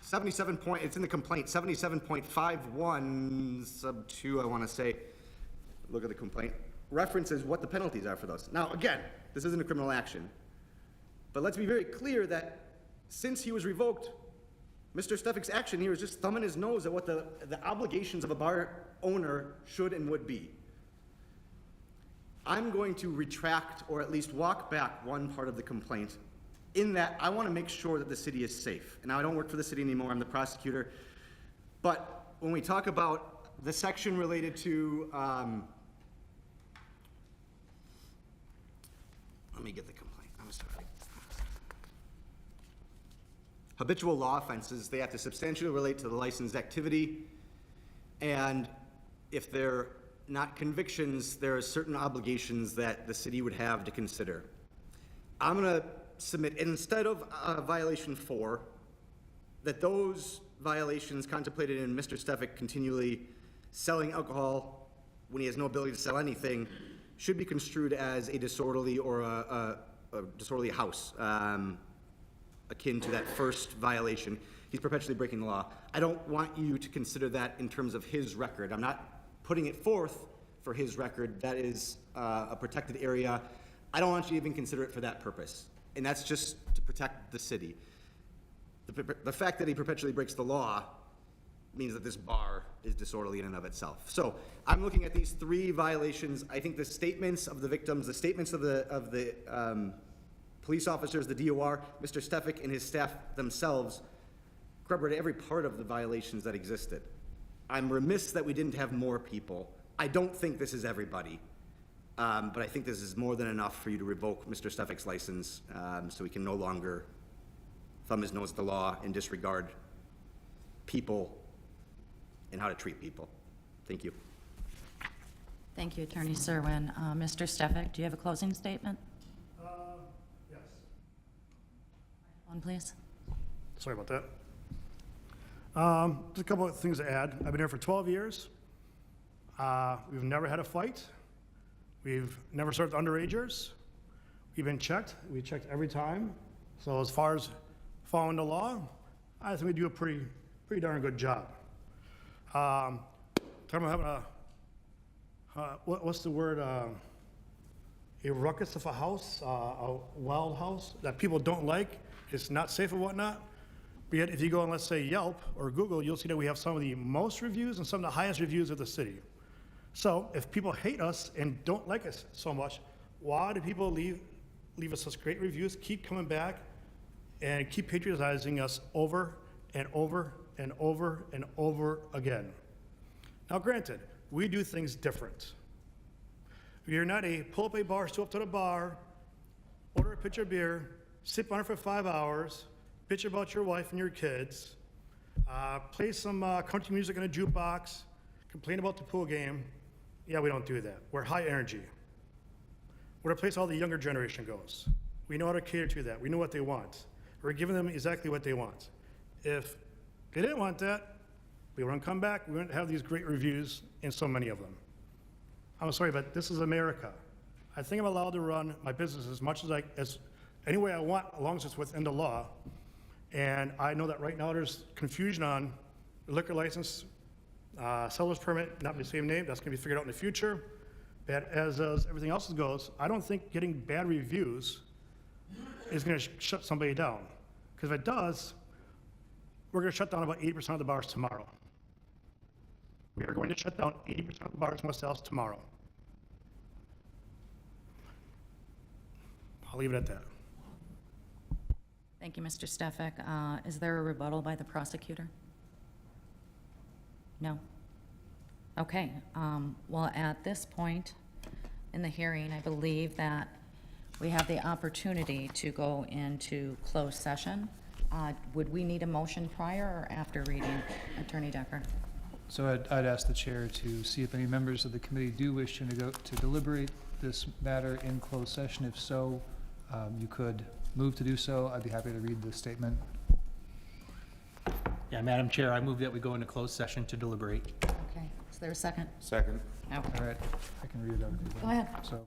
77 point, it's in the complaint, 77.51 sub 2, I want to say, look at the complaint, references what the penalties are for those. Now, again, this isn't a criminal action, but let's be very clear that since he was revoked, Mr. Steffik's action here is just thumbing his nose at what the obligations of a bar owner should and would be. I'm going to retract, or at least walk back, one part of the complaint, in that I want to make sure that the city is safe. And now I don't work for the city anymore, I'm the prosecutor. But when we talk about the section related to, let me get the complaint, I'm sorry. Habitual law offenses, they have to substantially relate to the licensed activity. And if they're not convictions, there are certain obligations that the city would have to consider. I'm gonna submit, instead of violation 4, that those violations contemplated in Mr. Steffik continually selling alcohol when he has no ability to sell anything should be construed as a disorderly or a disorderly house, akin to that first violation. He's perpetually breaking the law. I don't want you to consider that in terms of his record. I'm not putting it forth for his record. That is a protected area. I don't want you to even consider it for that purpose. And that's just to protect the city. The fact that he perpetually breaks the law means that this bar is disorderly in and of itself. So I'm looking at these 3 violations. I think the statements of the victims, the statements of the police officers, the DOR, Mr. Steffik and his staff themselves corroborate every part of the violations that existed. I'm remiss that we didn't have more people. I don't think this is everybody, but I think this is more than enough for you to revoke Mr. Steffik's license, so he can no longer thumb his nose at the law and disregard people and how to treat people. Thank you. Thank you, Attorney Serwin. Mr. Steffik, do you have a closing statement? Yes. One, please. Sorry about that. Just a couple of things to add. I've been here for 12 years. We've never had a fight. We've never served underagers. We've been checked. We checked every time. So as far as following the law, I think we do a pretty darn good job. Talking about having what's the word? A ruckus of a house, a wild house that people don't like. It's not safe and whatnot. But yet, if you go on, let's say, Yelp or Google, you'll see that we have some of the most reviews and some of the highest reviews of the city. So if people hate us and don't like us so much, why do people leave us such great reviews, keep coming back, and keep patronizing us over and over and over and over again? Now, granted, we do things different. You're not a pull up a bar, show up to the bar, order a pitcher of beer, sip on it for 5 hours, bitch about your wife and your kids, play some country music in a jukebox, complain about the pool game. Yeah, we don't do that. We're high energy. We're a place all the younger generation goes. We know how to cater to that. We know what they want. We're giving them exactly what they want. If they didn't want that, we wouldn't come back. We wouldn't have these great reviews and so many of them. I'm sorry, but this is America. I think I'm allowed to run my business as much as any way I want, as long as it's within the law. And I know that right now there's confusion on liquor license, seller's permit, not the same name. That's going to be figured out in the future. But as everything else goes, I don't think getting bad reviews is going to shut somebody down. Because if it does, we're going to shut down about 80% of the bars tomorrow. We are going to shut down 80% of the bars in West Dallas tomorrow. I'll leave it at that. Thank you, Mr. Steffik. Is there a rebuttal by the prosecutor? No? Okay. Well, at this point in the hearing, I believe that we have the opportunity to go into closed session. Would we need a motion prior or after reading, Attorney Decker? So I'd ask the chair to see if any members of the committee do wish to deliberate this matter in closed session? If so, you could move to do so. I'd be happy to read the statement. Yeah, Madam Chair, I move that we go into closed session to deliberate. Okay, is there a second? Second. No. All right, I can read it out. Go ahead. So.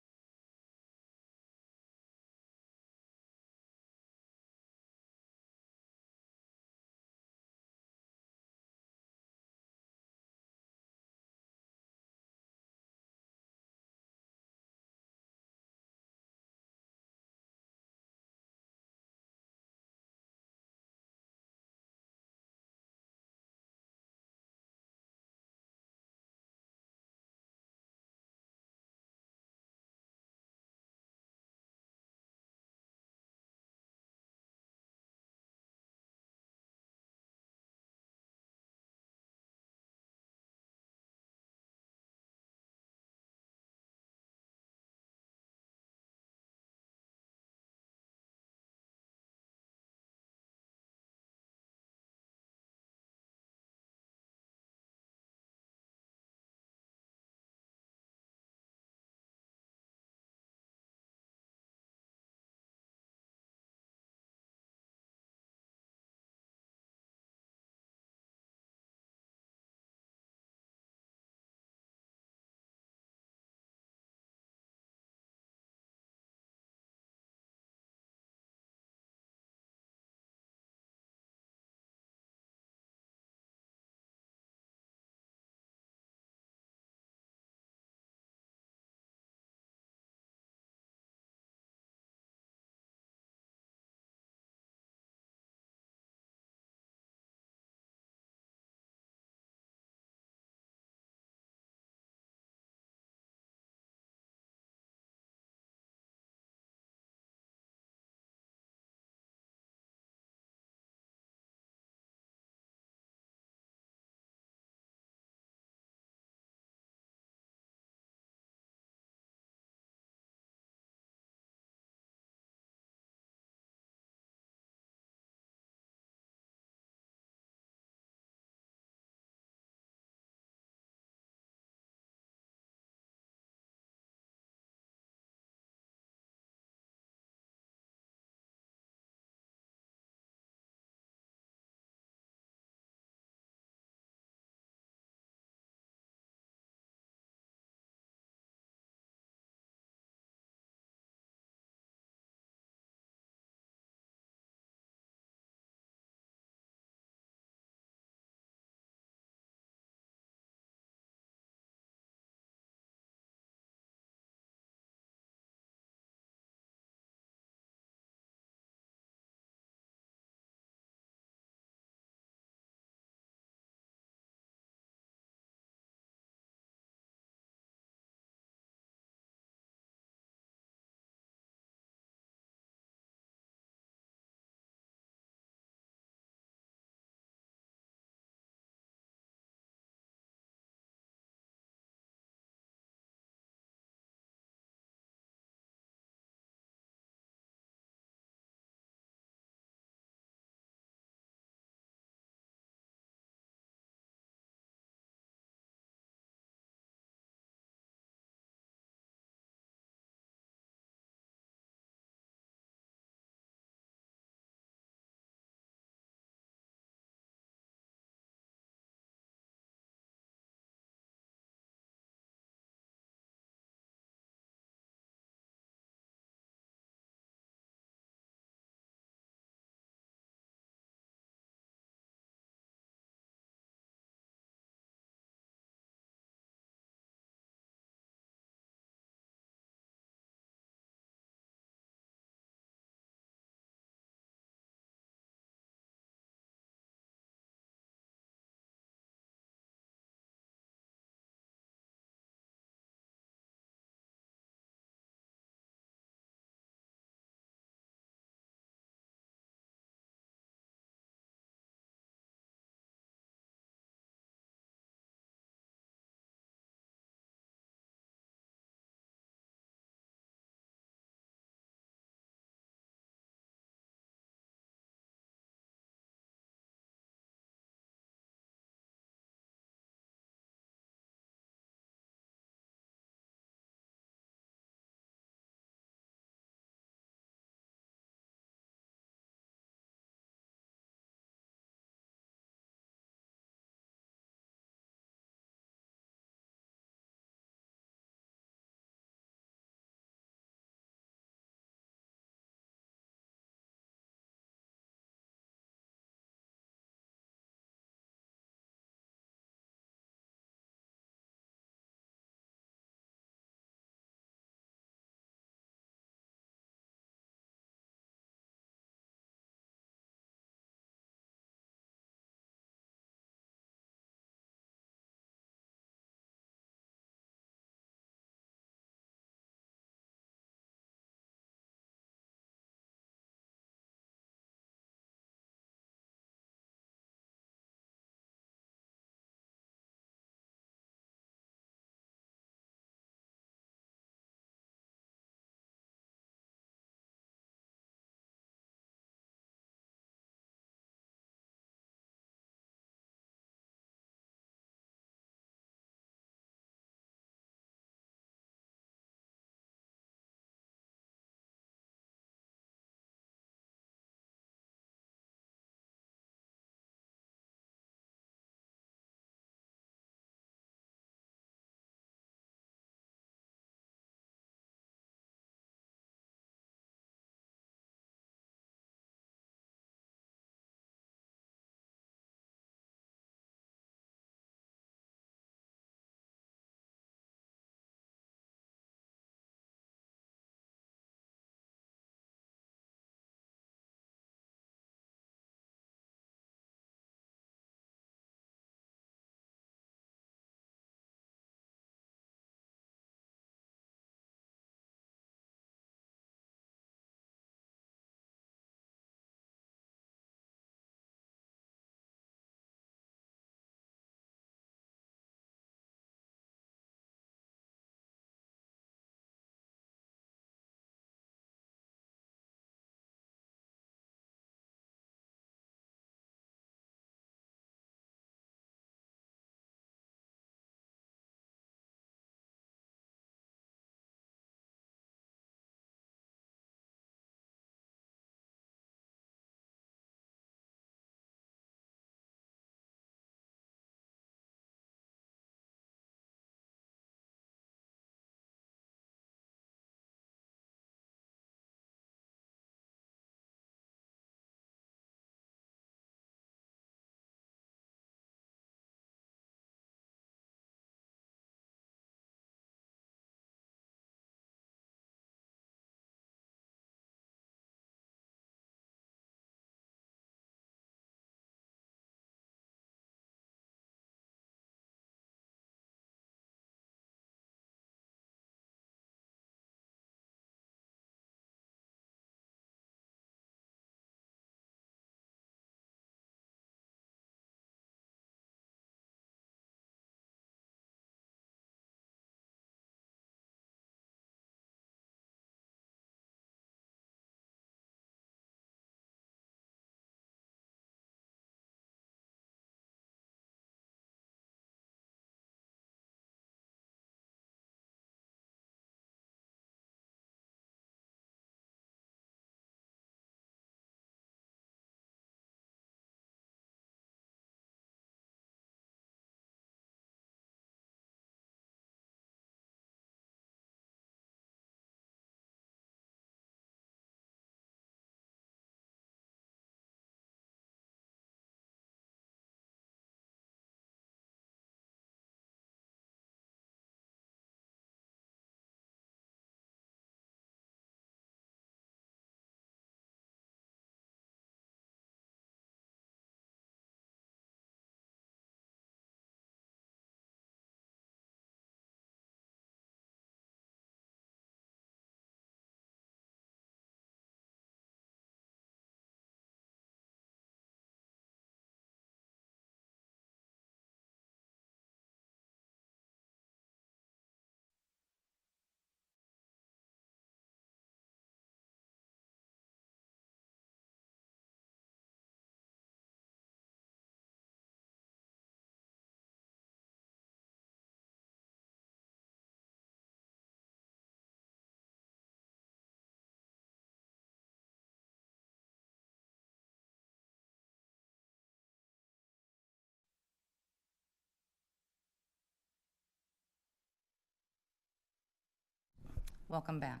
Welcome back.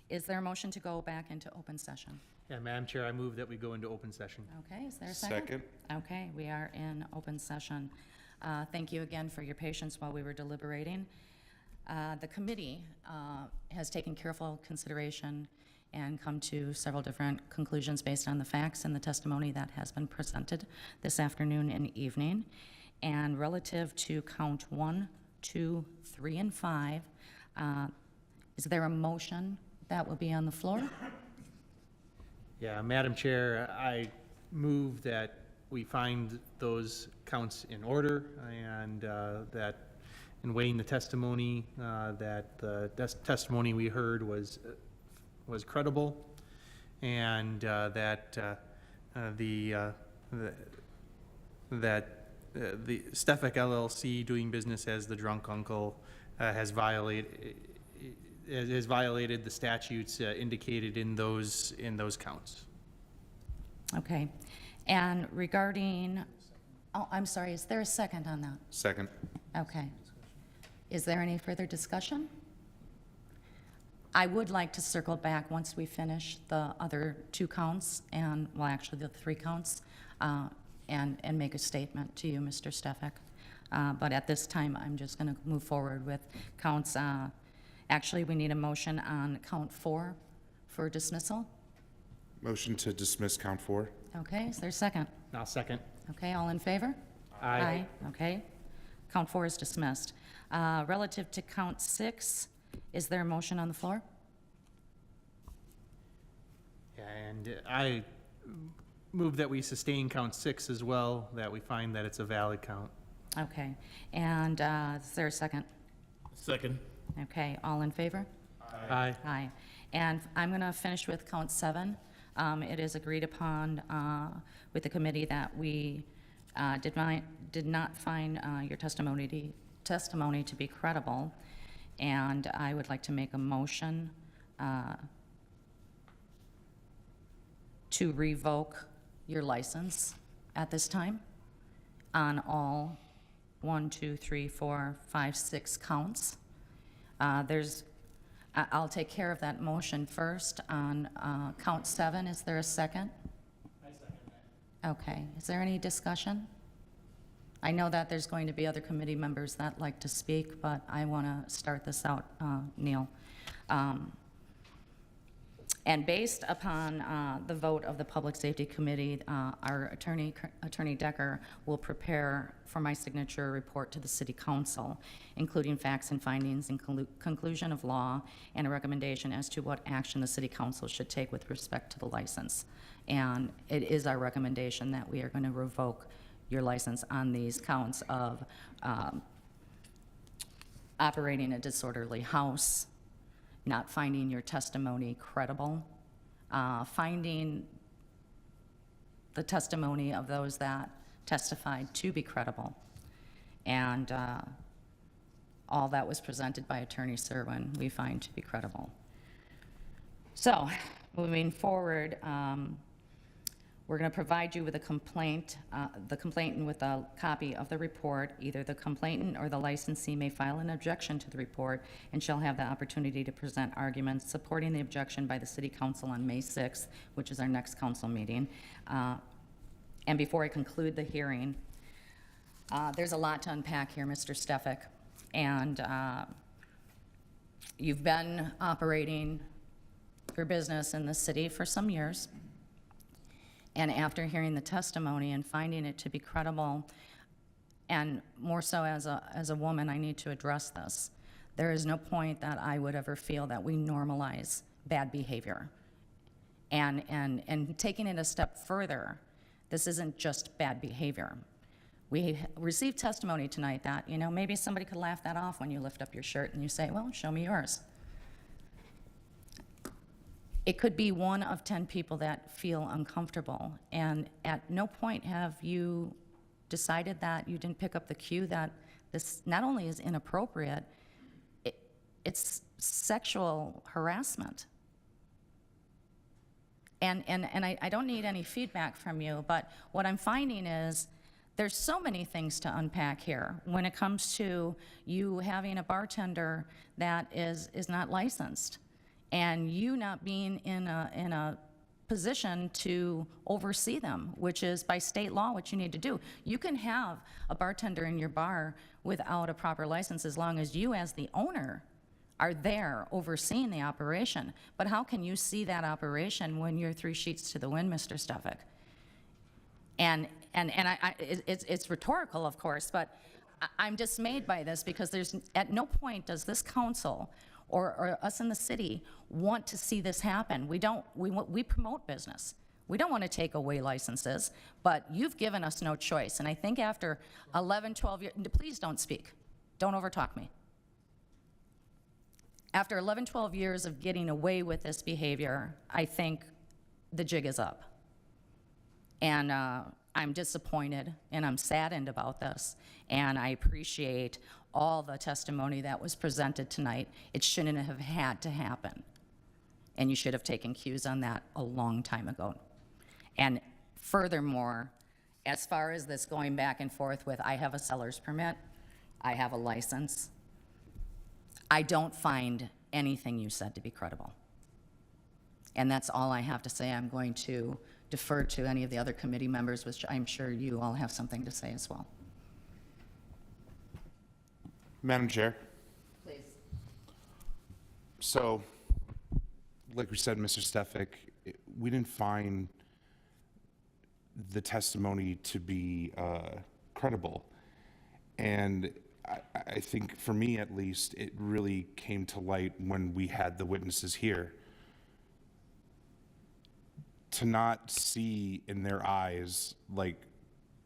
Is there a motion to go back into open session? Yeah, Madam Chair, I move that we go into open session. Okay, is there a second? Second. Okay, we are in open session. Thank you again for your patience while we were deliberating. The committee has taken careful consideration and come to several different conclusions based on the facts and the testimony that has been presented this afternoon and evening. And relative to count 1, 2, 3, and 5, is there a motion that will be on the floor? Yeah, Madam Chair, I move that we find those counts in order and that in weighing the testimony, that the testimony we heard was credible, and that the Stefik LLC doing business as the drunk uncle has violated the statutes indicated in those counts. Okay. And regarding, oh, I'm sorry, is there a second on that? Second. Okay. Is there any further discussion? I would like to circle back once we finish the other 2 counts, and, well, actually the 3 counts, and make a statement to you, Mr. Stefik. But at this time, I'm just going to move forward with counts. Actually, we need a motion on count 4 for dismissal. Motion to dismiss count 4. Okay, is there a second? I'll second. Okay, all in favor? Aye. Okay. Count 4 is dismissed. Relative to count 6, is there a motion on the floor? Yeah, and I move that we sustain count 6 as well, that we find that it's a valid count. Okay. And is there a second? Second. Okay, all in favor? Aye. Aye. And I'm going to finish with count 7. It is agreed upon with the committee that we did not find your testimony to be credible, and I would like to make a motion to revoke your license at this time on all 1, 2, 3, 4, 5, 6 counts. I'll take care of that motion first on count 7. Is there a second? I second that. Okay. Is there any discussion? I know that there's going to be other committee members that like to speak, but I want to start this out, Neil. And based upon the vote of the Public Safety Committee, our Attorney Decker will prepare for my signature a report to the City Council, including facts and findings and conclusion of law, and a recommendation as to what action the City Council should take with respect to the license. And it is our recommendation that we are going to revoke your license on these counts of operating a disorderly house, not finding your testimony credible, finding the testimony of those that testified to be credible, and all that was presented by Attorney Serwin we find to be credible. So, moving forward, we're going to provide you with a complaint, the complainant with a copy of the report. Either the complainant or the licensee may file an objection to the report and shall have the opportunity to present arguments supporting the objection by the City Council on May 6th, which is our next council meeting. And before I conclude the hearing, there's a lot to unpack here, Mr. Stefik. And you've been operating your business in the city for some years. And after hearing the testimony and finding it to be credible, and more so as a woman, I need to address this. There is no point that I would ever feel that we normalize bad behavior. And taking it a step further, this isn't just bad behavior. We received testimony tonight that, you know, maybe somebody could laugh that off when you lift up your shirt and you say, well, show me yours. It could be 1 of 10 people that feel uncomfortable, and at no point have you decided that you didn't pick up the cue that this not only is inappropriate, it's sexual harassment. And I don't need any feedback from you, but what I'm finding is There's so many things to unpack here when it comes to you having a bartender that is not licensed, and you not being in a position to oversee them, which is by state law what you need to do. You can have a bartender in your bar without a proper license as long as you, as the owner, are there overseeing the operation. But how can you see that operation when you're 3 sheets to the wind, Mr. Stefik? And it's rhetorical, of course, but I'm dismayed by this because there's, at no point does this council or us in the city want to see this happen. We promote business. We don't want to take away licenses, but you've given us no choice. And I think after 11, 12 years, please don't speak. Don't overtalk me. After 11, 12 years of getting away with this behavior, I think the jig is up. And I'm disappointed and I'm saddened about this. And I appreciate all the testimony that was presented tonight. It shouldn't have had to happen. And you should have taken cues on that a long time ago. And furthermore, as far as this going back and forth with, I have a seller's permit, I have a license, I don't find anything you said to be credible. And that's all I have to say. I'm going to defer to any of the other committee members, which I'm sure you all have something to say as well. Madam Chair. Please. So, like we said, Mr. Stefik, we didn't find the testimony to be credible. And I think, for me at least, it really came to light when we had the witnesses here. To not see in their eyes, like,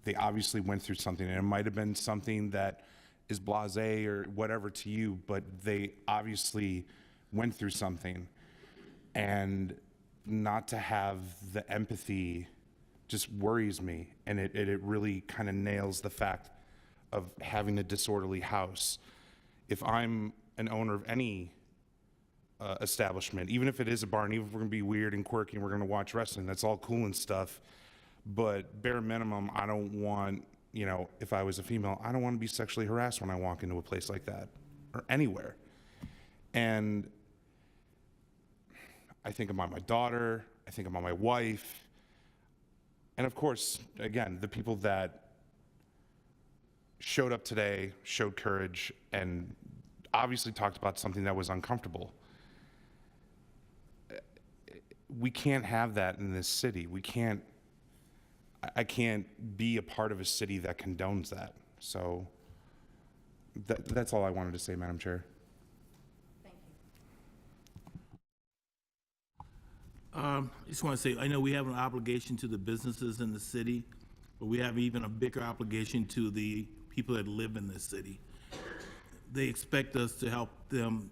they obviously went through something, and it might have been something that is blasé or whatever to you, but they obviously went through something. And not to have the empathy just worries me, and it really kind of nails the fact of having a disorderly house. If I'm an owner of any establishment, even if it is a bar, and even if we're gonna be weird and quirky and we're gonna watch wrestling, that's all cool and stuff, but bare minimum, I don't want, you know, if I was a female, I don't want to be sexually harassed when I walk into a place like that, or anywhere. And I think about my daughter, I think about my wife, and of course, again, the people that showed up today, showed courage, and obviously talked about something that was uncomfortable. We can't have that in this city. I can't be a part of a city that condones that. So that's all I wanted to say, Madam Chair. Thank you. I just want to say, I know we have an obligation to the businesses in the city, but we have even a bigger obligation to the people that live in this city. They expect us to help them,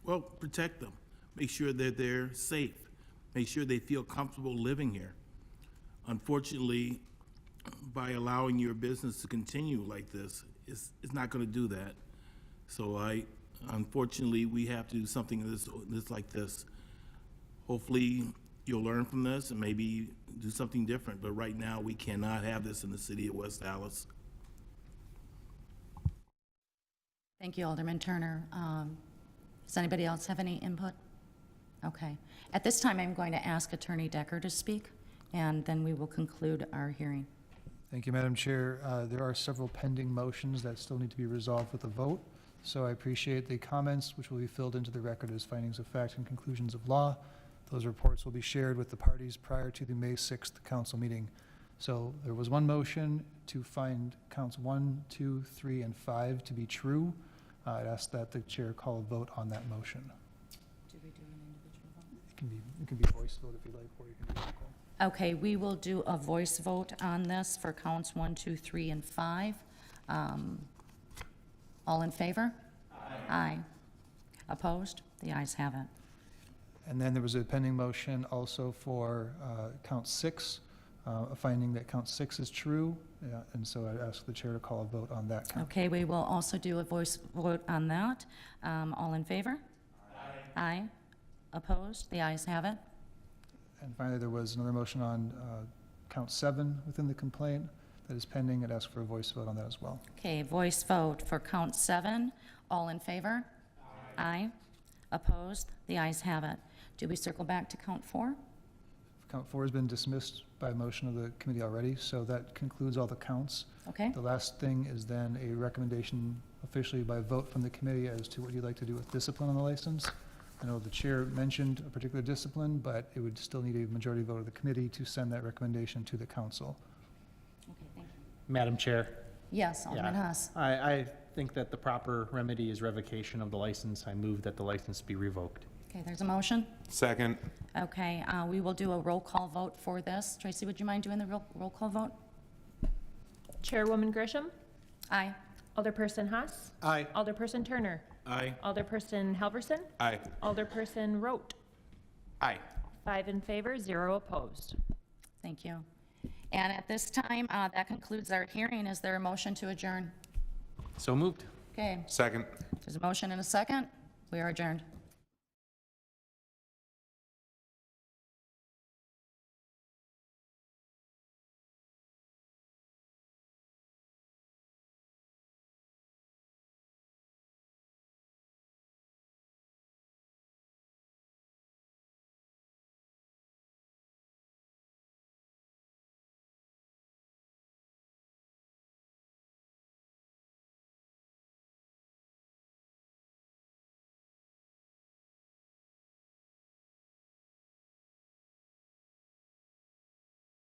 well, protect them, make sure that they're safe, make sure they feel comfortable living here. Unfortunately, by allowing your business to continue like this, it's not going to do that. So unfortunately, we have to do something like this. Hopefully, you'll learn from this and maybe do something different. But right now, we cannot have this in the city of West Dallas. Thank you, Alderman Turner. Does anybody else have any input? Okay. At this time, I'm going to ask Attorney Decker to speak, and then we will conclude our hearing. Thank you, Madam Chair. There are several pending motions that still need to be resolved with a vote, so I appreciate the comments, which will be filled into the record as findings of fact and conclusions of law. Those reports will be shared with the parties prior to the May 6th council meeting. So there was one motion to find counts 1, 2, 3, and 5 to be true. I'd ask that the chair call a vote on that motion. Do we do an individual vote? It can be a voice vote if you like, or you can do a roll call. Okay, we will do a voice vote on this for counts 1, 2, 3, and 5. All in favor? Aye. Aye. Opposed? The ayes have it. And then there was a pending motion also for count 6, a finding that count 6 is true, and so I'd ask the chair to call a vote on that count. Okay, we will also do a voice vote on that. All in favor? Aye. Aye. Opposed? The ayes have it. And finally, there was another motion on count 7 within the complaint that is pending. I'd ask for a voice vote on that as well. Okay, voice vote for count 7. All in favor? Aye. Opposed? The ayes have it. Do we circle back to count 4? Count 4 has been dismissed by motion of the committee already, so that concludes all the counts. Okay. The last thing is then a recommendation officially by vote from the committee as to what you'd like to do with discipline on the license. I know the chair mentioned a particular discipline, but it would still need a majority vote of the committee to send that recommendation to the council. Okay, thank you. Madam Chair? Yes, Alderman Yeah, Haas. I think that the proper remedy is revocation of the license. I move that the license be revoked. Okay, there's a motion. Second. Okay, we will do a roll call vote for this. Tracy, would you mind doing the roll call vote? Chairwoman Grisham? Aye. Alderperson Haas? Aye. Alderperson Turner? Aye. Alderperson Halverson? Aye. Alderperson Rote? Aye. 5 in favor, 0 opposed. Thank you. And at this time, that concludes our hearing. Is there a motion to adjourn? So moved. Okay, Second. there's a motion and a second. We are adjourned.